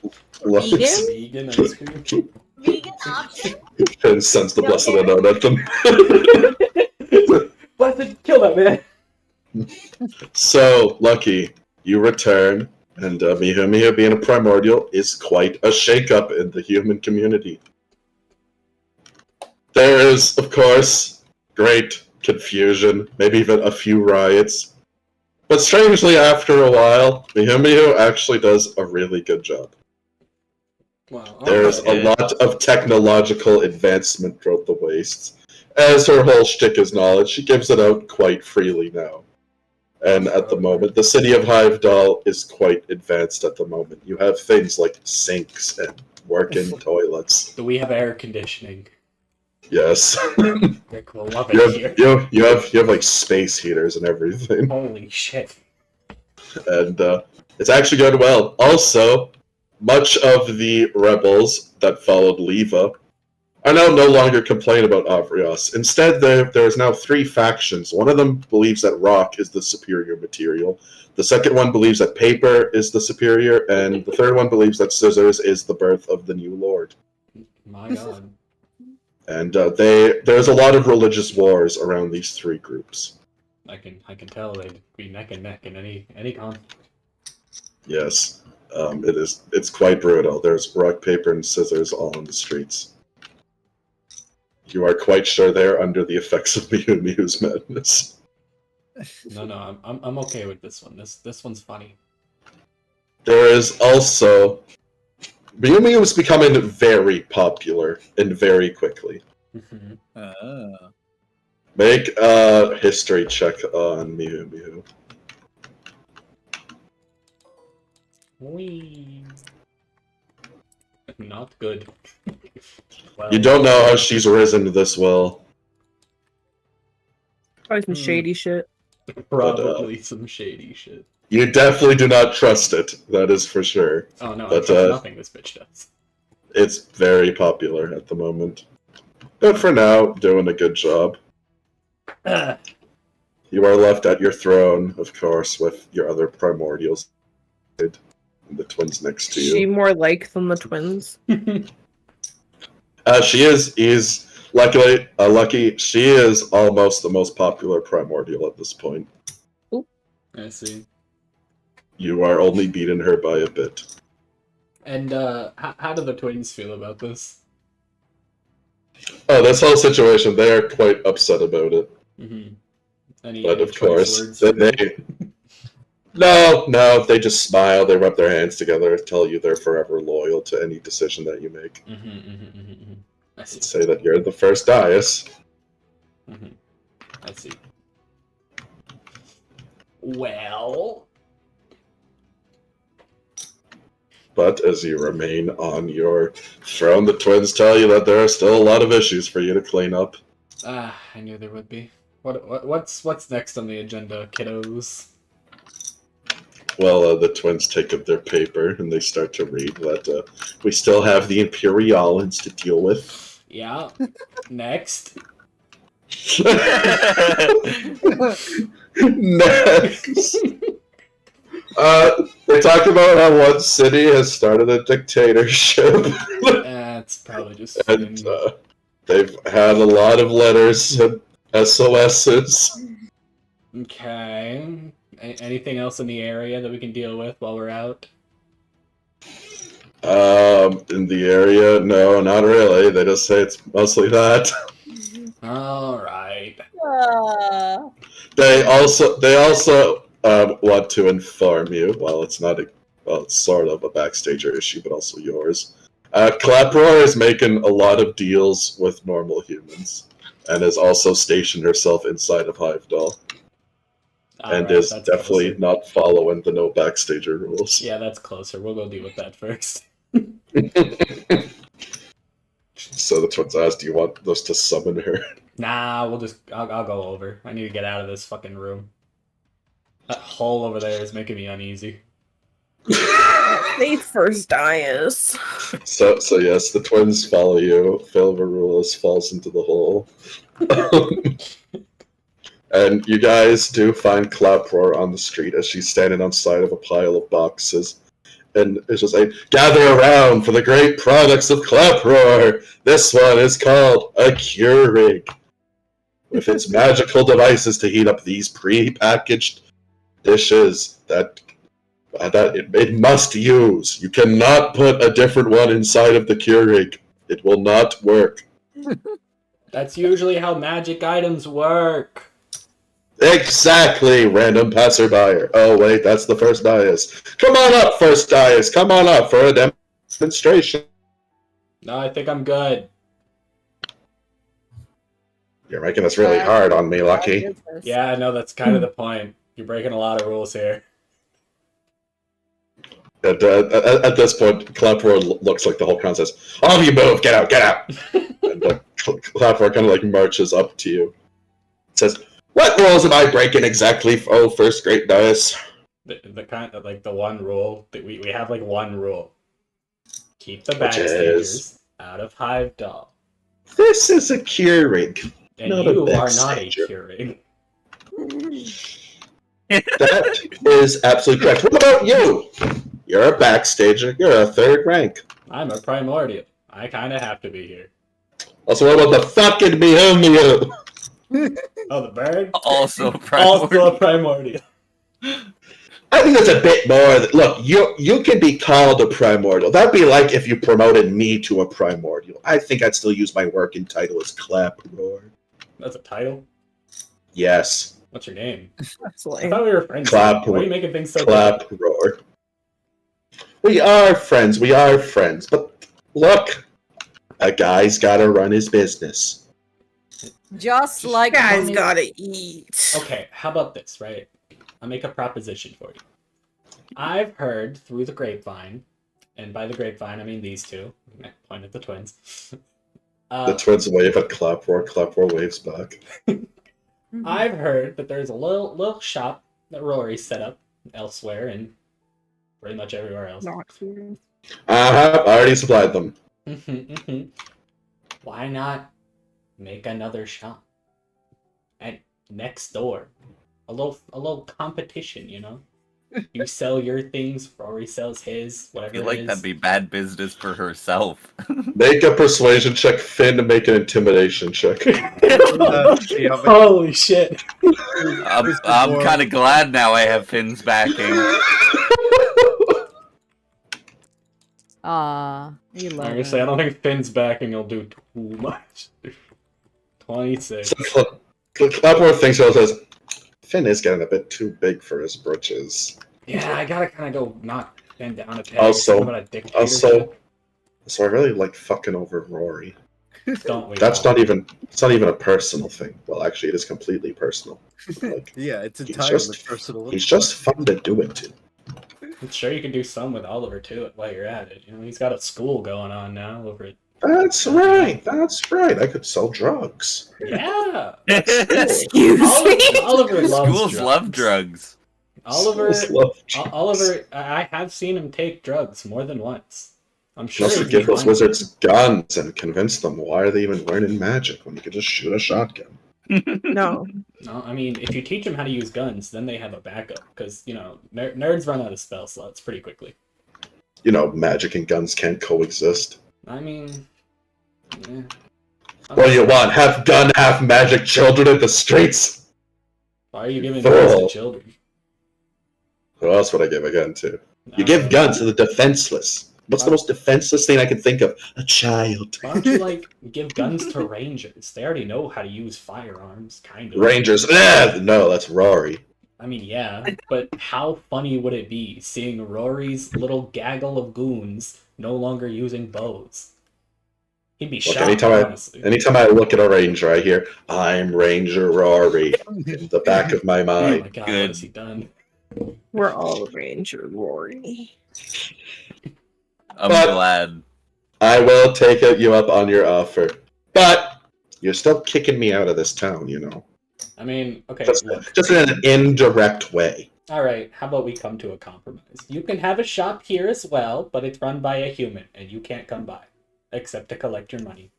ice cream. Vegan option? And sends the blessed unknown at them. Blessed, kill that man. So, Lucky, you return, and Miho being a primordial is quite a shake-up in the human community. There is, of course, great confusion, maybe even a few riots. But strangely, after a while, Miho actually does a really good job. Wow. There's a lot of technological advancement throughout the wastes. As her whole shtick is knowledge, she gives it out quite freely now. And at the moment, the city of Hivedal is quite advanced at the moment. You have things like sinks and working toilets. Do we have air conditioning? Yes. Rick will love it here. You have like space heaters and everything. Holy shit. And it's actually going well. Also, much of the rebels that followed Leva are now no longer complaining about Avrios. Instead, there is now 3 factions. One of them believes that rock is the superior material. The second one believes that paper is the superior, and the third one believes that scissors is the birth of the new lord. My god. And there's a lot of religious wars around these 3 groups. I can tell they'd be neck and neck in any conflict. Yes, it's quite brutal. There's rock, paper, and scissors all in the streets. You are quite sure they're under the effects of Miu's madness. No, I'm okay with this one. This one's funny. There is also Miu is becoming very popular and very quickly. Make a history check on Miu. Whee. Not good. Well, You don't know how she's risen this well. Probably some shady shit. Probably some shady shit. You definitely do not trust it, that is for sure. Oh no, But, I trust nothing this bitch does. It's very popular at the moment. But for now, doing a good job. You are left at your throne, of course, with your other primordials. And the twins next to Is you. she more like than the twins? She is lucky. She is almost the most popular primordial at this point. I see. You are only beating her by a bit. And how do the twins feel about this? Oh, this whole situation, they are quite upset about it. But of course, No, they just smile, they rub their hands together, tell you they're forever loyal to any decision that you make. I see. Say that you're the first Dais. I see. Well... But as you remain on your throne, the twins tell you that there are still a lot of issues for you to clean up. I knew there would be. What's next on the agenda, kiddos? Well, the twins take up their paper and they start to read that we still have the Imperialans to deal with. Yeah. Next. Next. They talk about how one city has started a dictatorship. That's probably just. And they've had a lot of letters and SOSs. Okay. Anything else in the area that we can deal with while we're out? In the area, no, not really. They just say it's mostly that. All right. They also want to inform you. Well, it's not it's sort of a backstager issue, but also yours. Claproar is making a lot of deals with normal humans, and has also stationed herself inside of Hivedall. And is definitely closer. Not following the no backstager rules. Yeah, that's closer. We'll go deal with that first. So the twins asked, do you want us to summon her? Nah, I'll go over. I need to get out of this fucking room. That hole over there is making me uneasy. They first dies. So yes, the twins follow you. Philvarulus falls into the hole. And you guys do find Claproar on the street as she's standing on the side of a pile of boxes. And it's just like, gather around for the great products of Claproar! This one is called a Keurig. With its magical devices to heat up these pre-packaged dishes that it must use. You cannot put a different one inside of the Keurig. It will not work. That's usually how magic items work. Exactly, random passerby. Oh wait, that's the first Dias. Come on up, first Dias. Come on up for a demonstration. No, I think I'm good. You're making this really hard on me, Lucky. Yeah, I know, that's kind of the point. You're breaking a lot of rules here. At this point, Claproar looks like the whole crowd says, all of you move, get out, get out! And Claproar kind of like marches up to you. It says, what rules am I breaking exactly? Oh, first great Dias. The kind of like the one rule that we have like one rule. Keep the backstagers out of Hivedall. This is a Keurig. And you are not a Keurig. That is absolutely correct. What about you? You're a backstager. You're a third rank. I'm a primordial. I kind of have to be here. Also, what about the fucking Mihilmiu? Oh, the bird? Also primordial. Also a primordial. I think that's a bit more. Look, you can be called a primordial. That'd be like if you promoted me to a primordial. I think I'd still use my working title as Claproar. That's a title? Yes. What's your name? That's like... I thought we were friends. Claproar. Why are you making things so Claproar. We are friends. We are friends. But look, a guy's got to run his business. Just like guys gotta eat. Okay, how about this, right? I'll make a proposition for you. I've heard through the grapevine, and by the grapevine I mean these two. I point at the twins. The twins wave at Claproar. Claproar waves back. I've heard that there's a little shop that Rory set up elsewhere and pretty much everywhere else. I already supplied them. Why not make another shop at next door? A little competition, you know? You sell your things, Rory sells his, whatever I feel like that'd be bad business for herself. Make a persuasion check, Finn, to make an intimidation check. Holy shit. I'm kind of glad now I have Finn's backing. 11. Honestly, I don't think Finn's backing will do too much. 26. So, Claproar thinks he says, Finn is getting a bit too big for his britches. Yeah, I gotta kind of go knock Finn down a peg. Also, I really like fucking over Rory. Don't we? That's not even. It's not even a personal thing. Well, actually, it is completely personal. Like, yeah, it's entirely personal. He's just fun to do it to. I'm sure you can do some with Oliver too while you're at it. You know, he's got a school going on now over it. That's right. That's right. I could sell drugs. Yeah. Excuse me. Oliver loves Schools drugs. love drugs. Oliver, I have seen him take drugs more than once. I'm sure. Must give those wizards guns and convince them why are they even learning magic when you can just shoot a shotgun. No. No, I mean, if you teach them how to use guns, then they have a backup. Because, you know, nerds run out of spell slots pretty quickly. You know, magic and guns can't coexist. I mean, yeah. What do you want? Half gun, half magic children in the streets? Why are you giving guns to children? Who else would I give a gun to? You give guns to the defenseless. What's the most defenseless thing I can think of? A child. Why don't you, like, give guns to rangers? They already know how to use firearms, kind of. Rangers? No, that's Rory. I mean, yeah, but how funny would it be seeing Rory's little gaggle of goons no longer using bows? He'd be shocked, honestly. Anytime I look at a ranger, I hear, I'm Ranger Rory in the back of my mind. Oh my god, what has he done? We're all Ranger Rory. I'm glad. I will take you up on your offer. But you're still kicking me out of this town, you know. I mean, okay. Just in an indirect way. Alright, how about we come to a compromise? You can have a shop here as well, but it's run by a human, and you can't come by. Except to collect your money.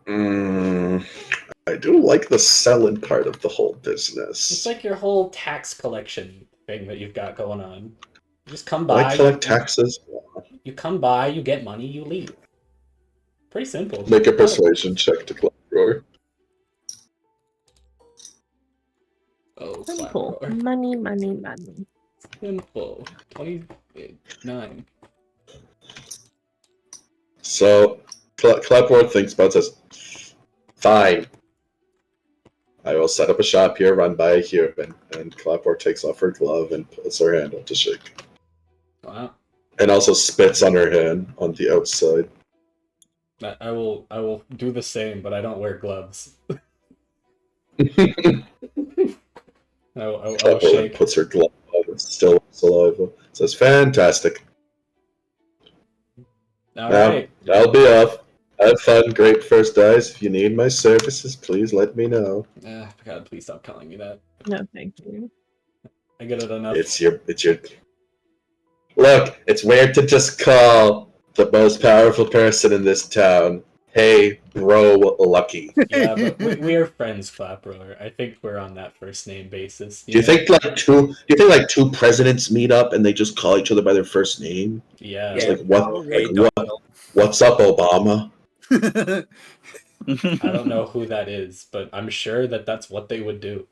I do like the selling part of the whole business. It's like your whole tax collection thing that you've got going on. You just come by. I collect taxes. You come by, you get money, you leave. Pretty simple. Make a persuasion check to collect Roar. Oh, Simple. Money. Simple. 29. So, Clapboard thinks about says, fine. I will set up a shop here run by a human. And Clapboard takes off her glove and puts her hand up to shake. Wow. And also spits on her hand on the outside. I will do the same, but I don't wear gloves. I'll shake. Puts her glove on, still saliva. Says, fantastic. Alright. I'll be off. Have fun, great first eyes. If you need my services, please let me know. God, please stop calling me that. No, thank you. I get it enough. It's your... Look, it's weird to just call the most powerful person in this town, hey, bro, Lucky. Yeah, but we are friends, Clapbro. I think we're on that first name basis. Do you think like two presidents meet up and they just call each other by their first name? Yeah. It's like what's up, Obama? I don't know who that is, but I'm sure that that's what they would do.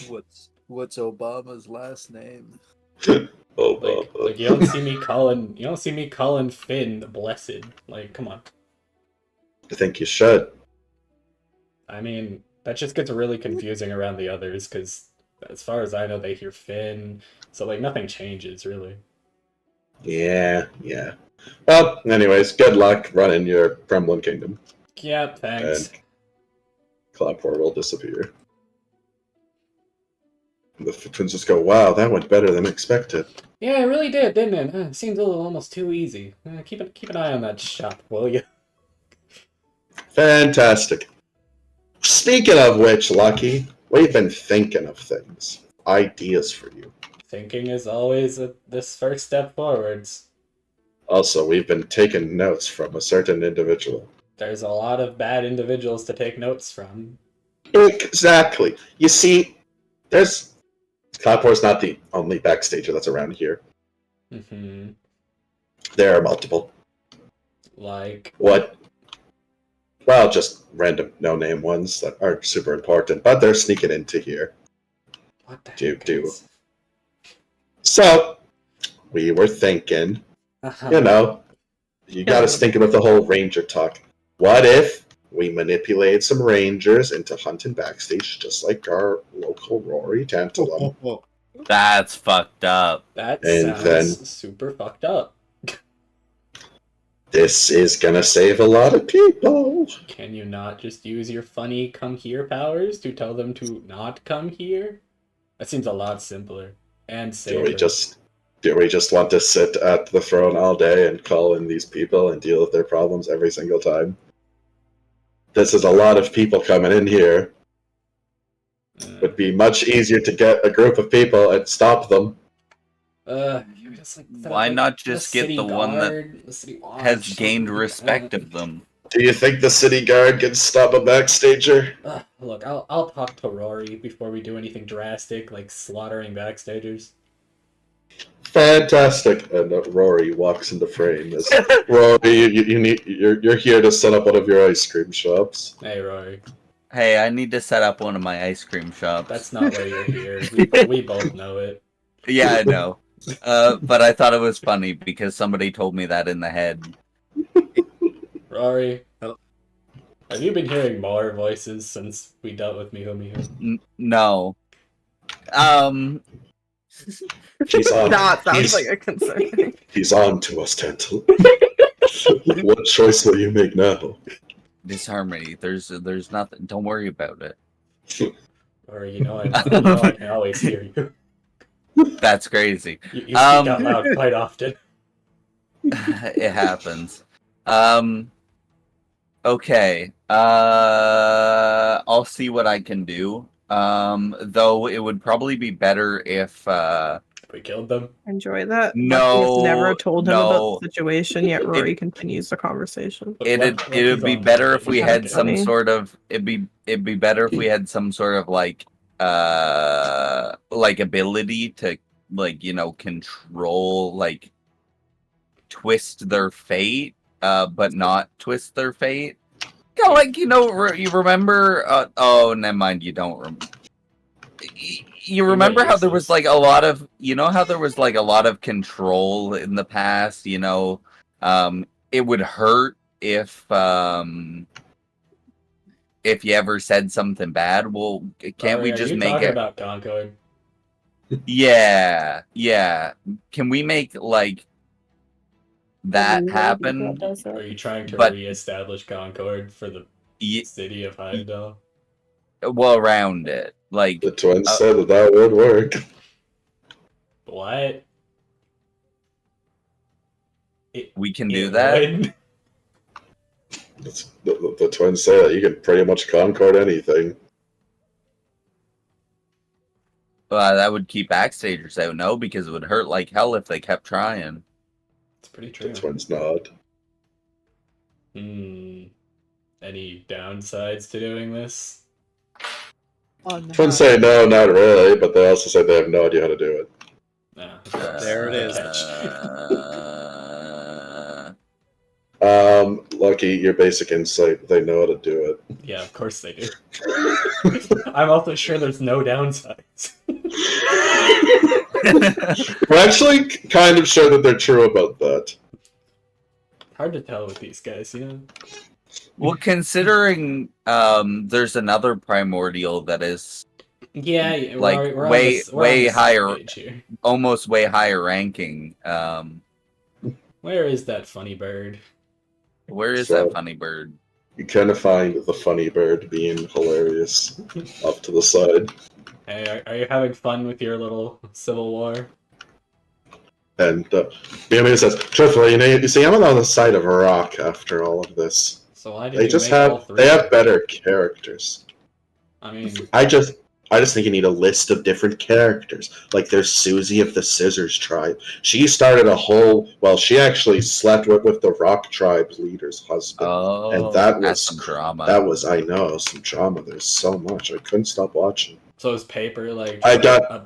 What's Obama's last name? Like you don't see me calling Finn Blessed. Like, come on. I think you should. I mean, that just gets really confusing around the others, because as far as I know, they hear Finn, so like nothing changes really. Yeah. Well, anyways, good luck running your Kremlin Kingdom. Yeah, thanks. And Clapboard will disappear. And the twins just go, wow, that went better than expected. Yeah, it really did, didn't it? It seems a little almost too easy. Keep an eye on that shop, will you? Fantastic. Speaking of which, Lucky, we've been thinking of things. Ideas for you. Thinking is always this first step forwards. Also, we've been taking notes from a certain individual. There's a lot of bad individuals to take notes from. Exactly. You see, Clapboard's not the only backstager that's around here. Mm-hmm. There are multiple. Like? What? Well, just random no-name ones that aren't super important, but they're sneaking into here. What the heck? So, we were thinking, you know, you got us thinking with the whole ranger talk. What if we manipulated some rangers into hunting backstage, just like our local Rory Tantalum? That's fucked up. That sounds super fucked up. This is gonna save a lot of people. Can you not just use your funny come here powers to tell them to not come here? That seems a lot simpler and safer. Do we just want to sit at the throne all day and call in these people and deal with their problems every single time? This is a lot of people coming in here. It would be much easier to get a group of people and stop them. Why not just get the one that has gained respect of them? Do you think the city guard can stop a backstager? Look, I'll talk to Rory before we do anything drastic, like slaughtering backstagers. Fantastic. And Rory walks into frame. Rory, you're here to set up one of your ice cream shops. Hey, Rory. Hey, I need to set up one of my ice cream shops. That's not why you're here. We both know it. Yeah, I know. But I thought it was funny because somebody told me that in the head. Rory, have you been hearing more voices since we dealt with Miho Miho? No. He's on. That sounds like a concern. He's on to us, Tantal. What choice will you make now? Disharmony. There's nothing. Don't worry about it. Or you know I can always hear you. That's crazy. You speak out loud quite often. It happens. Okay. I'll see what I can do. Though it would probably be better if we killed them. Enjoy that. No, He's never told him no. about the situation yet. Rory continues the conversation. It would be better if we had some sort of. It'd be better if we had some sort of like ability to control, like twist their fate, but not twist their fate. Kind of like, you remember? Oh, never mind. You don't remember. You remember how there was like a lot of, how there was like a lot of control in the past. It would hurt if you ever said something bad. Well, can't we just make it about Concord? Yeah. Can we make like that happen? Are you trying to reestablish Concord for the city of Heimdall? Well, around it, like the twins said that would work. What? We can do that. The twins say that you can pretty much Concord anything. That would keep backstagers out, no? Because it would hurt like hell if they kept trying. It's pretty true. The twins nod. Any downsides to doing this? Twins say no, not really, but they also say they have no idea how to do it. There it is. Lucky, your basic insight, they know how to do it. Yeah, of course they do. I'm also sure there's no downsides. We're actually kind of sure that they're true about that. Hard to tell with these guys, Well, considering there's another primordial that is we're way higher, almost way higher ranking. Where is that funny bird? Where is that funny bird? You kind of find the funny bird being hilarious off to the side. Hey, are you having fun with your little civil war? And Biomir says, truthfully, you see, I'm on the side of a rock after all of this. So why did they you just make have all three? They have better characters. I mean, I just think you need a list of different characters. Like there's Susie of the Scissors Tribe. She started a whole. Well, she actually slept with the Rock Tribe's leader's husband, and that was some drama. That was some drama. There's so much. I couldn't stop watching. So is Paper like? I got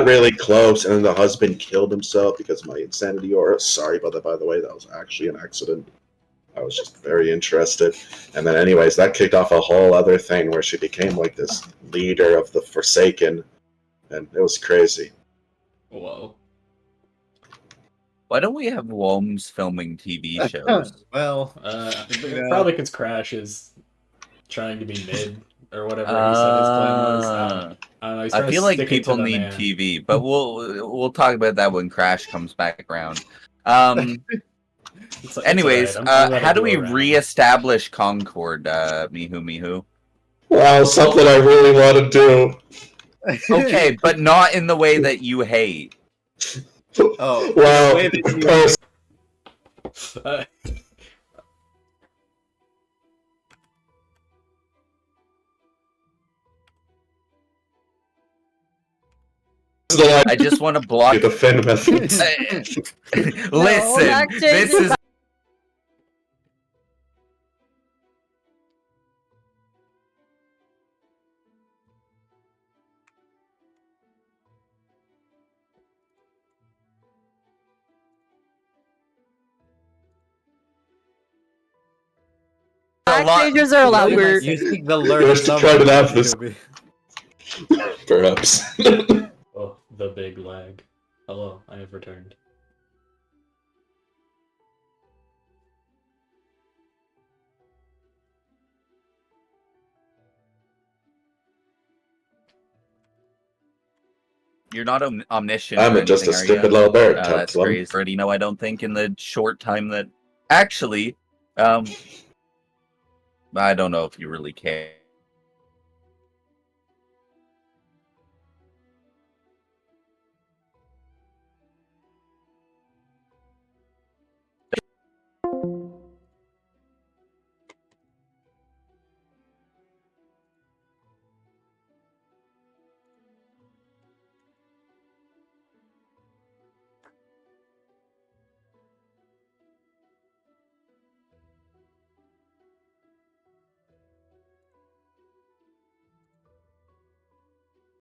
really close, and then the husband killed himself because of my insanity aura. Sorry about that, by the way. That was actually an accident. I was just very interested. And then anyways, that kicked off a whole other thing where she became like this leader of the Forsaken. And it was crazy. Whoa. Why don't we have Worms filming TV shows? Well, probably because Crash is trying to be mid or whatever he said his plan was. I don't know, I feel like people need TV, but we'll talk about that when Crash comes back around. Anyways, how do we reestablish Concord, Mihu? Wow, something I really want to do. Okay, but not in the way that you hate. Oh, well, I just want to block the Finn method. Listen, this is Backstagers are allowed. You think the learn There's to try to have this. Perhaps. Oh, the big lag. Hello, I have returned. You're not omniscient. I'm just a stupid little bird. That's crazy. Already know. I don't think in the short time that actually, I don't know if you really care.